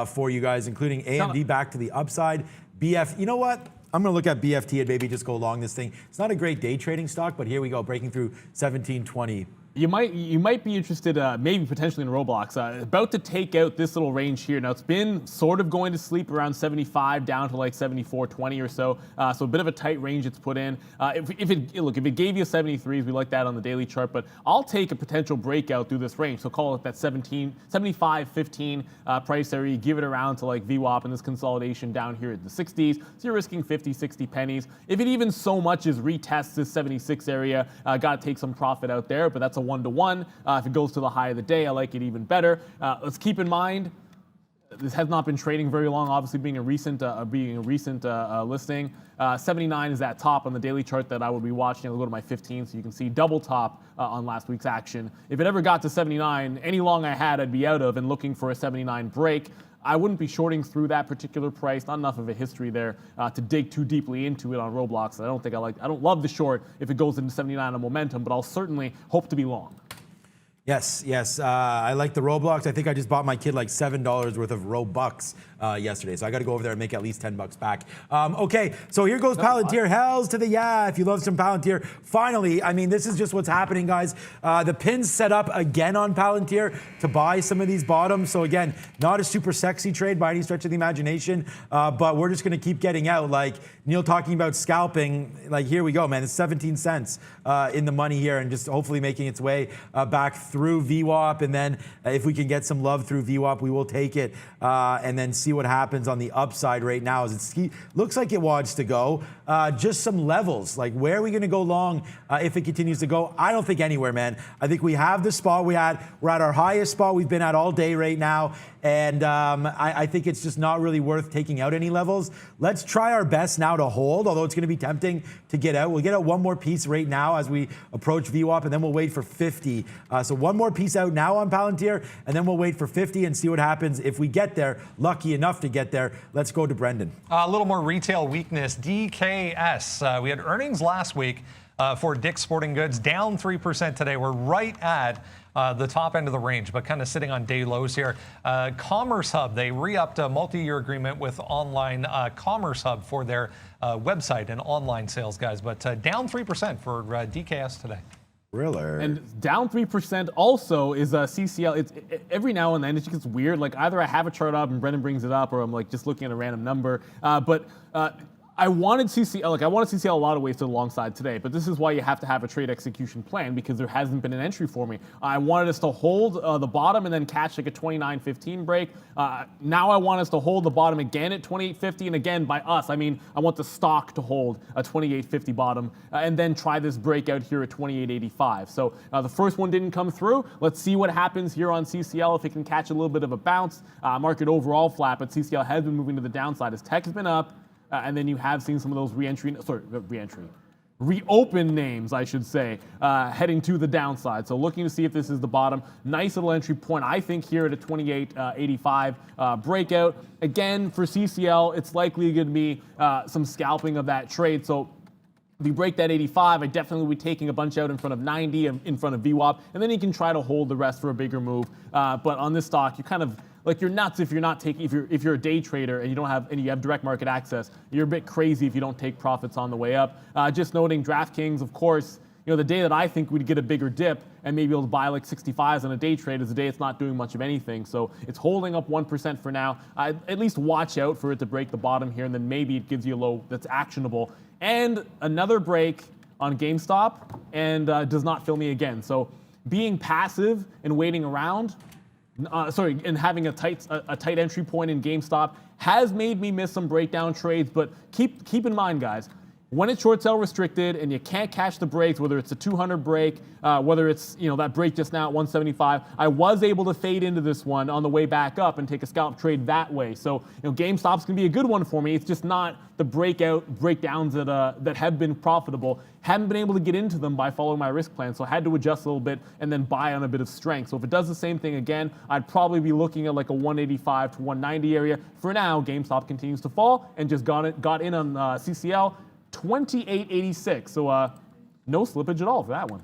for you guys, including AMD back to the upside. BF, you know what? I'm going to look at BFT and maybe just go along this thing. It's not a great day trading stock, but here we go, breaking through 17.20. You might be interested, maybe potentially in Roblox. About to take out this little range here. Now it's been sort of going to sleep around 75 down to like 74.20 or so. So a bit of a tight range it's put in. If it gave you 73s, we like that on the daily chart. But I'll take a potential breakout through this range. So call it that 75.15 price area. Give it around to like VWAP and this consolidation down here at the 60s. So you're risking 50, 60 pennies. If it even so much as retests this 76 area, got to take some profit out there. But that's a 1-to-1. If it goes to the high of the day, I like it even better. Let's keep in mind, this has not been trading very long, obviously being a recent listing. 79 is that top on the daily chart that I would be watching. I'll go to my 15 so you can see double top on last week's action. If it ever got to 79, any long I had, I'd be out of and looking for a 79 break. I wouldn't be shorting through that particular price. Not enough of a history there to dig too deeply into it on Roblox. I don't love the short if it goes into 79 on momentum, but I'll certainly hope to be long. Yes. I like the Roblox. I think I just bought my kid like $7 worth of Robux yesterday. So I got to go over there and make at least $10 back. Okay, so here goes Palantir. Hells to the yeah. If you love some Palantir, finally, I mean, this is just what's happening, guys. The pin's set up again on Palantir to buy some of these bottoms. So again, not a super sexy trade by any stretch of the imagination, but we're just going to keep getting out. Like Neil talking about scalping, like here we go, man. It's 17 cents in the money here and just hopefully making its way back through VWAP, and then if we can get some love through VWAP, we will take it and then see what happens on the upside right now as it looks like it wants to go. Just some levels, like where are we going to go long if it continues to go? I don't think anywhere, man. I think we have the spot we're at our highest spot we've been at all day right now, and I think it's just not really worth taking out any levels. Let's try our best now to hold, although it's going to be tempting to get out. We'll get out one more piece right now as we approach VWAP, and then we'll wait for 50. So one more piece out now on Palantir, and then we'll wait for 50 and see what happens if we get there. Lucky enough to get there. Let's go to Brendan. A little more retail weakness. DKS. We had earnings last week for Dick's Sporting Goods, down 3% today. We're right at the top end of the range, but kind of sitting on day lows here. Commerce Hub, they re-upped a multi-year agreement with online Commerce Hub for their website and online sales, guys, but down 3% for DKS today. Thriller. And down 3% also is CCL. It's every now and then it just gets weird. Like either I have a chart up and Brendan brings it up, or I'm like just looking at a random number. But I wanted CCL, like I wanted CCL a lot of ways to the long side today, but this is why you have to have a trade execution plan because there hasn't been an entry for me. I wanted us to hold the bottom and then catch like a 29.15 break. Now I want us to hold the bottom again at 28.50, and again by us, I mean I want the stock to hold a 28.50 bottom and then try this breakout here at 28.85. So the first one didn't come through. Let's see what happens here on CCL if it can catch a little bit of a bounce. Market overall flat, but CCL has been moving to the downside as tech has been up. And then you have seen some of those reopen names, I should say, heading to the downside. So looking to see if this is the bottom. Nice little entry point, I think, here at a 28.85 breakout. Again, for CCL, it's likely going to be some scalping of that trade. So if you break that 85, I definitely would be taking a bunch out in front of 90, in front of VWAP, and then you can try to hold the rest for a bigger move. But on this stock, you kind of like you're nuts if you're not taking if you're a day trader and you have direct market access. You're a bit crazy if you don't take profits on the way up. Just noting DraftKings, of course, the day that I think we'd get a bigger dip and maybe able to buy like 65s on a day trade is the day it's not doing much of anything. So it's holding up 1% for now. At least watch out for it to break the bottom here, and then maybe it gives you a low that's actionable. And another break on GameStop and does not fill me again. So being passive and waiting around, and having a tight entry point in GameStop has made me miss some breakdown trades. But keep in mind, guys, when it's short sale restricted and you can't catch the breaks, whether it's a 200 break, whether it's that break just now at 175, I was able to fade into this one on the way back up and take a scalp trade that way. So GameStop's gonna be a good one for me. It's just not the breakdowns that have been profitable. Haven't been able to get into them by following my risk plan, so I had to adjust a little bit and then buy on a bit of strength. So if it does the same thing again, I'd probably be looking at like a 185 to 190 area. For now, GameStop continues to fall and just got in on CCL. 28.86, so no slippage at all for that one.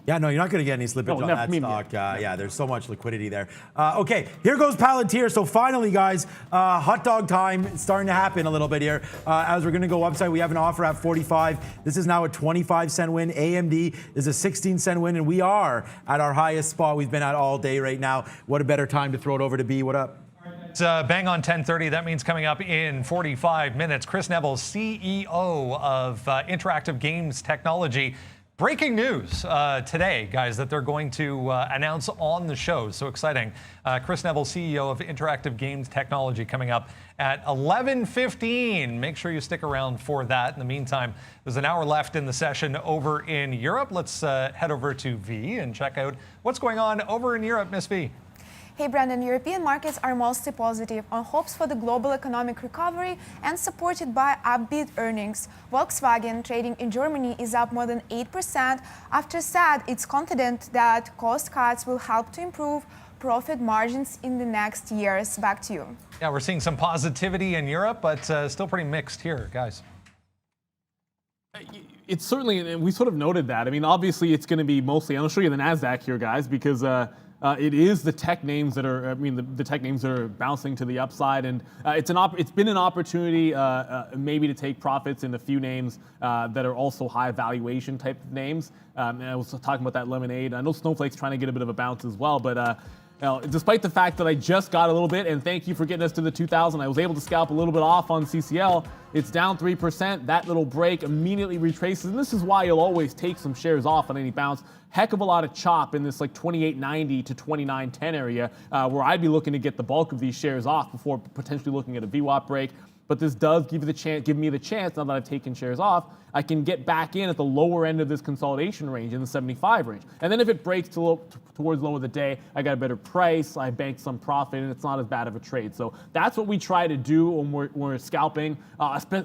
Yeah, no, you're not going to get any slippage No, on never- that me stock. neither. Yeah, there's so much liquidity there. Okay, here goes Palantir. So finally, guys, hot dog time. It's starting to happen a little bit here. As we're going to go upside, we have an offer at 45. This is now a 25-cent win. AMD is a 16-cent win, and we are at our highest spot we've been at all day right now. What a better time to throw it over to B. What up? It's bang on 10:30. That means coming up in 45 minutes, Chris Neville, CEO of Interactive Games Technology. Breaking news today, guys, that they're going to announce on the show. So exciting. Chris Neville, CEO of Interactive Games Technology, coming up at 11:15. Make sure you stick around for that. In the meantime, there's an hour left in the session over in Europe. Let's head over to V and check out what's going on over in Europe, Miss V. Hey Brandon, European markets are mostly positive on hopes for the global economic recovery and supported by upbeat earnings. Volkswagen, trading in Germany, is up more than 8%. After said, it's confident that cost cuts will help to improve profit margins in the next years. Back to you. Yeah, we're seeing some positivity in Europe, but still pretty mixed here, guys. It's certainly, and we sort of noted that. I mean, obviously, it's going to be mostly. I'll show you the NASDAQ here, guys, because it is the tech names that are. I mean, the tech names that are bouncing to the upside, and it's been an opportunity maybe to take profits in a few names that are also high valuation type of names. And I was talking about that Lemonade. I know Snowflake's trying to get a bit of a bounce as well, but. Despite the fact that I just got a little bit, and thank you for getting us to the 2,000, I was able to scalp a little bit off on CCL. It's down 3%. That little break immediately retraces, and this is why you'll always take some shares off on any bounce. Heck of a lot of chop in this like 28.90 to 29.10 area, where I'd be looking to get the bulk of these shares off before potentially looking at a VWAP break. But this does give me the chance, now that I've taken shares off, I can get back in at the lower end of this consolidation range, in the 75 range. And then if it breaks towards low of the day, I got a better price, I banked some profit, and it's not as bad of a trade. So that's what we try to do when we're scalping,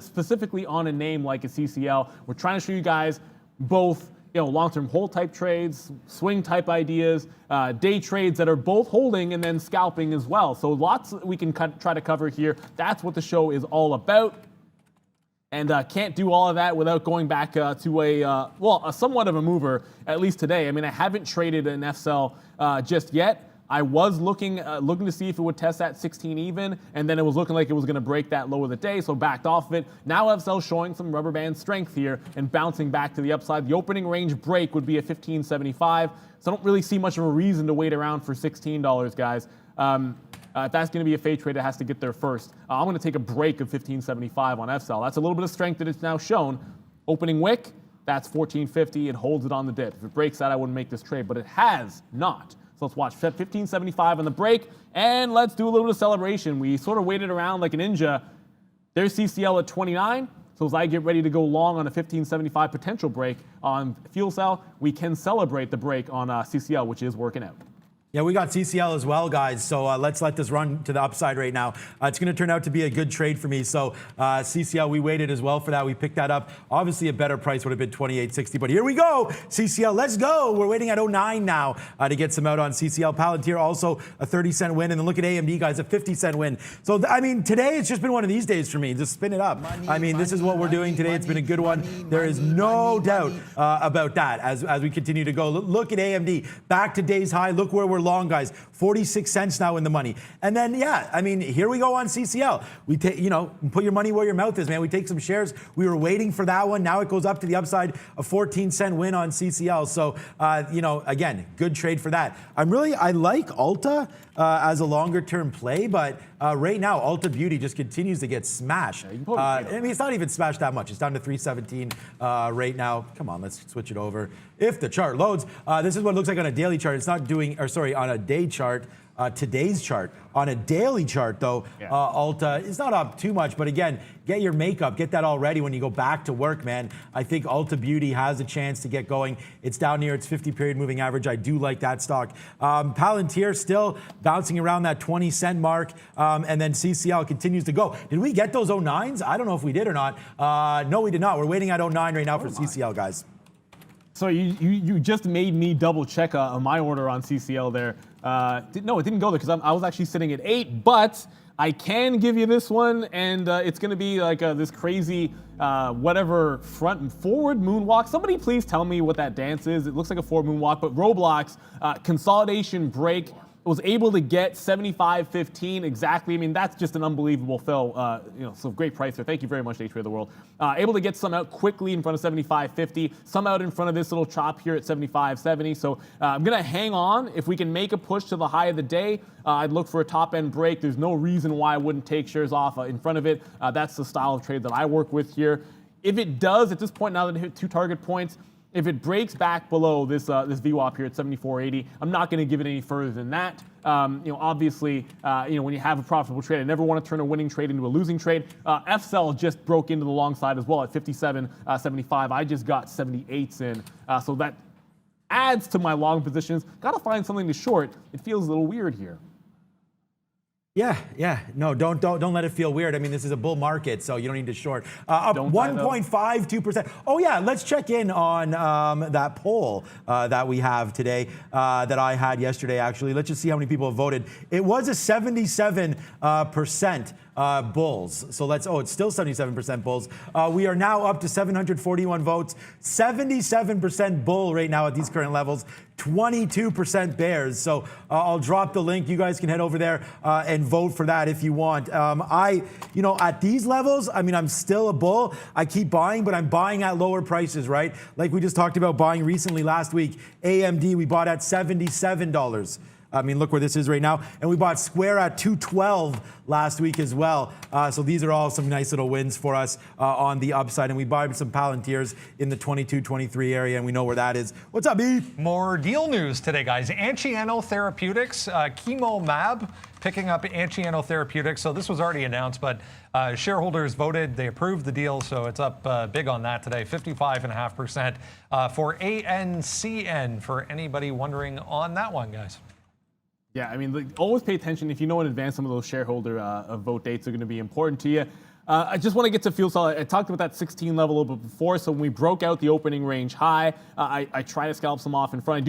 specifically on a name like a CCL. We're trying to show you guys both long-term hold type trades, swing type ideas, day trades that are both holding and then scalping as well. So lots we can try to cover here. That's what the show is all about. And can't do all of that without going back to a somewhat of a mover, at least today. I mean, I haven't traded an FSL just yet. I was looking to see if it would test that 16 even, and then it was looking like it was going to break that low of the day, so backed off of it. Now FSL showing some rubber band strength here and bouncing back to the upside. The opening range break would be at 15.75, so I don't really see much of a reason to wait around for $16, guys. If that's going to be a fade trade, it has to get there first. I'm going to take a break of 15.75 on FSL. That's a little bit of strength that it's now shown. Opening wick, that's 14.50. It holds it on the dip. If it breaks that, I wouldn't make this trade, but it has not. So let's watch 15.75 on the break, and let's do a little bit of celebration. We sort of waited around like a ninja. There's CCL at 29. So as I get ready to go long on a 15.75 potential break on fuel cell, we can celebrate the break on CCL, which is working out. Yeah, we got CCL as well, guys. So let's let this run to the upside right now. It's going to turn out to be a good trade for me. So CCL, we waited as well for that. We picked that up. Obviously, a better price would have been $28.60. But here we go. CCL, let's go. We're waiting at 09 now to get some out on CCL. Palantir also a 30-cent win. And then look at AMD, guys, a 50-cent win. So, I mean, today it's just been one of these days for me. Just spin it up. This is what we're doing today. It's been a good one. There is no doubt about that as we continue to go. Look at AMD. Back to day's high. Look where we're long, guys. 46 cents now in the money. And then, yeah, I mean, here we go on CCL. We take, put your money where your mouth is, man. We take some shares. We were waiting for that one. Now it goes up to the upside, a 14-cent win on CCL. So, again, good trade for that. I like Alta as a longer-term play, but right now, Alta Beauty just continues to get smashed. It's not even smashed that much. It's down to 317 right now. Come on, let's switch it over. If the chart loads, this is what it looks like on a daily chart. It's not doing, on a day chart, today's chart. On a daily chart, though, Alta is not up too much. But again, get your makeup, get that all ready when you go back to work, man. I think Alta Beauty has a chance to get going. It's down near its 50-period moving average. I do like that stock. Palantir still bouncing around that 20-cent mark. And then CCL continues to go. Did we get those 09s? I don't know if we did or not. No, we did not. We're waiting at 09 right now for CCL, guys. So you just made me double check my order on CCL there. No, it didn't go there because I was actually sitting at 8, but I can give you this one, and it's going to be like this crazy whatever front and forward moonwalk. Somebody please tell me what that dance is. It looks like a forward moonwalk, but Roblox consolidation break was able to get 75.15 exactly. I mean, that's just an unbelievable fill. So great price there. Thank you very much, Day Trade of the World. Able to get some out quickly in front of 75.50, some out in front of this little chop here at 75.70. So I'm going to hang on. If we can make a push to the high of the day, I'd look for a top end break. There's no reason why I wouldn't take shares off in front of it. That's the style of trade that I work with here. If it does, at this point, now that it hit 2 target points, if it breaks back below this VWAP here at 74.80, I'm not going to give it any further than that. Obviously, when you have a profitable trade, I never want to turn a winning trade into a losing trade. FSEL just broke into the long side as well at 57.75. I just got 78s in, so that adds to my long positions. Got to find something to short. It feels a little weird here. Yeah. No, don't let it feel weird. I mean, this is a bull market, so you don't need to short. Up 1.52%. Oh yeah, let's check in on that poll that we have today that I had yesterday. Actually, let's just see how many people have voted. It was a 77% bulls. So it's still 77% bulls. We are now up to 741 votes. 77% bull right now at these current levels. 22% bears. So I'll drop the link. You guys can head over there and vote for that if you want. At these levels, I mean, I'm still a bull. I keep buying, but I'm buying at lower prices, right? Like we just talked about buying recently last week. AMD, we bought at $77. I mean, look where this is right now. And we bought Square at $212 last week as well. So these are all some nice little wins for us on the upside. And we bought some Palantirs in the 22-23 area, and we know where that is. What's up, B? More deal news today, guys. Anchiano Therapeutics, ChemoMab, picking up Anchiano Therapeutics. So this was already announced, but shareholders voted. They approved the deal, so it's up big on that today, 55.5% for ANCN, for anybody wondering on that one, guys. Yeah, I mean, always pay attention. If you know in advance some of those shareholder vote dates are going to be important to you. I just want to get to feel solid. I talked about that 16 level a little bit before. So when we broke out the opening range high, I try to scalp some off in front. I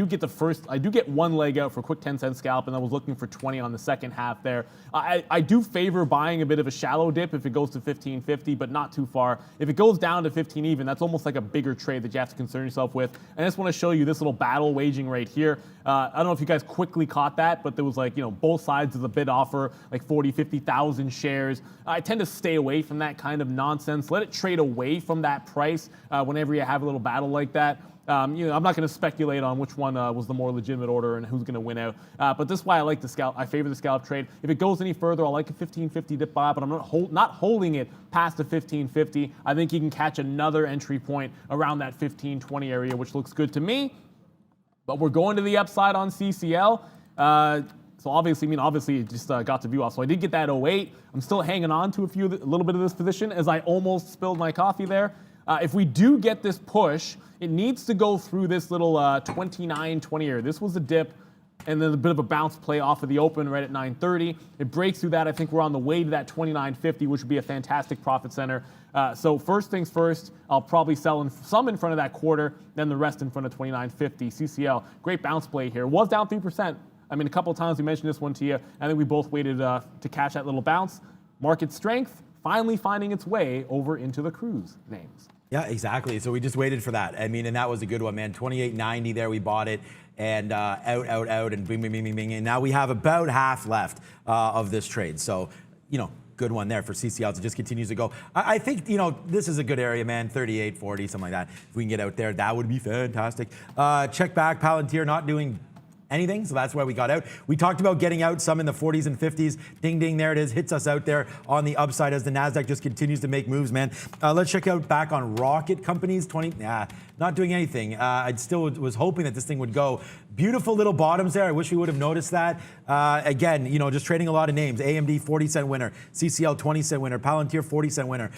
do get one leg out for a quick 10-cent scalp, and I was looking for 20 on the second half there. I do favor buying a bit of a shallow dip if it goes to 15.50, but not too far. If it goes down to 15 even, that's almost like a bigger trade that you have to concern yourself with. And I just want to show you this little battle waging right here. I don't know if you guys quickly caught that, but there was both sides of the bid offer, like 40, 50,000 shares. I tend to stay away from that kind of nonsense. Let it trade away from that price whenever you have a little battle like that. I'm not going to speculate on which one was the more legitimate order and who's going to win out. But this is why I like the scalp. I favor the scalp trade. If it goes any further, I like a 15.50 dip buy, but I'm not holding it past the 15.50. I think you can catch another entry point around that 15.20 area, which looks good to me. But we're going to the upside on CCL. So obviously it just got to view off. So I did get that 08. I'm still hanging on to a little bit of this position as I almost spilled my coffee there. If we do get this push, it needs to go through this little 29.20 area. This was a dip and then a bit of a bounce play off of the open right at 9.30. It breaks through that. I think we're on the way to that 29.50, which would be a fantastic profit center. So first things first, I'll probably sell some in front of that quarter, then the rest in front of 29.50. CCL, great bounce play here. Was down 3%. I mean, a couple of times we mentioned this one to you. I think we both waited to catch that little bounce. Market strength finally finding its way over into the cruise names. Yeah, exactly. So we just waited for that. I mean, and that was a good one, man. 28.90 there, we bought it, and out, and bing, bing, bing, bing, bing. And now we have about half left of this trade. So, good one there for CCL. It just continues to go. I think, this is a good area, man. 38, 40, something like that. If we can get out there, that would be fantastic. Check back, Palantir not doing anything, so that's why we got out. We talked about getting out some in the 40s and 50s. Ding, ding, there it is. Hits us out there on the upside as the NASDAQ just continues to make moves, man. Let's check out back on Rocket Companies. Not doing anything. I still was hoping that this thing would go. Beautiful little bottoms there. I wish we would have noticed that. Again, just trading a lot of names. AMD 40-cent winner, CCL 20-cent winner, Palantir 40-cent winner.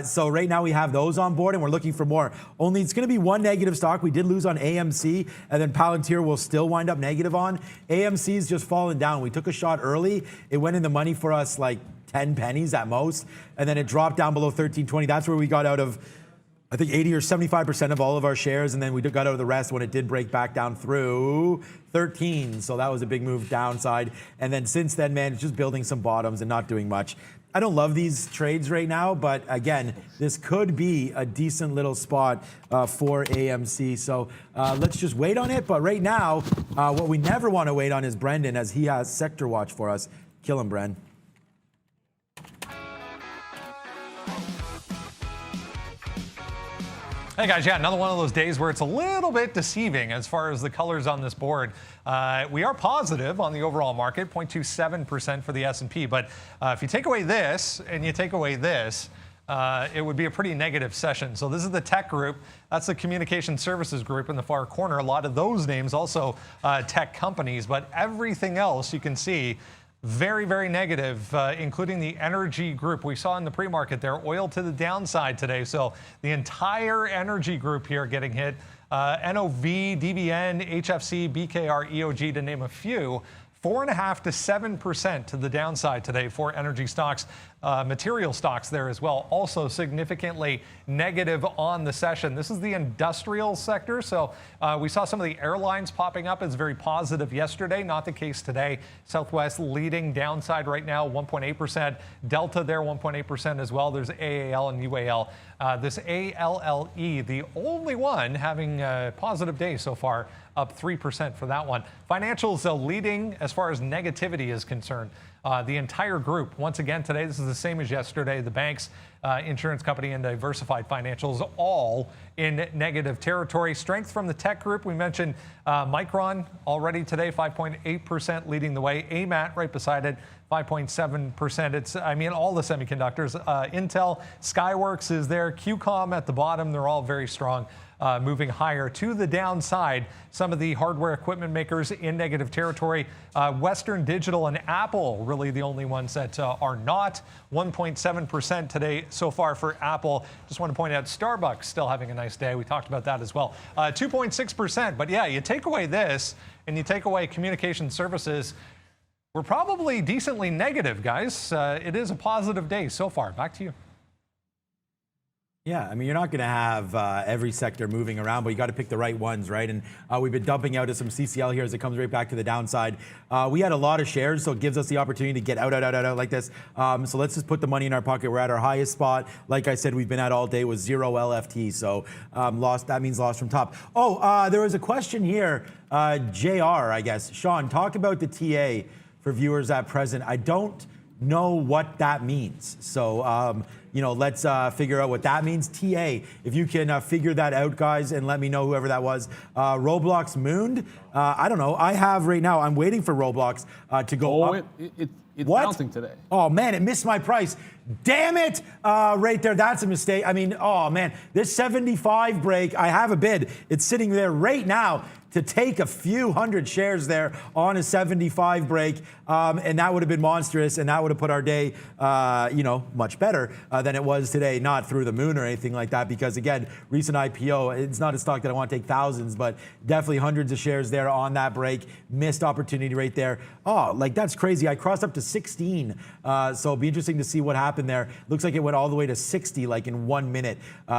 So right now we have those on board and we're looking for more. Only it's going to be one negative stock. We did lose on AMC, and then Palantir will still wind up negative on. AMC's just fallen down. We took a shot early. It went in the money for us like 10 pennies at most, and then it dropped down below 13.20. That's where we got out of, I think 80 or 75% of all of our shares, and then we got out of the rest when it did break back down through 13. So that was a big move downside. And then since then, man, it's just building some bottoms and not doing much. I don't love these trades right now, but again, this could be a decent little spot for AMC. So let's just wait on it. But right now, what we never want to wait on is Brendan, as he has sector watch for us. Kill him, Bren. Hey guys, yeah, another one of those days where it's a little bit deceiving as far as the colors on this board. We are positive on the overall market, 0.27% for the S&P, but if you take away this and you take away this, it would be a pretty negative session. So this is the tech group. That's the communication services group in the far corner. A lot of those names also tech companies, but everything else you can see very, very negative, including the energy group. We saw in the pre-market there, oil to the downside today. So the entire energy group here getting hit. NOV, DBN, HFC, BKR, EOG, to name a few. 4.5 to 7% to the downside today for energy stocks. Material stocks there as well, also significantly negative on the session. This is the industrial sector. So we saw some of the airlines popping up as very positive yesterday. Not the case today. Southwest leading downside right now, 1.8%. Delta there, 1.8% as well. There's AAL and UAL. This ALLE, the only one having a positive day so far, up 3% for that one. Financials leading as far as negativity is concerned. The entire group, once again today, this is the same as yesterday. The banks, insurance company, and diversified financials all in negative territory. Strength from the tech group. We mentioned Micron already today, 5.8% leading the way. AMAT right beside it, 5.7%. It's, I mean, all the semiconductors. Intel, Skyworks is there. QCOM at the bottom. They're all very strong. Moving higher to the downside. Some of the hardware equipment makers in negative territory. Western Digital and Apple really the only ones that are not. 1.7% today so far for Apple. Just want to point out Starbucks still having a nice day. We talked about that as well. 2.6%. But yeah, you take away this and you take away communication services, we're probably decently negative, guys. It is a positive day so far. Back to you. Yeah, I mean, you're not going to have every sector moving around, but you got to pick the right ones, right? And we've been dumping out of some CCL here as it comes right back to the downside. We had a lot of shares, so it gives us the opportunity to get out like this. So let's just put the money in our pocket. We're at our highest spot. Like I said, we've been at all day with 0 LFT, so lost. That means lost from top. Oh, there was a question here. JR, I guess. Sean, talk about the TA for viewers at present. I don't know what that means. So, you know, let's figure out what that means. TA, if you can figure that out, guys, and let me know, whoever that was. Roblox mooned. I don't know. I have right now, I'm waiting for Roblox to go up. It's bouncing today. Oh, man, it missed my price. Damn it. Right there, that's a mistake. I mean, oh, man, this 75 break, I have a bid. It's sitting there right now to take a few hundred shares there on a 75 break, and that would have been monstrous, and that would have put our day, you know, much better than it was today. Not through the moon or anything like that, because again, recent IPO, it's not a stock that I want to take thousands, but definitely hundreds of shares there on that break. Missed opportunity right there. Oh, like that's crazy. I crossed up to 16, so it'll be interesting to see what happened there. Looks like it went all the way to 60, like in 1 minute.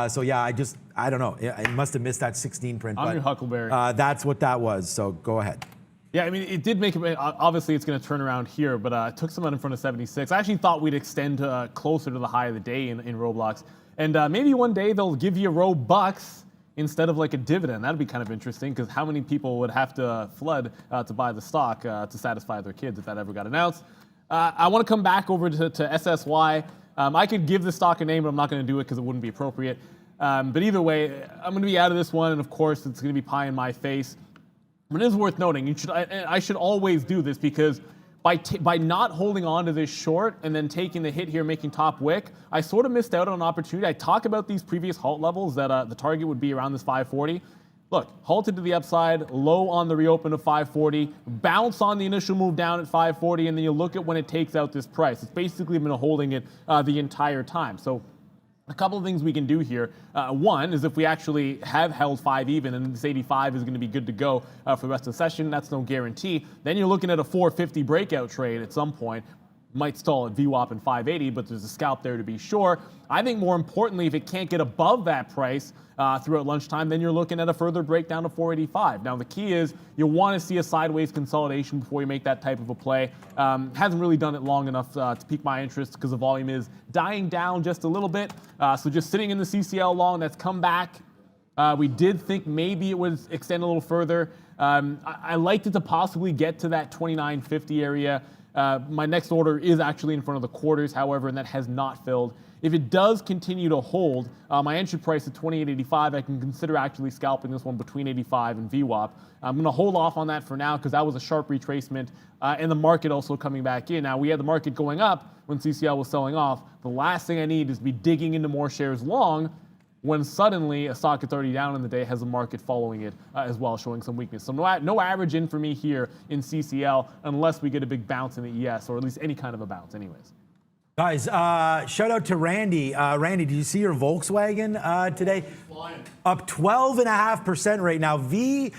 So yeah, I don't know. I must have missed that 16 print. I'm your Huckleberry. That's what that was. So go ahead. Yeah, I mean, it did make it. Obviously, it's going to turn around here, but it took some out in front of 76. I actually thought we'd extend closer to the high of the day in Roblox. And maybe one day they'll give you Robux instead of like a dividend. That'd be kind of interesting, because how many people would have to flood to buy the stock to satisfy their kids if that ever got announced? I want to come back over to SSY. I could give the stock a name, but I'm not going to do it because it wouldn't be appropriate. But either way, I'm going to be out of this one, and of course, it's going to be pie in my face. But it is worth noting, I should always do this, because by not holding on to this short and then taking the hit here, making top wick, I sort of missed out on an opportunity. I talk about these previous halt levels that the target would be around this 540. Look, halted to the upside, low on the reopen of 540, bounce on the initial move down at 540, and then you look at when it takes out this price. It's basically been holding it the entire time. So a couple of things we can do here. One is if we actually have held 5 even and this 85 is going to be good to go for the rest of the session, that's no guarantee. Then you're looking at a 450 breakout trade at some point. might stall at VWAP and 580, but there's a scalp there to be sure. I think more importantly, if it can't get above that price throughout lunchtime, then you're looking at a further breakdown to 485. Now, the key is you want to see a sideways consolidation before you make that type of a play. Hasn't really done it long enough to pique my interest because the volume is dying down just a little bit. So just sitting in the CCL long, that's come back. We did think maybe it would extend a little further. I liked it to possibly get to that 29.50 area. My next order is actually in front of the quarters, however, and that has not filled. If it does continue to hold, my entry price at 28.85, I can consider actually scalping this one between 85 and VWAP. I'm going to hold off on that for now because that was a sharp retracement, and the market also coming back in. Now, we had the market going up when CCL was selling off. The last thing I need is to be digging into more shares long when suddenly a stock that's already down in the day has a market following it as well, showing some weakness. So no average in for me here in CCL unless we get a big bounce in the ES, or at least any kind of a bounce anyways. Guys, shout out to Randy. Randy, did you see your Volkswagen today? Up 12.5% right now. VWAGY,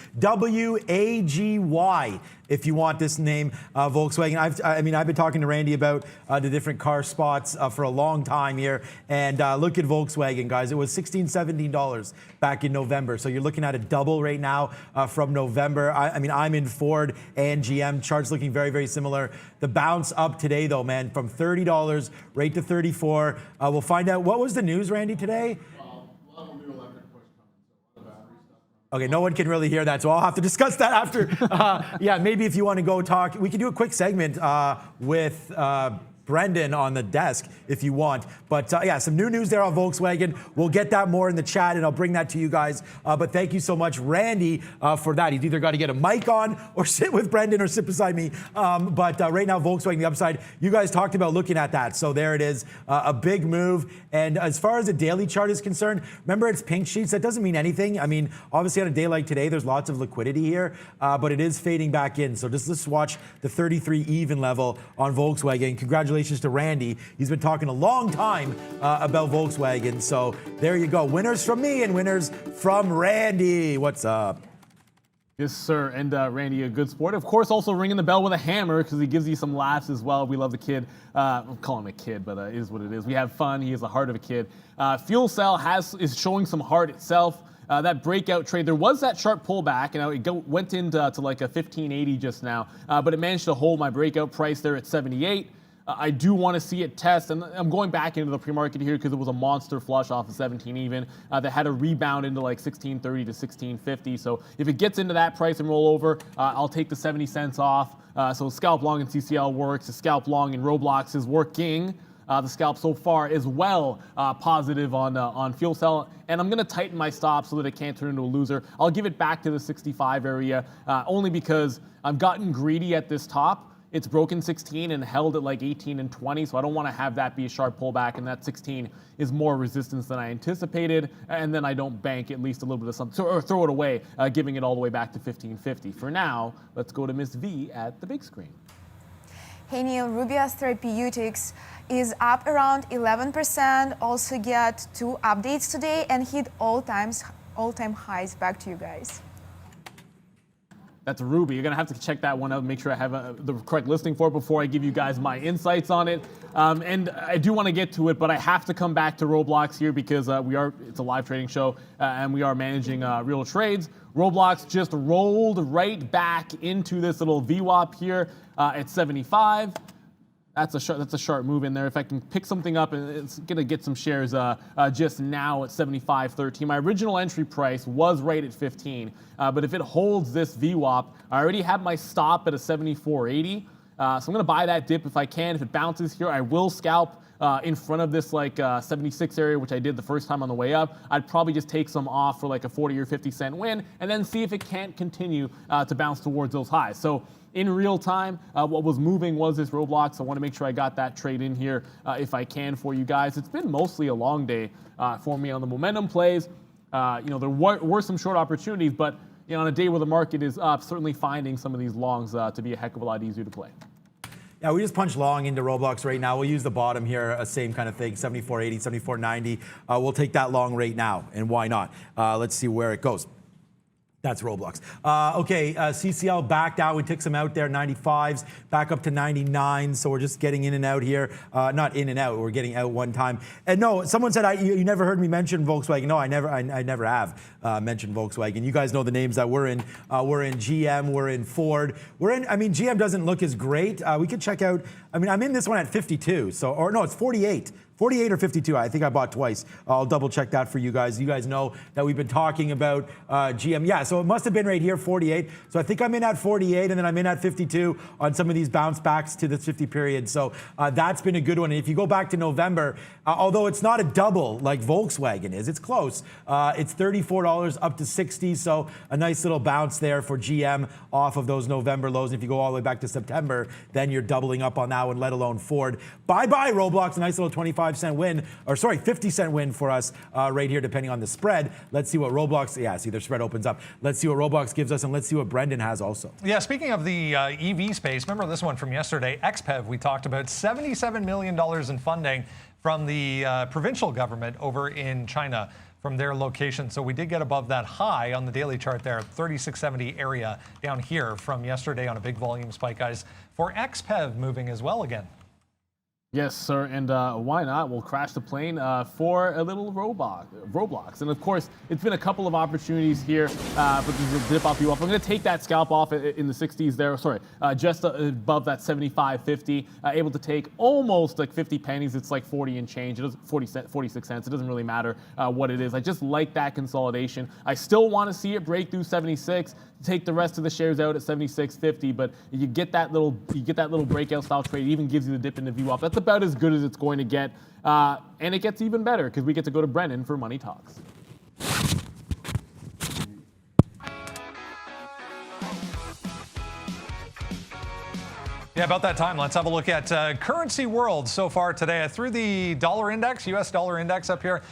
if you want this name, Volkswagen. I've been talking to Randy about the different car spots for a long time here. And look at Volkswagen, guys. It was $16, $17 back in November. So you're looking at a double right now from November. I'm in Ford and GM. Charts looking very, very similar. The bounce up today, though, man, from $30 right to $34. We'll find out. What was the news, Randy, today? Okay, no one can really hear that, so I'll have to discuss that after. Yeah, maybe if you want to go talk, we can do a quick segment with Brendan on the desk if you want. But yeah, some new news there on Volkswagen. We'll get that more in the chat, and I'll bring that to you guys. But thank you so much, Randy, for that. He's either got to get a mic on or sit with Brendan or sit beside me. But right now, Volkswagen, the upside, you guys talked about looking at that. So there it is, a big move. And as far as the daily chart is concerned, remember it's pink sheets. That doesn't mean anything. I mean, obviously on a day like today, there's lots of liquidity here, but it is fading back in. So just let's watch the 33 even level on Volkswagen. Congratulations to Randy. He's been talking a long time about Volkswagen. So there you go. Winners from me and winners from Randy. What's up? Yes, sir. And Randy, a good sport. Of course, also ringing the bell with a hammer because he gives you some laughs as well. We love the kid. I'm calling him a kid, but it is what it is. We have fun. He has the heart of a kid. Fuel Cell is showing some heart itself. That breakout trade, there was that sharp pullback. It went into like a 1580 just now, but it managed to hold my breakout price there at 78. I do want to see it test, and I'm going back into the pre-market here because it was a monster flush off of 17 even that had a rebound into like 1630 to 1650. So if it gets into that price and roll over, I'll take the 70 cents off. So scalp long in CCL works, the scalp long in Roblox is working. The scalp so far as well positive on Fuel Cell, and I'm going to tighten my stop so that it can't turn into a loser. I'll give it back to the 65 area only because I've gotten greedy at this top. It's broken 16 and held at like 18 and 20, so I don't want to have that be a sharp pullback, and that 16 is more resistance than I anticipated, and then I don't bank at least a little bit of something, or throw it away, giving it all the way back to 1550. For now, let's go to Miss V at the big screen. Hey Neil, Rubius Therapeutics is up around 11%, also get 2 updates today and hit all-time highs. Back to you guys. That's a Ruby. You're going to have to check that one out and make sure I have the correct listing for it before I give you guys my insights on it. And I do want to get to it, but I have to come back to Roblox here because it's a live trading show and we are managing real trades. Roblox just rolled right back into this little VWAP here at 75. That's a sharp move in there. If I can pick something up, it's going to get some shares just now at 75.13. My original entry price was right at 15, but if it holds this VWAP, I already have my stop at a 74.80. So I'm going to buy that dip if I can. If it bounces here, I will scalp in front of this like 76 area, which I did the first time on the way up. I'd probably just take some off for like a 40 or 50 cent win and then see if it can't continue to bounce towards those highs. So in real time, what was moving was this Roblox. I want to make sure I got that trade in here if I can for you guys. It's been mostly a long day for me on the momentum plays. There were some short opportunities, but on a day where the market is up, certainly finding some of these longs to be a heck of a lot easier to play. Yeah, we just punched long into Roblox right now. We'll use the bottom here, same kind of thing, 74.80, 74.90. We'll take that long right now, and why not? Let's see where it goes. That's Roblox. Okay, CCL backed out. We took some out there, 95s, back up to 99. So we're just getting in and out here. Not in and out. We're getting out one time. And no, someone said you never heard me mention Volkswagen. No, I never have mentioned Volkswagen. You guys know the names that we're in. We're in GM. We're in Ford. We're in. I mean, GM doesn't look as great. We could check out. I mean, I'm in this one at 52. So, or no, it's 48. 48 or 52, I think I bought twice. I'll double check that for you guys. You guys know that we've been talking about GM. Yeah, so it must have been right here, 48. So I think I'm in at 48, and then I'm in at 52 on some of these bounce backs to this 50 period. So that's been a good one. And if you go back to November, although it's not a double like Volkswagen is, it's close. It's $34 up to 60. So a nice little bounce there for GM off of those November lows. And if you go all the way back to September, then you're doubling up on that one, let alone Ford. Bye-bye, Roblox. A nice little 25-cent win, or sorry, 50-cent win for us right here, depending on the spread. Let's see what Roblox, yeah, see their spread opens up. Let's see what Roblox gives us, and let's see what Brendan has also. Yeah, speaking of the EV space, remember this one from yesterday, XPEV, we talked about $77 million in funding from the provincial government over in China from their location. So we did get above that high on the daily chart there, 3670 area down here from yesterday on a big volume spike, guys. For XPEV moving as well again. Yes, sir, and why not? We'll crash the plane for a little Roblox. And of course, it's been a couple of opportunities here, but there's a dip off you off. I'm going to take that scalp off in the 60s there, sorry, just above that 75.50, able to take almost like 50 pennies. It's like 40 and change. It doesn't 46 cents. It doesn't really matter what it is. I just like that consolidation. I still want to see it break through 76. Take the rest of the shares out at 76.50, but you get that little breakout style trade. It even gives you the dip in the VWAP. That's about as good as it's going to get, and it gets even better because we get to go to Brendan for Money Talks. Yeah, about that time, let's have a look at currency world so far today. I threw the dollar index, US dollar index up here.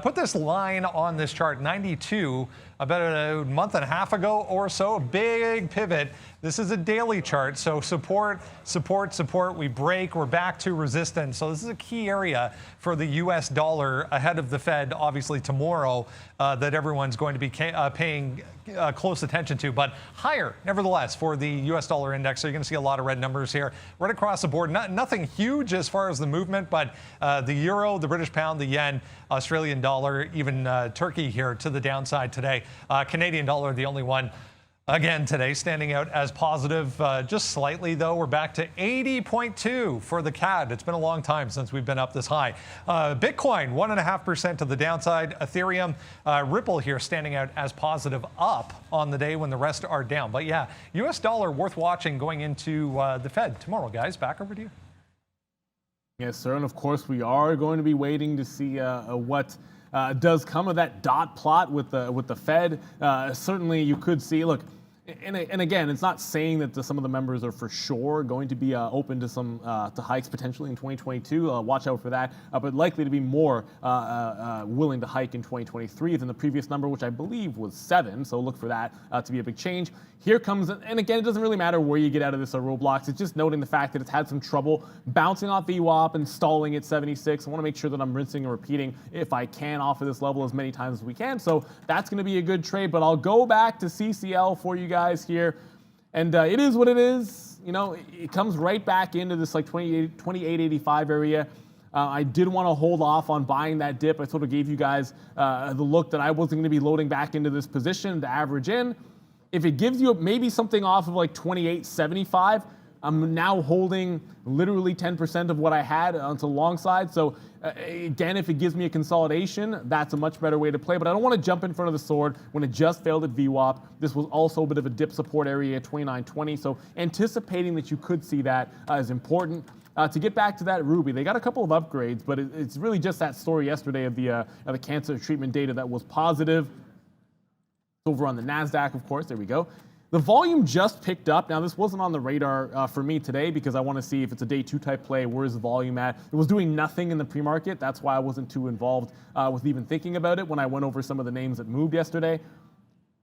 Put this line on this chart, 92, about a month and a half ago or so. Big pivot. This is a daily chart, so support, support, support. We break, we're back to resistance. So this is a key area for the US dollar ahead of the Fed, obviously tomorrow, that everyone's going to be paying close attention to, but higher nevertheless for the US dollar index. So you're going to see a lot of red numbers here right across the board. Nothing huge as far as the movement, but the euro, the British pound, the yen, Australian dollar, even Turkey here to the downside today. Canadian dollar, the only one again today standing out as positive, just slightly though. We're back to 80.2 for the CAD. It's been a long time since we've been up this high. Bitcoin 1.5% to the downside. Ethereum, Ripple here standing out as positive up on the day when the rest are down. But yeah, US dollar worth watching going into the Fed tomorrow, guys. Back over to you. Yes, sir, and of course we are going to be waiting to see what does come of that dot plot with the Fed. Certainly, you could see. Look, and again, it's not saying that some of the members are for sure going to be open to some to hikes potentially in 2022. Watch out for that. But likely to be more willing to hike in 2023 than the previous number, which I believe was 7. So look for that to be a big change. Here comes, and again, it doesn't really matter where you get out of this Roblox. It's just noting the fact that it's had some trouble bouncing off VWAP and stalling at 76. I want to make sure that I'm rinsing and repeating if I can off of this level as many times as we can. So that's going to be a good trade. But I'll go back to CCL for you guys here. And it is what it is. You know, it comes right back into this like 28.85 area. I did want to hold off on buying that dip. I sort of gave you guys the look that I wasn't going to be loading back into this position to average in. If it gives you maybe something off of like 28.75, I'm now holding literally 10% of what I had onto the long side. So again, if it gives me a consolidation, that's a much better way to play. But I don't want to jump in front of the sword when it just failed at VWAP. This was also a bit of a dip support area at 29.20. So anticipating that you could see that is important. To get back to that Ruby, they got a couple of upgrades, but it's really just that story yesterday of the cancer treatment data that was positive. Over on the NASDAQ, of course, there we go. The volume just picked up. Now, this wasn't on the radar for me today because I want to see if it's a day 2 type play, where's the volume at? It was doing nothing in the pre-market. That's why I wasn't too involved with even thinking about it when I went over some of the names that moved yesterday.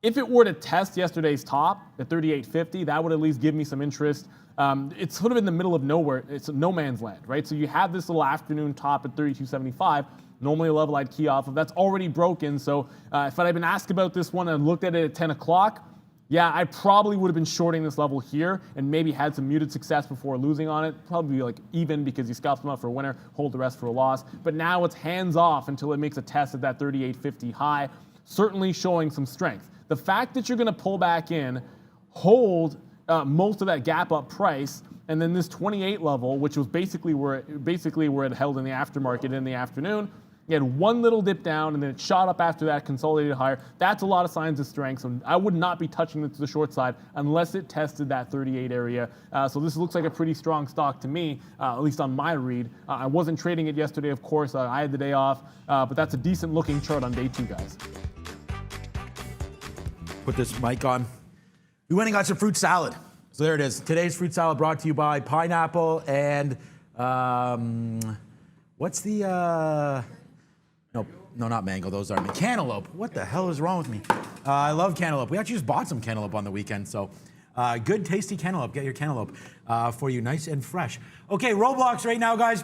If it were to test yesterday's top at 38.50, that would at least give me some interest. It's sort of in the middle of nowhere. It's no man's land, right? So you have this little afternoon top at 32.75. normally a level I'd key off of. That's already broken. So if I'd been asked about this one and looked at it at 10 o'clock, yeah, I probably would have been shorting this level here and maybe had some muted success before losing on it. Probably like even because you scalp them up for a winner, hold the rest for a loss. But now it's hands off until it makes a test at that 38.50 high, certainly showing some strength. The fact that you're going to pull back in, hold most of that gap up price, and then this 28 level, which was basically where it held in the aftermarket in the afternoon. You had one little dip down, and then it shot up after that, consolidated higher. That's a lot of signs of strength. So I would not be touching it to the short side unless it tested that 38 area. So this looks like a pretty strong stock to me, at least on my read. I wasn't trading it yesterday, of course. I had the day off, but that's a decent looking chart on day 2, guys. Put this mic on. We went and got some fruit salad. So there it is. Today's fruit salad brought to you by pineapple and what's the no, not mango. Those are cantaloupe. What the hell is wrong with me? I love cantaloupe. We actually just bought some cantaloupe on the weekend. So good, tasty cantaloupe. Get your cantaloupe for you, nice and fresh. Okay, Roblox right now, guys.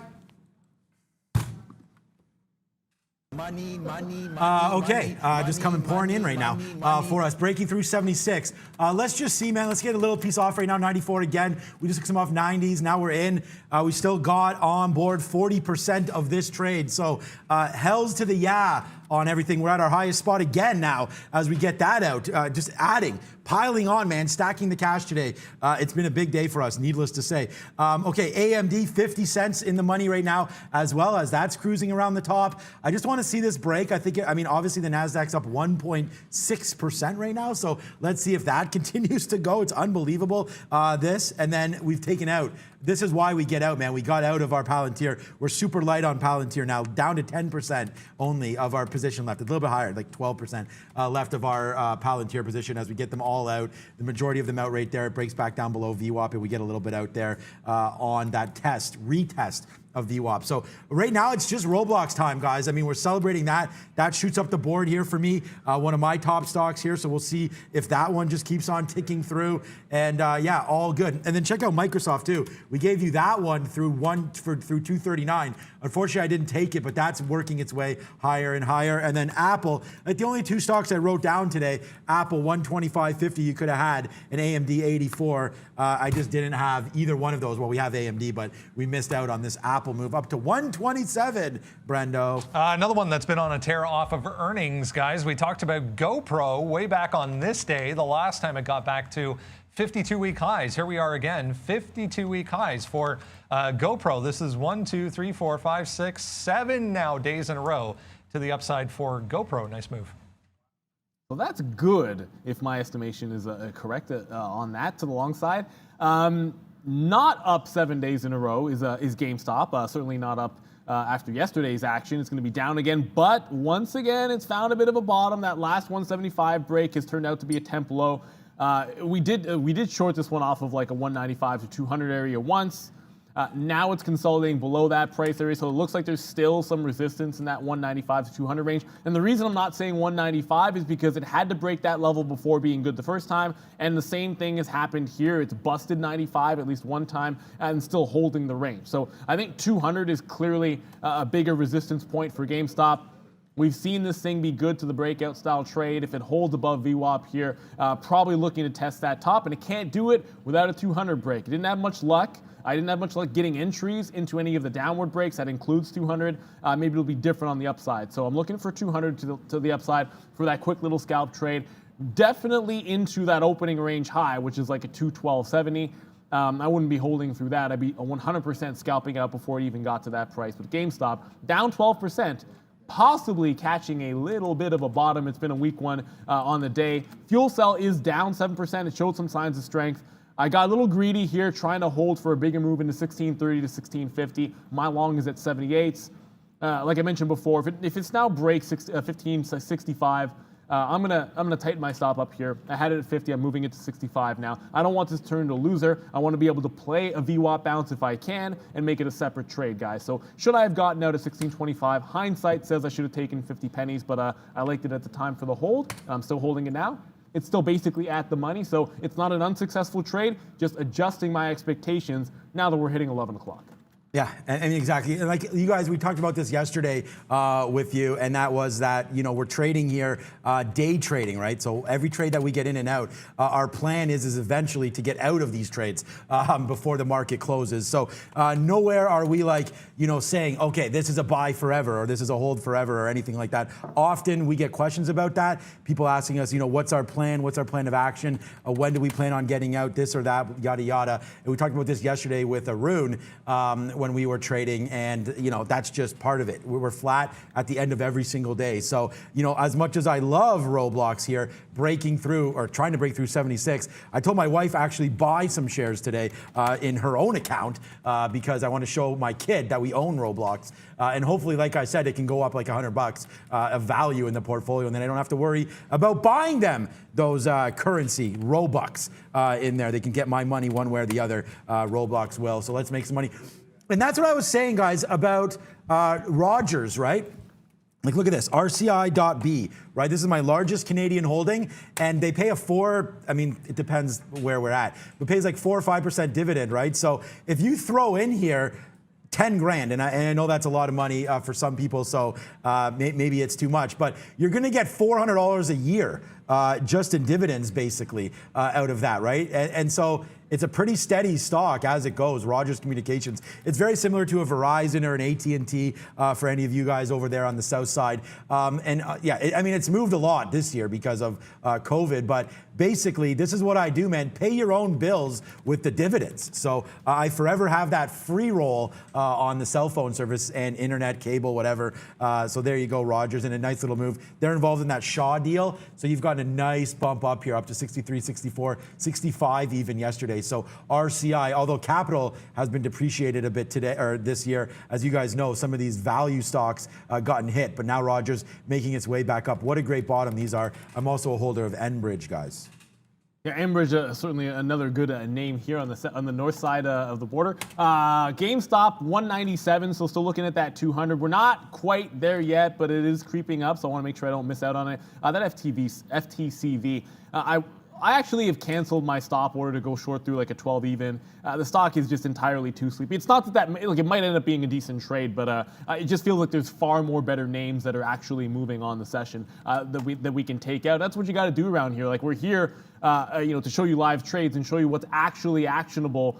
Money. Just coming pouring in right now for us, breaking through 76. Let's just see, man. Let's get a little piece off right now. 94 again. We just took some off 90s. Now we're in. We still got on board 40% of this trade. So hells to the yeah on everything. We're at our highest spot again now as we get that out. Just piling on, man, stacking the cash today. It's been a big day for us, needless to say. Okay, AMD 50 cents in the money right now, as well as that's cruising around the top. I just want to see this break. Obviously the NASDAQ's up 1.6% right now, so let's see if that continues to go. It's unbelievable, this, and then we've taken out. This is why we get out, man. We got out of our Palantir. We're super light on Palantir now, down to 10% only of our position left. A little bit higher, like 12% left of our Palantir position as we get them all out. The majority of them out right there. It breaks back down below VWAP, and we get a little bit out there on that retest of VWAP. So right now it's just Roblox time, guys. I mean, we're celebrating that. That shoots up the board here for me. One of my top stocks here. So we'll see if that one just keeps on ticking through. And yeah, all good. And then check out Microsoft too. We gave you that one through 239. Unfortunately, I didn't take it, but that's working its way higher and higher. And then Apple, like the only two stocks I wrote down today, Apple 125.50 you could have had, and AMD 84. I just didn't have either one of those. Well, we have AMD, but we missed out on this Apple move up to 127, Brendo. Another one that's been on a tear off of earnings, guys. We talked about GoPro way back on this day, the last time it got back to 52-week highs. Here we are again, 52-week highs for GoPro. This is 1, 2, 3, 4, 5, 6, 7 now days in a row to the upside for GoPro. Nice move. Well, that's good if my estimation is correct on that to the long side. Not up 7 days in a row is GameStop. Certainly not up after yesterday's action. It's going to be down again, but once again, it's found a bit of a bottom. That last 175 break has turned out to be a temp low. We did short this one off of like a 195 to 200 area once. Now it's consolidating below that price area, so it looks like there's still some resistance in that 195 to 200 range. And the reason I'm not saying 195 is because it had to break that level before being good the first time, and the same thing has happened here. It's busted 95 at least one time and still holding the range. So I think 200 is clearly a bigger resistance point for GameStop. We've seen this thing be good to the breakout style trade. If it holds above VWAP here, probably looking to test that top, and it can't do it without a 200 break. It didn't have much luck. I didn't have much luck getting entries into any of the downward breaks. That includes 200. Maybe it'll be different on the upside. So I'm looking for 200 to the upside for that quick little scalp trade. Definitely into that opening range high, which is like a 212.70. I wouldn't be holding through that. I'd be 100% scalping out before it even got to that price. But GameStop, down 12%. Possibly catching a little bit of a bottom. It's been a weak one on the day. Fuel Cell is down 7%. It showed some signs of strength. I got a little greedy here, trying to hold for a bigger move into 1630 to 1650. My long is at 78s. Like I mentioned before, if it's now breaks 1565, I'm gonna tighten my stop up here. I had it at 50. I'm moving it to 65 now. I don't want this to turn into a loser. I want to be able to play a VWAP bounce if I can and make it a separate trade, guys. So should I have gotten out at 1625? Hindsight says I should have taken 50 pennies, but I liked it at the time for the hold. I'm still holding it now. It's still basically at the money, so it's not an unsuccessful trade, just adjusting my expectations now that we're hitting 11 o'clock. Yeah, and exactly. And like you guys, we talked about this yesterday with you, and that was that, we're trading here, day trading, right? So every trade that we get in and out, our plan is eventually to get out of these trades before the market closes. So nowhere are we saying, okay, this is a buy forever or this is a hold forever or anything like that. Often we get questions about that. People asking us, what's our plan? What's our plan of action? When do we plan on getting out, this or that, yada, yada. And we talked about this yesterday with Arun when we were trading, and that's just part of it. We were flat at the end of every single day. So as much as I love Roblox here, breaking through or trying to break through 76, I told my wife actually buy some shares today in her own account because I want to show my kid that we own Roblox, and hopefully, like I said, it can go up like $100 of value in the portfolio, and then I don't have to worry about buying them those currency Robux in there. They can get my money one way or the other. Roblox will. So let's make some money. And that's what I was saying, guys, about Rogers, right? Like, look at this, RCI.B, right? This is my largest Canadian holding, and they pay it depends where we're at, but pays like 4 or 5% dividend, right? So if you throw in here 10 grand, and I know that's a lot of money for some people, so maybe it's too much, but you're gonna get $400 a year just in dividends, basically, out of that, right? And so it's a pretty steady stock as it goes, Rogers Communications. It's very similar to a Verizon or an AT&T for any of you guys over there on the south side. It's moved a lot this year because of COVID, but basically, this is what I do, man. Pay your own bills with the dividends. So I forever have that free roll on the cell phone service and internet, cable, whatever. So there you go, Rogers, and a nice little move. They're involved in that Shaw deal, so you've gotten a nice bump up here, up to 63, 64, 65 even yesterday. So RCI, although capital has been depreciated a bit today or this year, as you guys know, some of these value stocks gotten hit, but now Rogers making its way back up. What a great bottom these are. I'm also a holder of Enbridge, guys. Yeah, Enbridge, certainly another good name here on the north side of the border. GameStop, 197, so still looking at that 200. We're not quite there yet, but it is creeping up, so I want to make sure I don't miss out on it. That FTCV, I actually have canceled my stop order to go short through like a 12 even. The stock is just entirely too sleepy. It's not that it might end up being a decent trade, but it just feels like there's far more better names that are actually moving on the session that we can take out. That's what you got to do around here. Like, we're here, to show you live trades and show you what's actually actionable.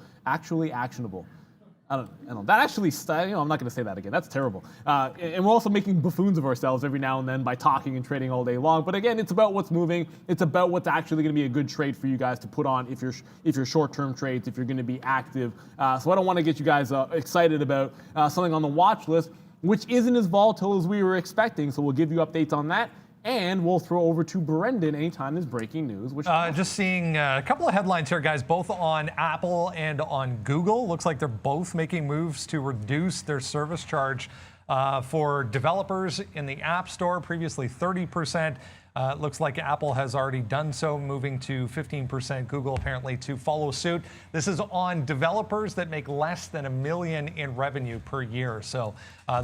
I don't know. That actually, I'm not going to say that again. That's terrible. And we're also making buffoons of ourselves every now and then by talking and trading all day long. But again, it's about what's moving. It's about what's actually going to be a good trade for you guys to put on if you're short-term trades, if you're going to be active. So I don't want to get you guys excited about something on the watch list, which isn't as volatile as we were expecting. So we'll give you updates on that. And we'll throw over to Brendan anytime there's breaking news. Just seeing a couple of headlines here, guys, both on Apple and on Google. Looks like they're both making moves to reduce their service charge for developers in the App Store, previously 30%. Looks like Apple has already done so, moving to 15%. Google apparently to follow suit. This is on developers that make less than $1 million in revenue per year. So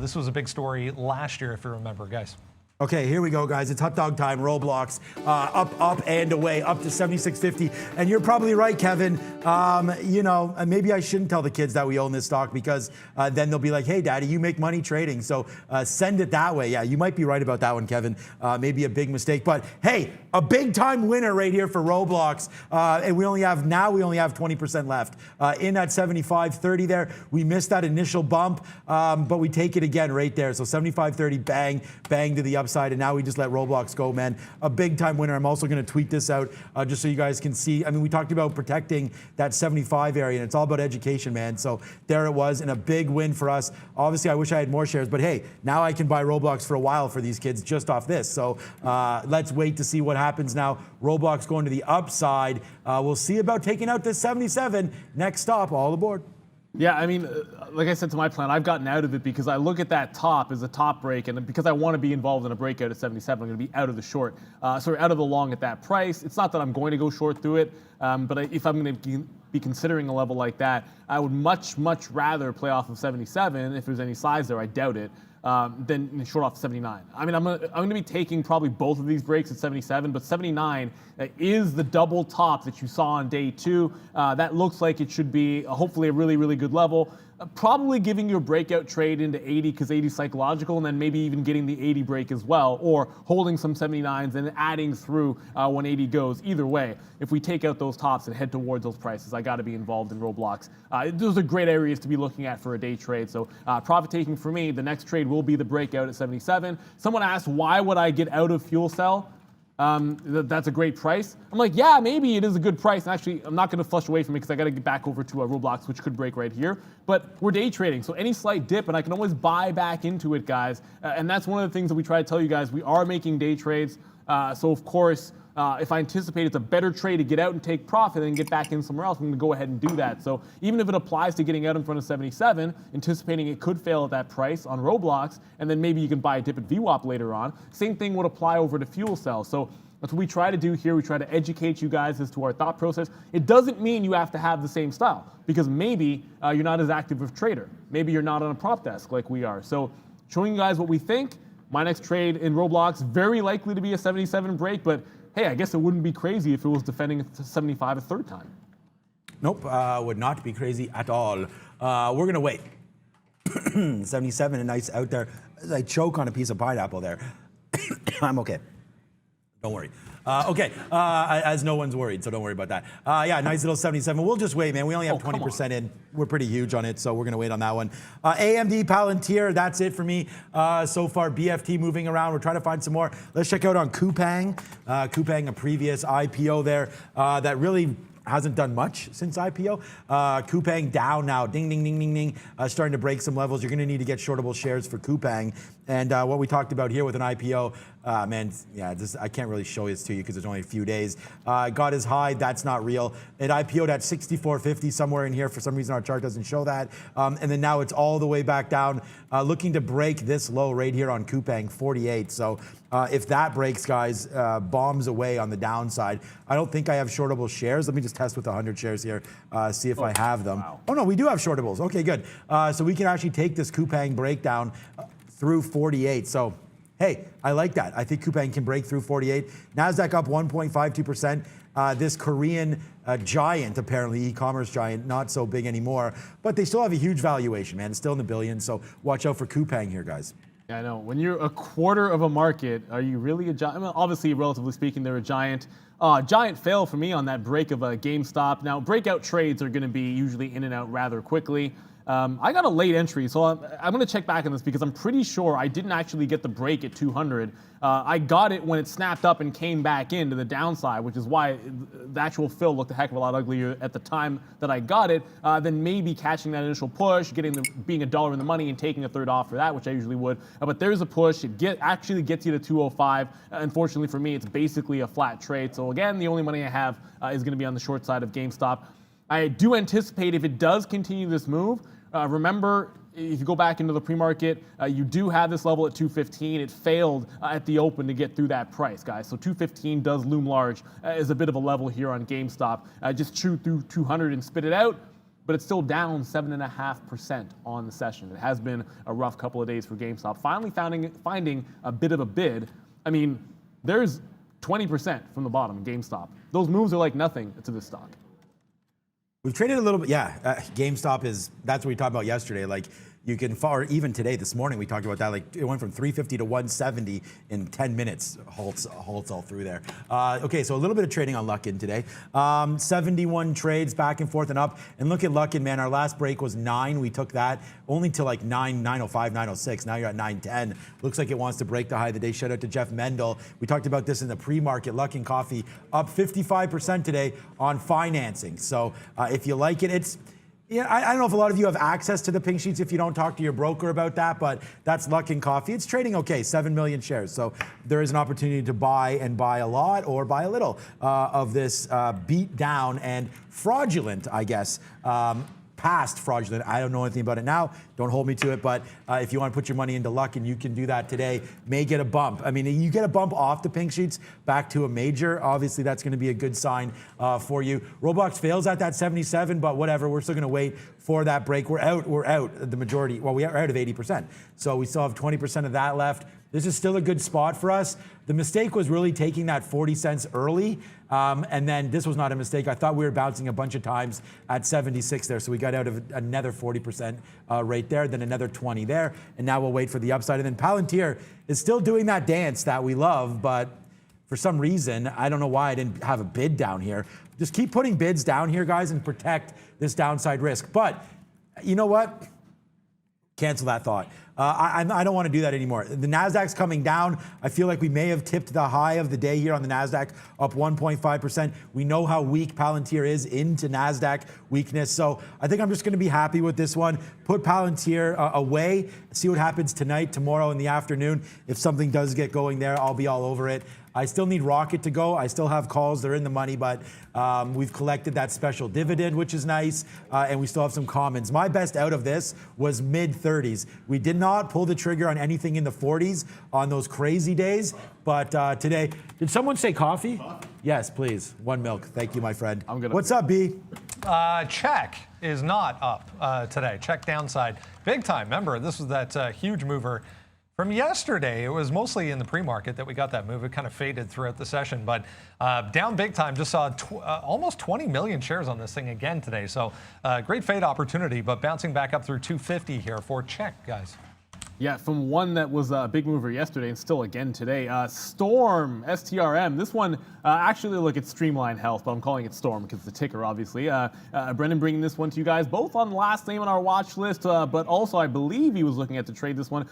this was a big story last year, if you remember, guys. Okay, here we go, guys. It's hot dog time. Roblox up and away, up to 76.50. And you're probably right, Kevin. Maybe I shouldn't tell the kids that we own this stock because then they'll be like, "Hey, Daddy, you make money trading, so send it that way." Yeah, you might be right about that one, Kevin. Maybe a big mistake, but hey, a big time winner right here for Roblox. And we only have 20% left in at 75.30 there. We missed that initial bump, but we take it again right there. So 75.30, bang to the upside, and now we just let Roblox go, man. A big time winner. I'm also going to tweet this out just so you guys can see. I mean, we talked about protecting that 75 area, and it's all about education, man. So there it was, and a big win for us. Obviously, I wish I had more shares, but hey, now I can buy Roblox for a while for these kids just off this. So let's wait to see what happens now. Roblox going to the upside. We'll see about taking out this 77. Next stop, all aboard. Yeah, I mean, like I said to my plan, I've gotten out of it because I look at that top as a top break, and because I want to be involved in a breakout at 77, I'm going to be out of the short, out of the long at that price. It's not that I'm going to go short through it, but if I'm going to be considering a level like that, I would much rather play off of 77 if there's any size there. I doubt it. Than short off 79. I mean, I'm going to be taking probably both of these breaks at 77, but 79 is the double top that you saw on day two. That looks like it should be hopefully a really good level. probably giving you a breakout trade into 80 because 80 is psychological, and then maybe even getting the 80 break as well, or holding some 79s and adding through when 80 goes. Either way, if we take out those tops and head towards those prices, I got to be involved in Roblox. Those are great areas to be looking at for a day trade. So profit taking for me, the next trade will be the breakout at 77. Someone asked, why would I get out of fuel cell? That's a great price. I'm like, yeah, maybe it is a good price. And actually, I'm not going to flush away from it because I got to get back over to Roblox, which could break right here. But we're day trading, so any slight dip, and I can always buy back into it, guys. And that's one of the things that we try to tell you guys. We are making day trades. So of course, if I anticipate it's a better trade to get out and take profit and get back in somewhere else, I'm going to go ahead and do that. So even if it applies to getting out in front of 77, anticipating it could fail at that price on Roblox, and then maybe you can buy a dip at VWAP later on, same thing would apply over to fuel cells. So that's what we try to do here. We try to educate you guys as to our thought process. It doesn't mean you have to have the same style, because maybe you're not as active of a trader. Maybe you're not on a prop desk like we are. So showing you guys what we think. My next trade in Roblox, very likely to be a 77 break, but hey, I guess it wouldn't be crazy if it was defending 75 a third time. Nope, would not be crazy at all. We're going to wait. 77 and nice out there. As I choke on a piece of pineapple there. I'm okay. Don't worry. Okay, as no one's worried, so don't worry about that. Yeah, nice little 77. We'll just wait, man. We only have 20% in. We're pretty huge on it, so we're going to wait on that one. AMD, Palantir, that's it for me so far. BFT moving around. We're trying to find some more. Let's check out on Coupang. Coupang, a previous IPO there that really hasn't done much since IPO. Coupang down now, ding, ding, ding, ding, ding, starting to break some levels. You're going to need to get shortable shares for Coupang. And what we talked about here with an IPO, man, yeah, I can't really show this to you because there's only a few days. Got his high, that's not real. It IPO'd at 64.50 somewhere in here. For some reason, our chart doesn't show that. And then now it's all the way back down, looking to break this low right here on Coupang, 48. So if that breaks, guys, bombs away on the downside. I don't think I have shortable shares. Let me just test with 100 shares here, see if I have them. Wow. Oh, no, we do have shortables. Okay, good. So we can actually take this Coupang breakdown through 48. So, hey, I like that. I think Coupang can break through 48. NASDAQ up 1.52%. This Korean giant, apparently, e-commerce giant, not so big anymore, but they still have a huge valuation, man. It's still in the billions, so watch out for Coupang here, guys. Yeah, I know. When you're a quarter of a market, are you really a giant? I mean, obviously, relatively speaking, they're a giant. Giant fail for me on that break of a GameStop. Now, breakout trades are going to be usually in and out rather quickly. I got a late entry, so I'm going to check back on this because I'm pretty sure I didn't actually get the break at 200. I got it when it snapped up and came back into the downside, which is why the actual fill looked a heck of a lot uglier at the time that I got it than maybe catching that initial push, being a dollar in the money and taking a third off for that, which I usually would. But there's a push. It actually gets you to 205. Unfortunately for me, it's basically a flat trade. So again, the only money I have is going to be on the short side of GameStop. I do anticipate if it does continue this move, remember, if you go back into the pre-market, you do have this level at 215. It failed at the open to get through that price, guys. So 215 does loom large as a bit of a level here on GameStop. Just chew through 200 and spit it out, but it's still down 7.5% on the session. It has been a rough couple of days for GameStop. Finally finding a bit of a bid. I mean, there's 20% from the bottom in GameStop. Those moves are like nothing to this stock. We've traded a little bit, yeah. GameStop that's what we talked about yesterday. Like, you can, or even today, this morning, we talked about that. Like, it went from 350 to 170 in 10 minutes. Halts all through there. Okay, so a little bit of trading on Luckin today. 71 trades back and forth and up. And look at Luckin, man. Our last break was 9. We took that only to like 905, 906. Now you're at 910. Looks like it wants to break the high of the day. Shout out to Jeff Mendel. We talked about this in the pre-market. Luckin Coffee up 55% today on financing. So if you like it, yeah, I don't know if a lot of you have access to the pink sheets if you don't talk to your broker about that, but that's Luckin Coffee. It's trading okay, 7 million shares. So there is an opportunity to buy a lot or buy a little of this beat down and fraudulent, I guess, past fraudulent. I don't know anything about it now. Don't hold me to it. But if you want to put your money into Luckin, you can do that today. May get a bump. I mean, you get a bump off the pink sheets back to a major. Obviously, that's going to be a good sign for you. Roblox fails at that 77, but whatever. We're still going to wait for that break. We're out. The majority. Well, we are out of 80%. So we still have 20% of that left. This is still a good spot for us. The mistake was really taking that 40 cents early. And then this was not a mistake. I thought we were bouncing a bunch of times at 76 there. So we got out of another 40% right there, then another 20 there. And now we'll wait for the upside. And then Palantir is still doing that dance that we love, but for some reason, I don't know why I didn't have a bid down here. Just keep putting bids down here, guys, and protect this downside risk. But you know what? Cancel that thought. I don't want to do that anymore. The NASDAQ's coming down. I feel like we may have tipped the high of the day here on the NASDAQ, up 1.5%. We know how weak Palantir is into NASDAQ weakness. So I think I'm just going to be happy with this one. Put Palantir away, see what happens tonight, tomorrow in the afternoon. If something does get going there, I'll be all over it. I still need Rocket to go. I still have calls. They're in the money, but we've collected that special dividend, which is nice, and we still have some commons. My best out of this was mid-30s. We did not pull the trigger on anything in the 40s on those crazy days, but today, did someone say coffee? Yes, please. 1 milk. Thank you, my friend. What's up, B? Check is not up today. Check downside big time. Remember, this was that huge mover from yesterday. It was mostly in the pre-market that we got that move. It kind of faded throughout the session, but down big time. Just saw almost 20 million shares on this thing again today. So great fade opportunity, but bouncing back up through 250 here for check, guys. Yeah, from one that was a big mover yesterday and still again today. Storm, STRM. This one, actually, look, it's Streamline Health, but I'm calling it Storm because it's the ticker, obviously. Brendan bringing this one to you guys, both on the last name on our watch list, but also I believe he was looking at to trade this one.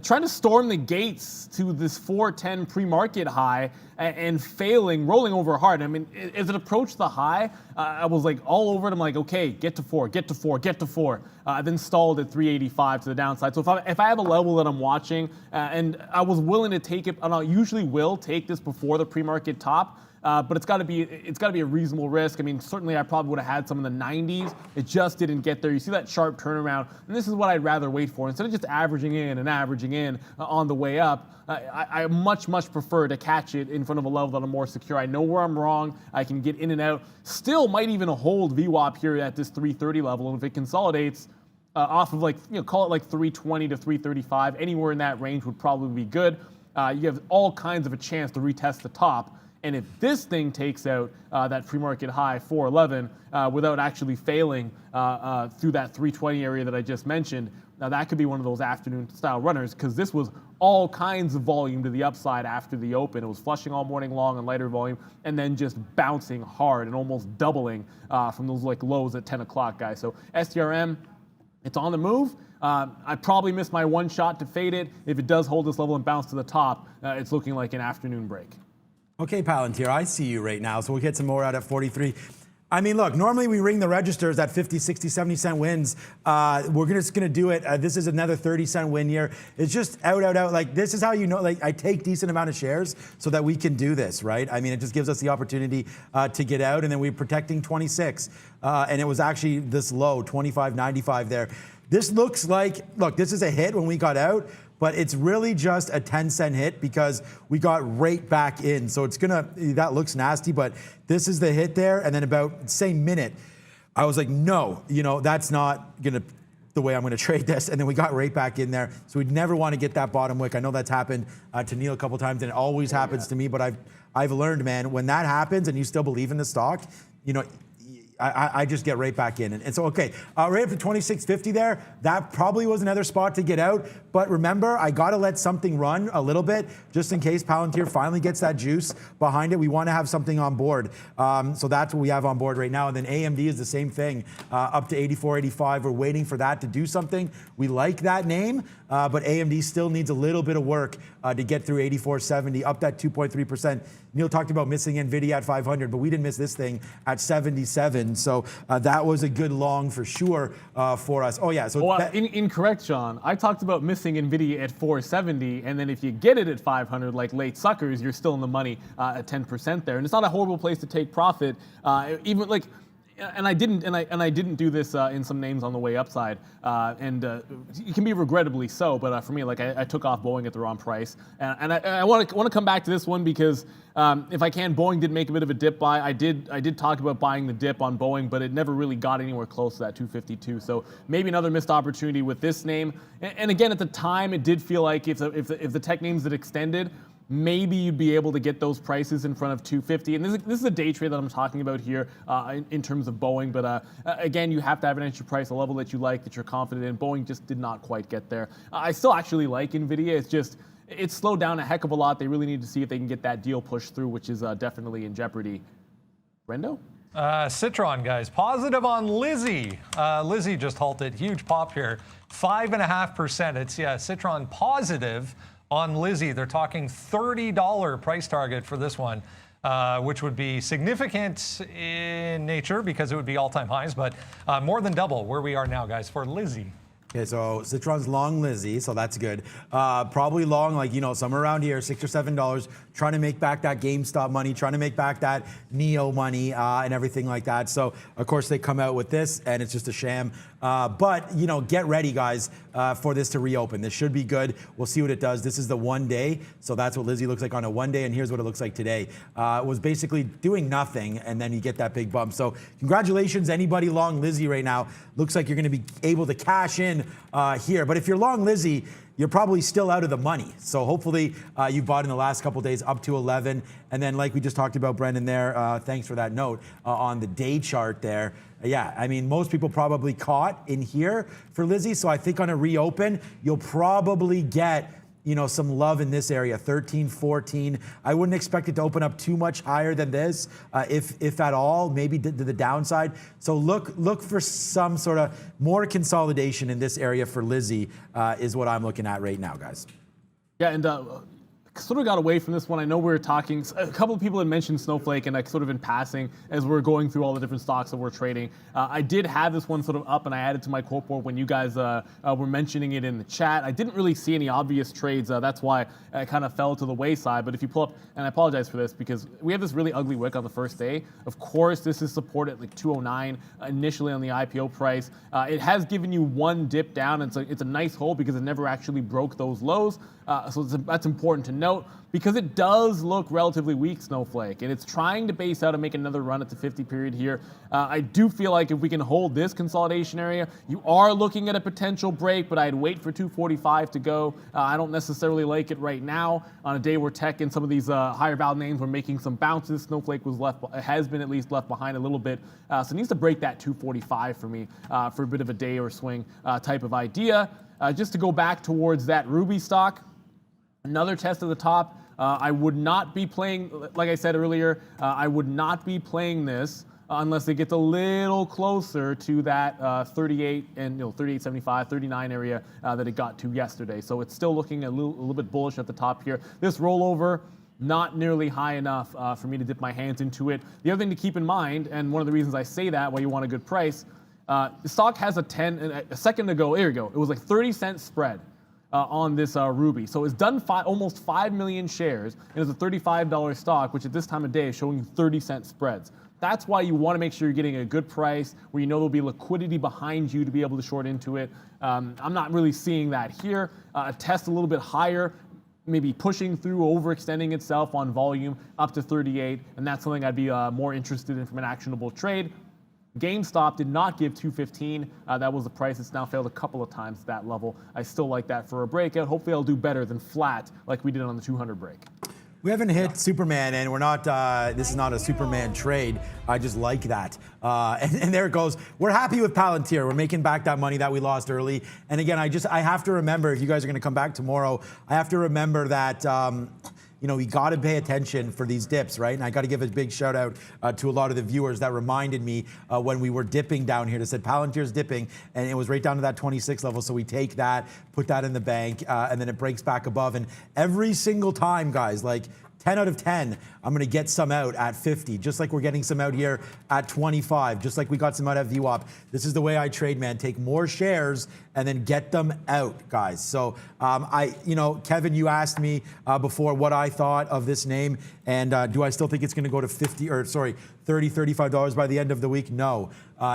Trying to storm the gates to this 410 pre-market high and failing, rolling over hard. I mean, as it approached the high, I was like all over it. I'm like, okay, get to 4, get to 4, get to 4. Then stalled at 385 to the downside. So if I have a level that I'm watching and I was willing to take it, and I usually will take this before the pre-market top, but it's got to be a reasonable risk. I mean, certainly I probably would have had some in the 90s. It just didn't get there. You see that sharp turnaround, and this is what I'd rather wait for. Instead of just averaging in and averaging in on the way up, I much prefer to catch it in front of a level that I'm more secure. I know where I'm wrong. I can get in and out. Still might even hold VWAP here at this 330 level, and if it consolidates off of call it like 320 to 335, anywhere in that range would probably be good. You have all kinds of a chance to retest the top. And if this thing takes out that pre-market high 411 without actually failing through that 320 area that I just mentioned, now that could be one of those afternoon style runners because this was all kinds of volume to the upside after the open. It was flushing all morning long and lighter volume and then just bouncing hard and almost doubling from those like lows at 10 o'clock, guys. So STRM, it's on the move. I probably missed my one shot to fade it. If it does hold this level and bounce to the top, it's looking like an afternoon break. Okay, Palantir, I see you right now. So we'll get some more out at 43. I mean, look, normally we ring the registers at 50, 60, 70 cent wins. We're just going to do it. This is another 30 cent win here. It's just out. Like, this is how you know, like, I take decent amount of shares so that we can do this, right? I mean, it just gives us the opportunity to get out. And then we're protecting 26. And it was actually this low, 25.95 there. This looks like, look, this is a hit when we got out, but it's really just a 10-cent hit because we got right back in. So it's that looks nasty, but this is the hit there. And then about the same minute, I was like, no, that's not the way I'm gonna trade this. And then we got right back in there. So we'd never want to get that bottom wick. I know that's happened to Neil a couple times and it always happens to me, but I've learned, man, when that happens and you still believe in the stock, I just get right back in. And so, okay, right up to 26.50 there, that probably was another spot to get out. But remember, I got to let something run a little bit just in case Palantir finally gets that juice behind it. We want to have something on board. So that's what we have on board right now. And then AMD is the same thing, up to 84.85. We're waiting for that to do something. We like that name, but AMD still needs a little bit of work to get through 84.70, up that 2.3%. Neil talked about missing NVIDIA at 500, but we didn't miss this thing at 77. So that was a good long for sure for us. Oh, yeah. So incorrect, Sean. I talked about missing NVIDIA at 470, and then if you get it at 500, like late suckers, you're still in the money at 10% there. And it's not a horrible place to take profit. Even like, and I didn't do this in some names on the way upside, and it can be regrettably so. But for me, like I took off Boeing at the wrong price, and I want to come back to this one because if I can, Boeing did make a bit of a dip buy. I did talk about buying the dip on Boeing, but it never really got anywhere close to that 252. So maybe another missed opportunity with this name. And again, at the time, it did feel like if the tech names had extended, maybe you'd be able to get those prices in front of 250. And this is a day trade that I'm talking about here in terms of Boeing. But again, you have to have an entry price, a level that you like, that you're confident in. Boeing just did not quite get there. I still actually like NVIDIA. It's slowed down a heck of a lot. They really need to see if they can get that deal pushed through, which is definitely in jeopardy. Brendo? Citron, guys, positive on Lizzie. Lizzie just halted. Huge pop here. 5.5%. It's, Citron positive on Lizzie. They're talking $30 price target for this one, which would be significant in nature because it would be all-time highs, but more than double where we are now, guys, for Lizzie. Okay, so Citron's long Lizzie, so that's good. Probably long, like, somewhere around here, $6 or $7, trying to make back that GameStop money, trying to make back that Neo money and everything like that. So, of course, they come out with this, and it's just a sham. But, get ready, guys, for this to reopen. This should be good. We'll see what it does. This is the 1 day, so that's what Lizzie looks like on a 1 day, and here's what it looks like today. It was basically doing nothing, and then you get that big bump. So congratulations, anybody long Lizzie right now. Looks like you're going to be able to cash in here. But if you're long Lizzie, you're probably still out of the money. So hopefully you bought in the last couple days up to 11. And then like we just talked about, Brendan, there, thanks for that note, on the day chart there. Yeah, I mean, most people probably caught in here for Lizzie. So I think on a reopen, you'll probably get some love in this area, 13, 14. I wouldn't expect it to open up too much higher than this, if at all, maybe to the downside. So look for some sort of more consolidation in this area for Lizzie, is what I'm looking at right now, guys. Yeah, and sort of got away from this one. I know we were talking, a couple of people had mentioned Snowflake, and sort of in passing as we're going through all the different stocks that we're trading. I did have this one sort of up, and I added to my quote board when you guys were mentioning it in the chat. I didn't really see any obvious trades. That's why it kind of fell to the wayside. But if you pull up, and I apologize for this because we have this really ugly wick on the first day. Of course, this is supported at like 209 initially on the IPO price. It has given you one dip down. It's a nice hold because it never actually broke those lows. So that's important to note because it does look relatively weak, Snowflake, and it's trying to base out and make another run at the 50 period here. I do feel like if we can hold this consolidation area, you are looking at a potential break, but I'd wait for 245 to go. I don't necessarily like it right now on a day where tech and some of these higher value names were making some bounces. Snowflake has been at least left behind a little bit, so it needs to break that 245 for me for a bit of a day or swing type of idea. Just to go back towards that Ruby stock. Another test at the top. I would not be playing, like I said earlier, I would not be playing this unless it gets a little closer to that 38 and 38.75, 39 area that it got to yesterday. So it's still looking a little bit bullish at the top here. This rollover, not nearly high enough for me to dip my hands into it. The other thing to keep in mind, and one of the reasons I say that, why you want a good price, the stock has a second ago, there you go, it was like 30-cent spread on this Ruby. So it's done almost 5 million shares, and it's a $35 stock, which at this time of day is showing you 30-cent spreads. That's why you want to make sure you're getting a good price where you know there'll be liquidity behind you to be able to short into it. I'm not really seeing that here. A test a little bit higher, maybe pushing through, overextending itself on volume up to 38, and that's something I'd be more interested in from an actionable trade. GameStop did not give 215. That was the price. It's now failed a couple of times at that level. I still like that for a breakout. Hopefully I'll do better than flat like we did on the 200 break. We haven't hit Superman, and we're not, this is not a Superman trade. I just like that. And there it goes. We're happy with Palantir. We're making back that money that we lost early. And again, I have to remember, if you guys are going to come back tomorrow, I have to remember that, we got to pay attention for these dips, right? And I got to give a big shout out to a lot of the viewers that reminded me when we were dipping down here. They said Palantir's dipping, and it was right down to that 26 level. So we take that, put that in the bank, and then it breaks back above. And every single time, guys, like 10 out of 10, I'm going to get some out at 50, just like we're getting some out here at 25, just like we got some out at VWAP. This is the way I trade, man. Take more shares and then get them out, guys. So Kevin, you asked me before what I thought of this name, and do I still think it's going to go to $30, $35 by the end of the week? No.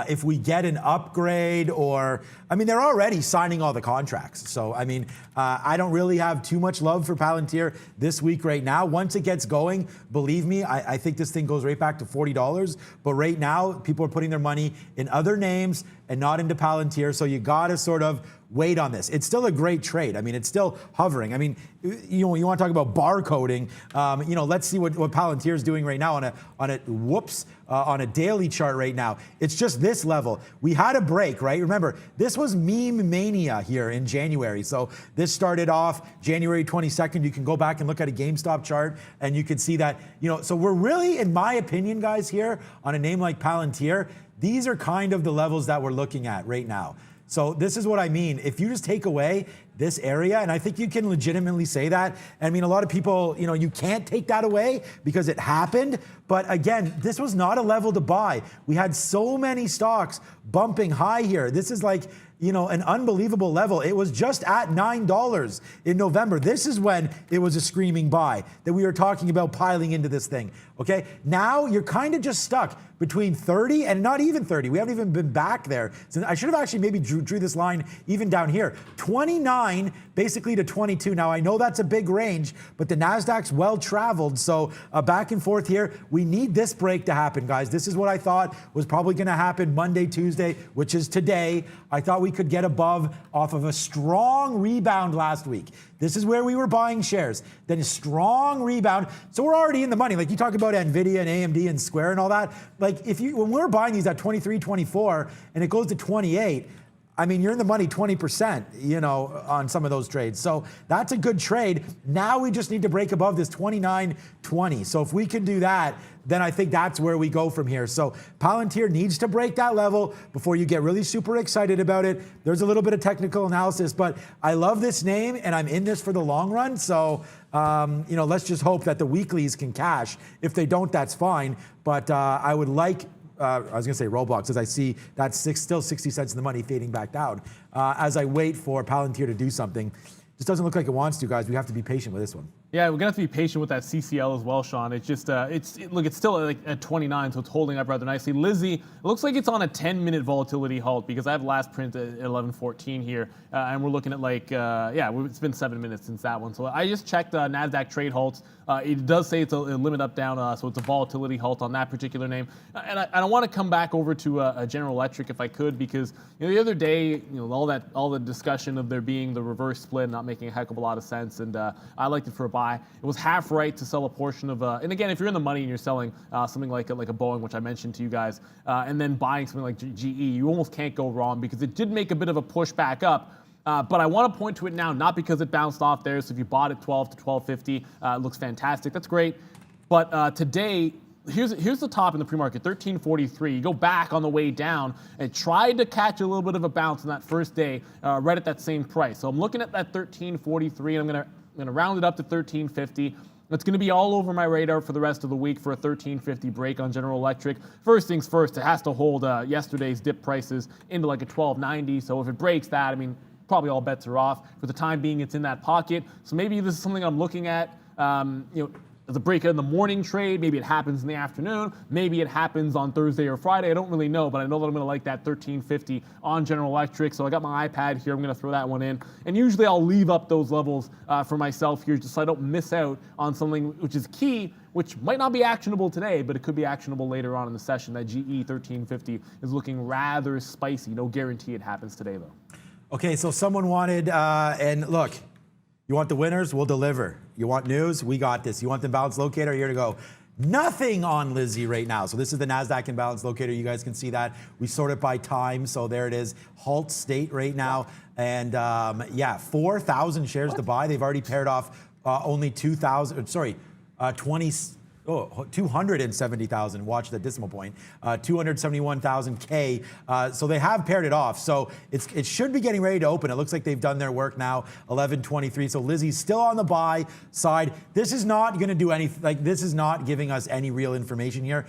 If we get an upgrade they're already signing all the contracts. So, I don't really have too much love for Palantir this week right now. Once it gets going, believe me, I think this thing goes right back to $40. But right now, people are putting their money in other names and not into Palantir. So you got to sort of wait on this. It's still a great trade. It's still hovering. You want to talk about barcoding. Let's see what Palantir is doing right now on a daily chart right now. It's just this level. We had a break, right? Remember, this was meme mania here in January. So this started off January 22nd. You can go back and look at a GameStop chart and you can see that, so we're really, in my opinion, guys, here on a name like Palantir, these are kind of the levels that we're looking at right now. So this is what I mean. If you just take away this area, and I think you can legitimately say that. A lot of people, you can't take that away because it happened. But again, this was not a level to buy. We had so many stocks bumping high here. This is like, an unbelievable level. It was just at $9 in November. This is when it was a screaming buy that we were talking about piling into this thing. Okay. Now you're kind of just stuck between 30 and not even 30. We haven't even been back there. So I should have actually maybe drew this line even down here. 29 basically to 22. Now I know that's a big range, but the NASDAQ's well traveled. So back and forth here. We need this break to happen, guys. This is what I thought was probably going to happen Monday, Tuesday, which is today. I thought we could get above off of a strong rebound last week. This is where we were buying shares. Then a strong rebound. So we're already in the money. Like you talk about NVIDIA and AMD and Square and all that. Like when we're buying these at 23, 24 and it goes to 28, you're in the money 20%, on some of those trades. So that's a good trade. Now we just need to break above this 29.20. So if we can do that, then I think that's where we go from here. So Palantir needs to break that level before you get really super excited about it. There's a little bit of technical analysis, but I love this name and I'm in this for the long run. So, let's just hope that the weeklies can cash. If they don't, that's fine. But I would like, I was going to say Roblox, as I see that's still 60 cents in the money fading back down. As I wait for Palantir to do something. Just doesn't look like it wants to, guys. We have to be patient with this one. Yeah, we're gonna have to be patient with that CCL as well, Sean. It's just, it's still like at 29, so it's holding up rather nicely. Lizzie, it looks like it's on a 10-minute volatility halt because I have last print at 11:14 here, and we're looking at it's been 7 minutes since that one. So I just checked NASDAQ trade halts. It does say it's a limit up down, so it's a volatility halt on that particular name. And I want to come back over to General Electric if I could, because the other day, all the discussion of there being the reverse split not making a heck of a lot of sense, and I liked it for a buy. It was half right to sell a portion of, and again, if you're in the money and you're selling something like a Boeing, which I mentioned to you guys, and then buying something like GE, you almost can't go wrong because it did make a bit of a push back up. But I want to point to it now, not because it bounced off there. So if you bought at 12 to 12.50, it looks fantastic. That's great. But today, here's the top in the pre-market, 13.43. You go back on the way down and tried to catch a little bit of a bounce on that first day, right at that same price. So I'm looking at that 13.43, and I'm gonna round it up to 13.50. It's going to be all over my radar for the rest of the week for a 13.50 break on General Electric. First things first, it has to hold yesterday's dip prices into like a 12.90. So if it breaks that, probably all bets are off. For the time being, it's in that pocket. So maybe this is something I'm looking at, as a breakout in the morning trade. Maybe it happens in the afternoon. Maybe it happens on Thursday or Friday. I don't really know, but I know that I'm going to like that 13.50 on General Electric. So I got my iPad here. I'm going to throw that one in. And usually I'll leave up those levels for myself here just so I don't miss out on something which is key, which might not be actionable today, but it could be actionable later on in the session. That GE 13.50 is looking rather spicy. No guarantee it happens today, though. Okay, so someone wanted, and look, you want the winners? We'll deliver. You want news? We got this. You want the imbalance locator? Here to go. Nothing on Lizzie right now. So this is the NASDAQ imbalance locator. You guys can see that. We sort it by time. So there it is. Halt state right now. And 4,000 shares to buy. They've already paired off only 20, 270,000, watch the decimal point, 271,000 K. So they have paired it off. So it should be getting ready to open. It looks like they've done their work now, 11:23. So Lizzie's still on the buy side. This is not going to do anything, like this is not giving us any real information here.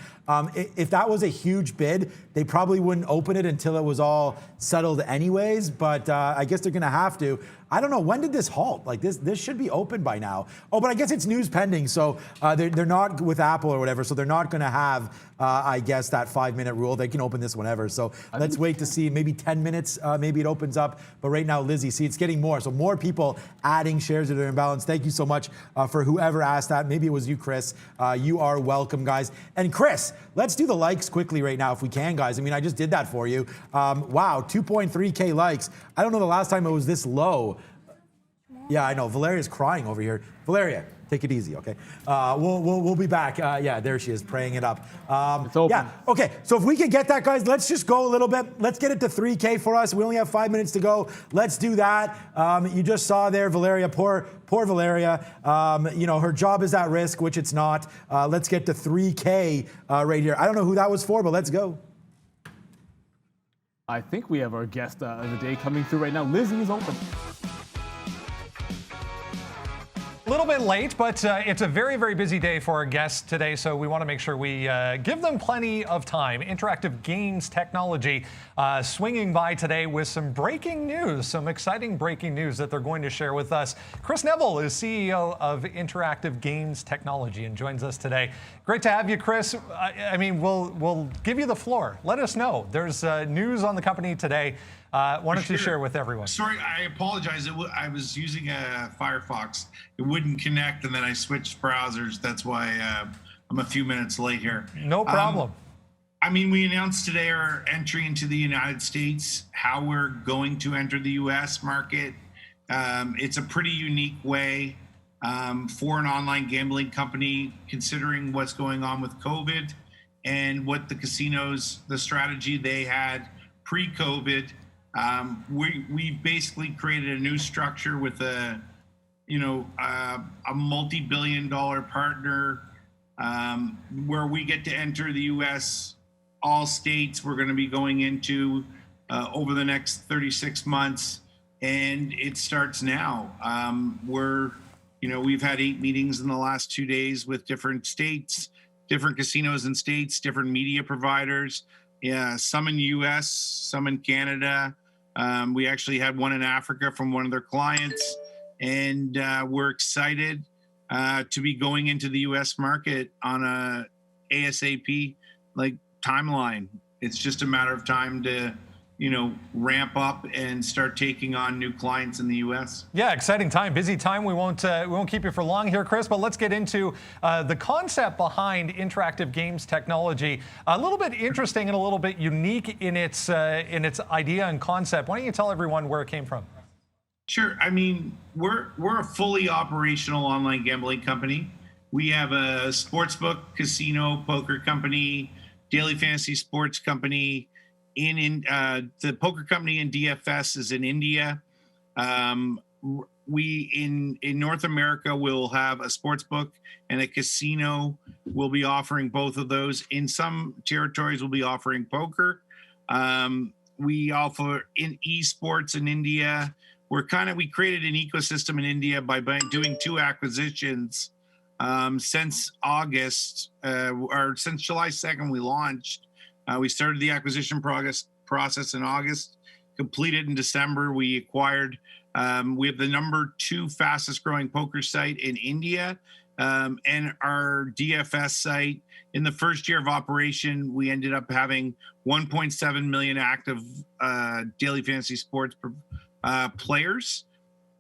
If that was a huge bid, they probably wouldn't open it until it was all settled anyways, but I guess they're going to have to. I don't know, when did this halt? Like this should be open by now. Oh, but I guess it's news pending, so they're not with Apple or whatever, so they're not going to have, I guess, that 5-minute rule. They can open this whenever. So let's wait to see. Maybe 10 minutes, maybe it opens up. But right now, Lizzie, see, it's getting more. So more people adding shares to their imbalance. Thank you so much for whoever asked that. Maybe it was you, Chris. You are welcome, guys. And Chris, let's do the likes quickly right now if we can, guys. I mean, I just did that for you. Wow, 2.3K likes. I don't know the last time it was this low. Yeah, I know. Valeria's crying over here. Valeria, take it easy, okay? We'll be back. Yeah, there she is, praying it up. It's open. Yeah, okay. So if we could get that, guys, let's just go a little bit. Let's get it to 3K for us. We only have 5 minutes to go. Let's do that. You just saw there, Valeria, poor Valeria. You know, her job is at risk, which it's not. Let's get to 3K right here. I don't know who that was for, but let's go. I think we have our guest of the day coming through right now. Lizzie is open. A little bit late, but it's a very, very busy day for our guests today, so we want to make sure we give them plenty of time. Interactive Games Technology swinging by today with some breaking news, some exciting breaking news that they're going to share with us. Chris Neville is CEO of Interactive Games Technology and joins us today. Great to have you, Chris. I mean, we'll give you the floor. Let us know. There's news on the company today. Why don't you share with everyone? Sorry, I apologize. I was using a Firefox. It wouldn't connect, and then I switched browsers. That's why I'm a few minutes late here. No problem. I mean, we announced today our entry into the United States, how we're going to enter the U.S. market. It's a pretty unique way for an online gambling company, considering what's going on with COVID and what the casinos, the strategy they had pre-COVID. We basically created a new structure with a multi-billion-dollar partner where we get to enter the U.S. all states we're going to be going into over the next 36 months, and it starts now. We've had 8 meetings in the last 2 days with different states, different casinos and states, different media providers. Yeah, some in the U.S., some in Canada. We actually had one in Africa from one of their clients, and we're excited to be going into the U.S. market on a ASAP timeline. It's just a matter of time to, ramp up and start taking on new clients in the U.S. Yeah, exciting time, busy time. We won't keep you for long here, Chris, but let's get into the concept behind Interactive Games Technology. A little bit interesting and a little bit unique in its idea and concept. Why don't you tell everyone where it came from? Sure. I mean, we're a fully operational online gambling company. We have a sportsbook, casino, poker company, daily fantasy sports company. The poker company in DFS is in India. We in North America will have a sportsbook and a casino. We'll be offering both of those. In some territories, we'll be offering poker. We offer in esports in India. We created an ecosystem in India by doing 2 acquisitions since August or since July 2nd. We launched. We started the acquisition process in August, completed in December. We acquired, we have the number 2 fastest growing poker site in India, and our DFS site. In the first year of operation, we ended up having 1.7 million active daily fantasy sports players.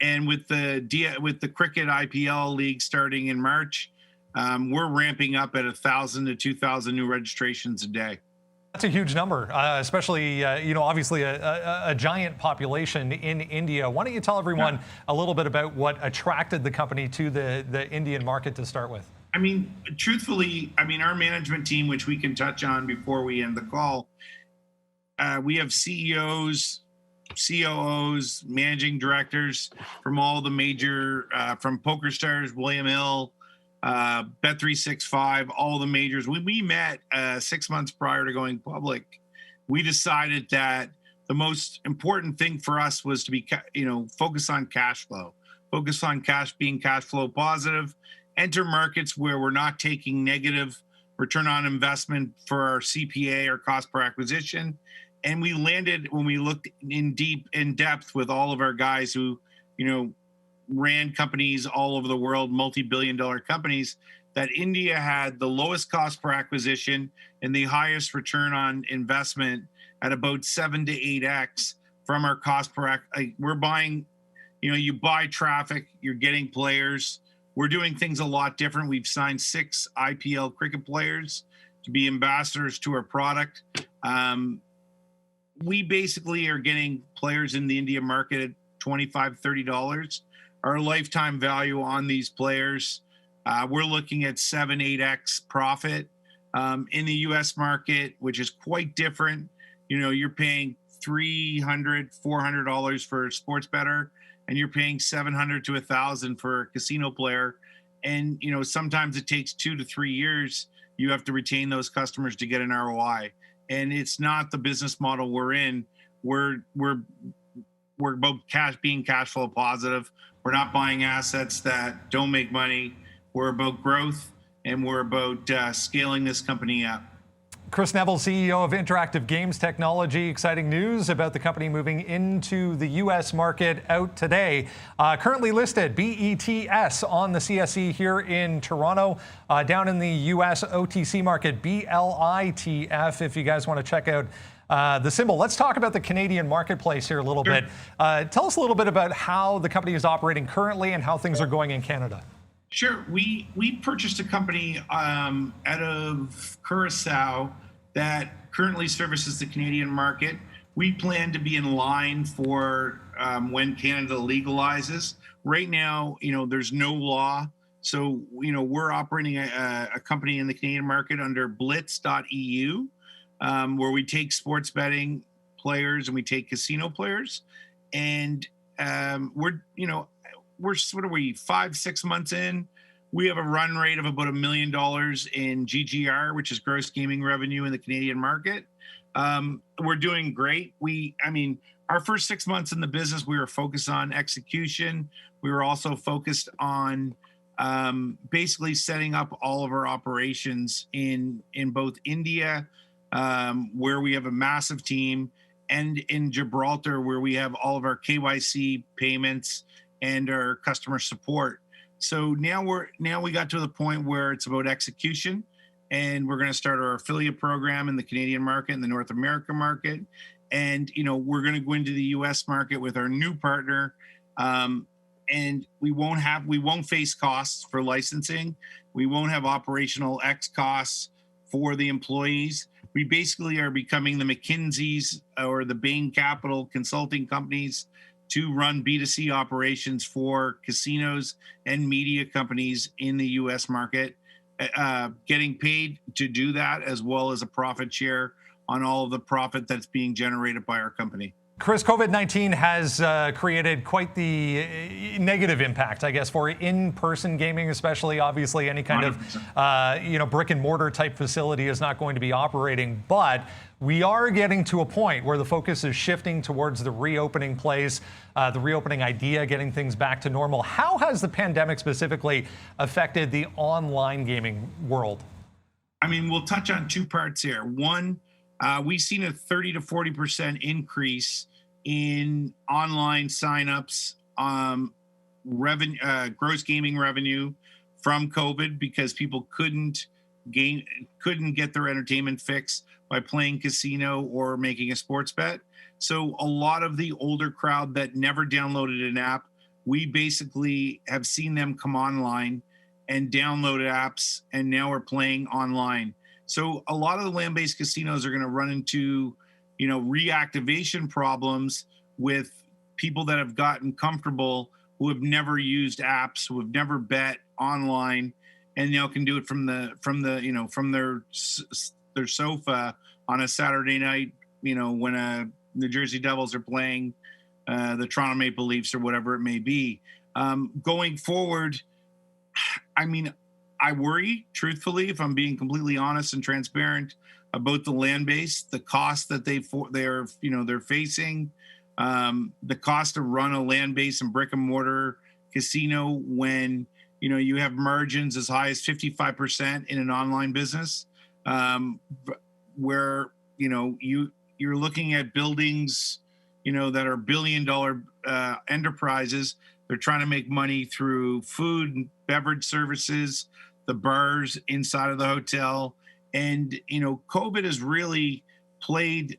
And with the cricket IPL league starting in March, we're ramping up at 1,000 to 2,000 new registrations a day. That's a huge number, especially, obviously a giant population in India. Why don't you tell everyone a little bit about what attracted the company to the Indian market to start with? I mean, truthfully, our management team, which we can touch on before we end the call, we have CEOs, COOs, managing directors from all the major, from PokerStars, William Hill, Bet365, all the majors. When we met 6 months prior to going public, we decided that the most important thing for us was to be, focus on cash flow, focus on being cash flow positive, enter markets where we're not taking negative return on investment for our CPA or cost per acquisition. And we landed, when we looked in depth with all of our guys who, ran companies all over the world, multi-billion-dollar companies, that India had the lowest cost per acquisition and the highest return on investment at about 7 to 8x from our cost per we're buying, you buy traffic, you're getting players. We're doing things a lot different. We've signed 6 IPL cricket players to be ambassadors to our product. We basically are getting players in the India market at $25, $30. Our lifetime value on these players, we're looking at 7, 8x profit. In the US market, which is quite different, you're paying $300, $400 for a sports bettor, and you're paying $700 to $1,000 for a casino player. And, sometimes it takes 2 to 3 years. You have to retain those customers to get an ROI. And it's not the business model we're in. We're about being cash flow positive. We're not buying assets that don't make money. We're about growth, and we're about scaling this company up. Chris Neville, CEO of Interactive Games Technology. Exciting news about the company moving into the U.S. market out today. Currently listed BETS on the CSE here in Toronto. Down in the U.S. OTC market, BLITF, if you guys want to check out the symbol. Let's talk about the Canadian marketplace here a little bit. Tell us a little bit about how the company is operating currently and how things are going in Canada. Sure. We purchased a company out of Curacao that currently services the Canadian market. We plan to be in line for when Canada legalizes. Right now, there's no law. So, we're operating a company in the Canadian market under blitz.eu, where we take sports betting players and we take casino players. And we're 5-6 months in. We have a run rate of about $1 million in GGR, which is gross gaming revenue in the Canadian market. We're doing great. Our first 6 months in the business, we were focused on execution. We were also focused on basically setting up all of our operations in both India, where we have a massive team, and in Gibraltar, where we have all of our KYC payments and our customer support. So now we got to the point where it's about execution, and we're going to start our affiliate program in the Canadian market and the North America market. And, we're going to go into the US market with our new partner. And we won't face costs for licensing. We won't have operational X costs for the employees. We basically are becoming the McKinsey's or the Bain Capital consulting companies to run B2C operations for casinos and media companies in the US market, getting paid to do that, as well as a profit share on all of the profit that's being generated by our company. Chris, COVID-19 has created quite the negative impact, I guess, for in-person gaming, especially. Obviously, any kind 100%. Of brick and mortar type facility is not going to be operating. But we are getting to a point where the focus is shifting towards the reopening plays, the reopening idea, getting things back to normal. How has the pandemic specifically affected the online gaming world? We'll touch on 2 parts here. One, we've seen a 30 to 40% increase in online signups, gross gaming revenue from COVID, because people couldn't get their entertainment fix by playing casino or making a sports bet. So a lot of the older crowd that never downloaded an app, we basically have seen them come online and download apps, and now we're playing online. So a lot of the land-based casinos are going to run into, reactivation problems with people that have gotten comfortable, who have never used apps, who have never bet online, and now can do it from their sofa on a Saturday night, when the Jersey Devils are playing the Toronto Maple Leafs or whatever it may be. Going forward, I worry, truthfully, if I'm being completely honest and transparent, about the land base, the cost that they're facing, the cost to run a land base and brick and mortar casino when you have margins as high as 55% in an online business, where you're looking at buildings that are billion-dollar enterprises. They're trying to make money through food and beverage services, the bars inside of the hotel. And, COVID has really played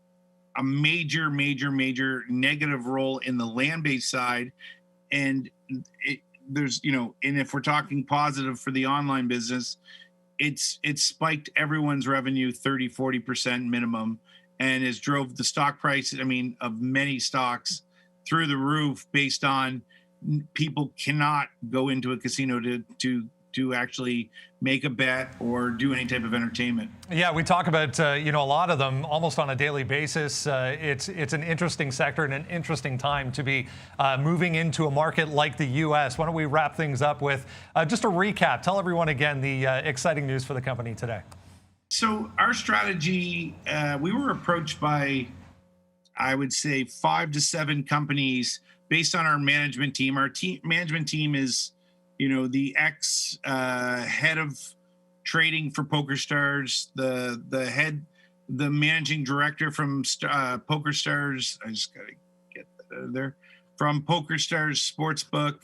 a major negative role in the land-based side. And and if we're talking positive for the online business, it's spiked everyone's revenue 30-40% minimum, and has drove the stock price, of many stocks through the roof, based on people cannot go into a casino to actually make a bet or do any type of entertainment. Yeah, we talk about a lot of them almost on a daily basis. It's an interesting sector and an interesting time to be moving into a market like the U.S. Why don't we wrap things up with just a recap? Tell everyone again the exciting news for the company today. So our strategy, we were approached by, I would say, 5 to 7 companies based on our management team. Our management team is, the head of trading for PokerStars, the managing director from PokerStars. I just gotta get that out of there. From PokerStars Sportsbook,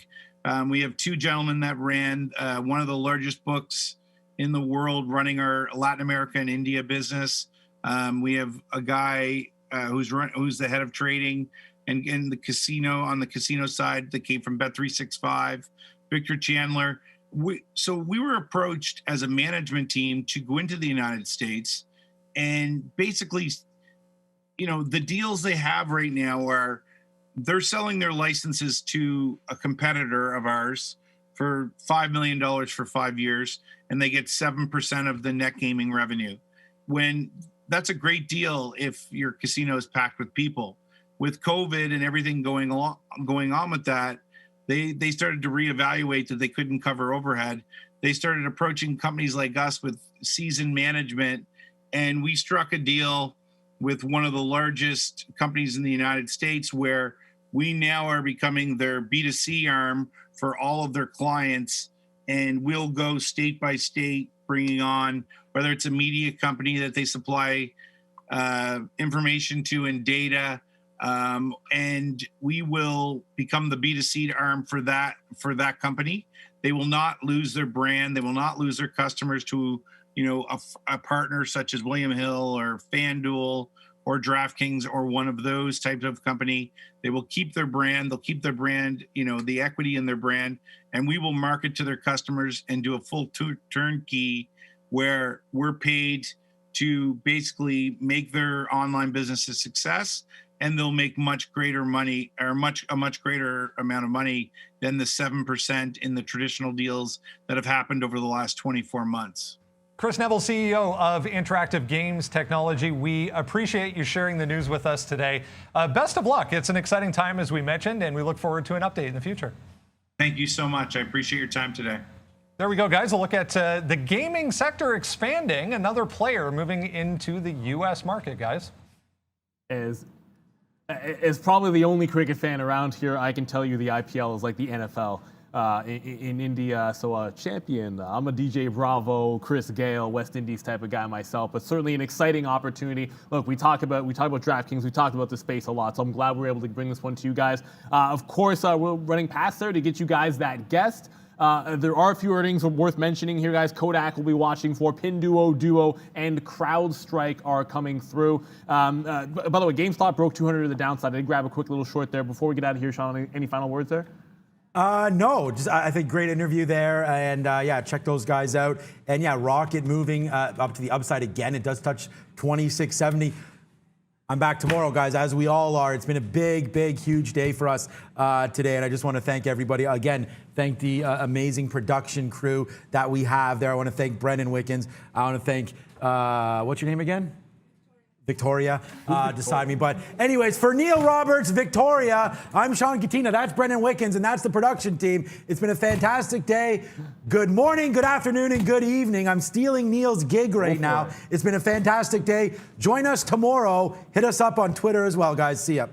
we have 2 gentlemen that ran one of the largest books in the world, running our Latin America and India business. We have a guy who's the head of trading and in the casino, on the casino side, that came from Bet365, Victor Chandler. So we were approached as a management team to go into the United States, and basically, the deals they have right now are they're selling their licenses to a competitor of ours for $5 million for 5 years, and they get 7% of the net gaming revenue. When that's a great deal if your casino is packed with people. With COVID and everything going on with that, they started to reevaluate that they couldn't cover overhead. They started approaching companies like us with seasoned management, and we struck a deal with one of the largest companies in the United States, where we now are becoming their B2C arm for all of their clients, and we'll go state by state, bringing on, whether it's a media company that they supply information to and data, and we will become the B2C arm for that company. They will not lose their brand. They will not lose their customers to a partner such as William Hill or FanDuel or DraftKings or one of those types of company. They will keep their brand. They'll keep their brand, the equity in their brand, and we will market to their customers and do a full turnkey where we're paid to basically make their online business a success, and they'll make much greater money, or a much greater amount of money than the 7% in the traditional deals that have happened over the last 24 months. Chris Neville, CEO of Interactive Games Technology, we appreciate you sharing the news with us today. Best of luck. It's an exciting time, as we mentioned, and we look forward to an update in the future. Thank you so much. I appreciate your time today. There we go, guys. A look at the gaming sector expanding. Another player moving into the U.S. market, guys. As probably the only cricket fan around here, I can tell you the IPL is like the NFL in India. So champion, I'm a DJ Bravo, Chris Gale, West Indies type of guy myself, but certainly an exciting opportunity. Look, we talk about DraftKings, we talked about the space a lot, so I'm glad we're able to bring this one to you guys. Of course, we're running past there to get you guys that guest. There are a few earnings worth mentioning here, guys. Kodak will be watching for. Pinduo, Duo, and CrowdStrike are coming through. By the way, GameStop broke 200 to the downside. I did grab a quick little short there. Before we get out of here, Sean, any final words there? No, just I think great interview there, and yeah, check those guys out. And yeah, Rocket moving up to the upside again. It does touch 2670. I'm back tomorrow, guys, as we all are. It's been a big, huge day for us today, and I just want to thank everybody. Again, thank the amazing production crew that we have there. I want to thank Brendan Wickens. I want to thank, what's your name again? Victoria decide me. But anyways, for Neil Roberts, Victoria, I'm Sean Katina. That's Brendan Wickens, and that's the production team. It's been a fantastic day. Good morning, good afternoon, and good evening. I'm stealing Neil's gig right now. It's been a fantastic day. Join us tomorrow. Hit us up on Twitter as well, guys. See ya.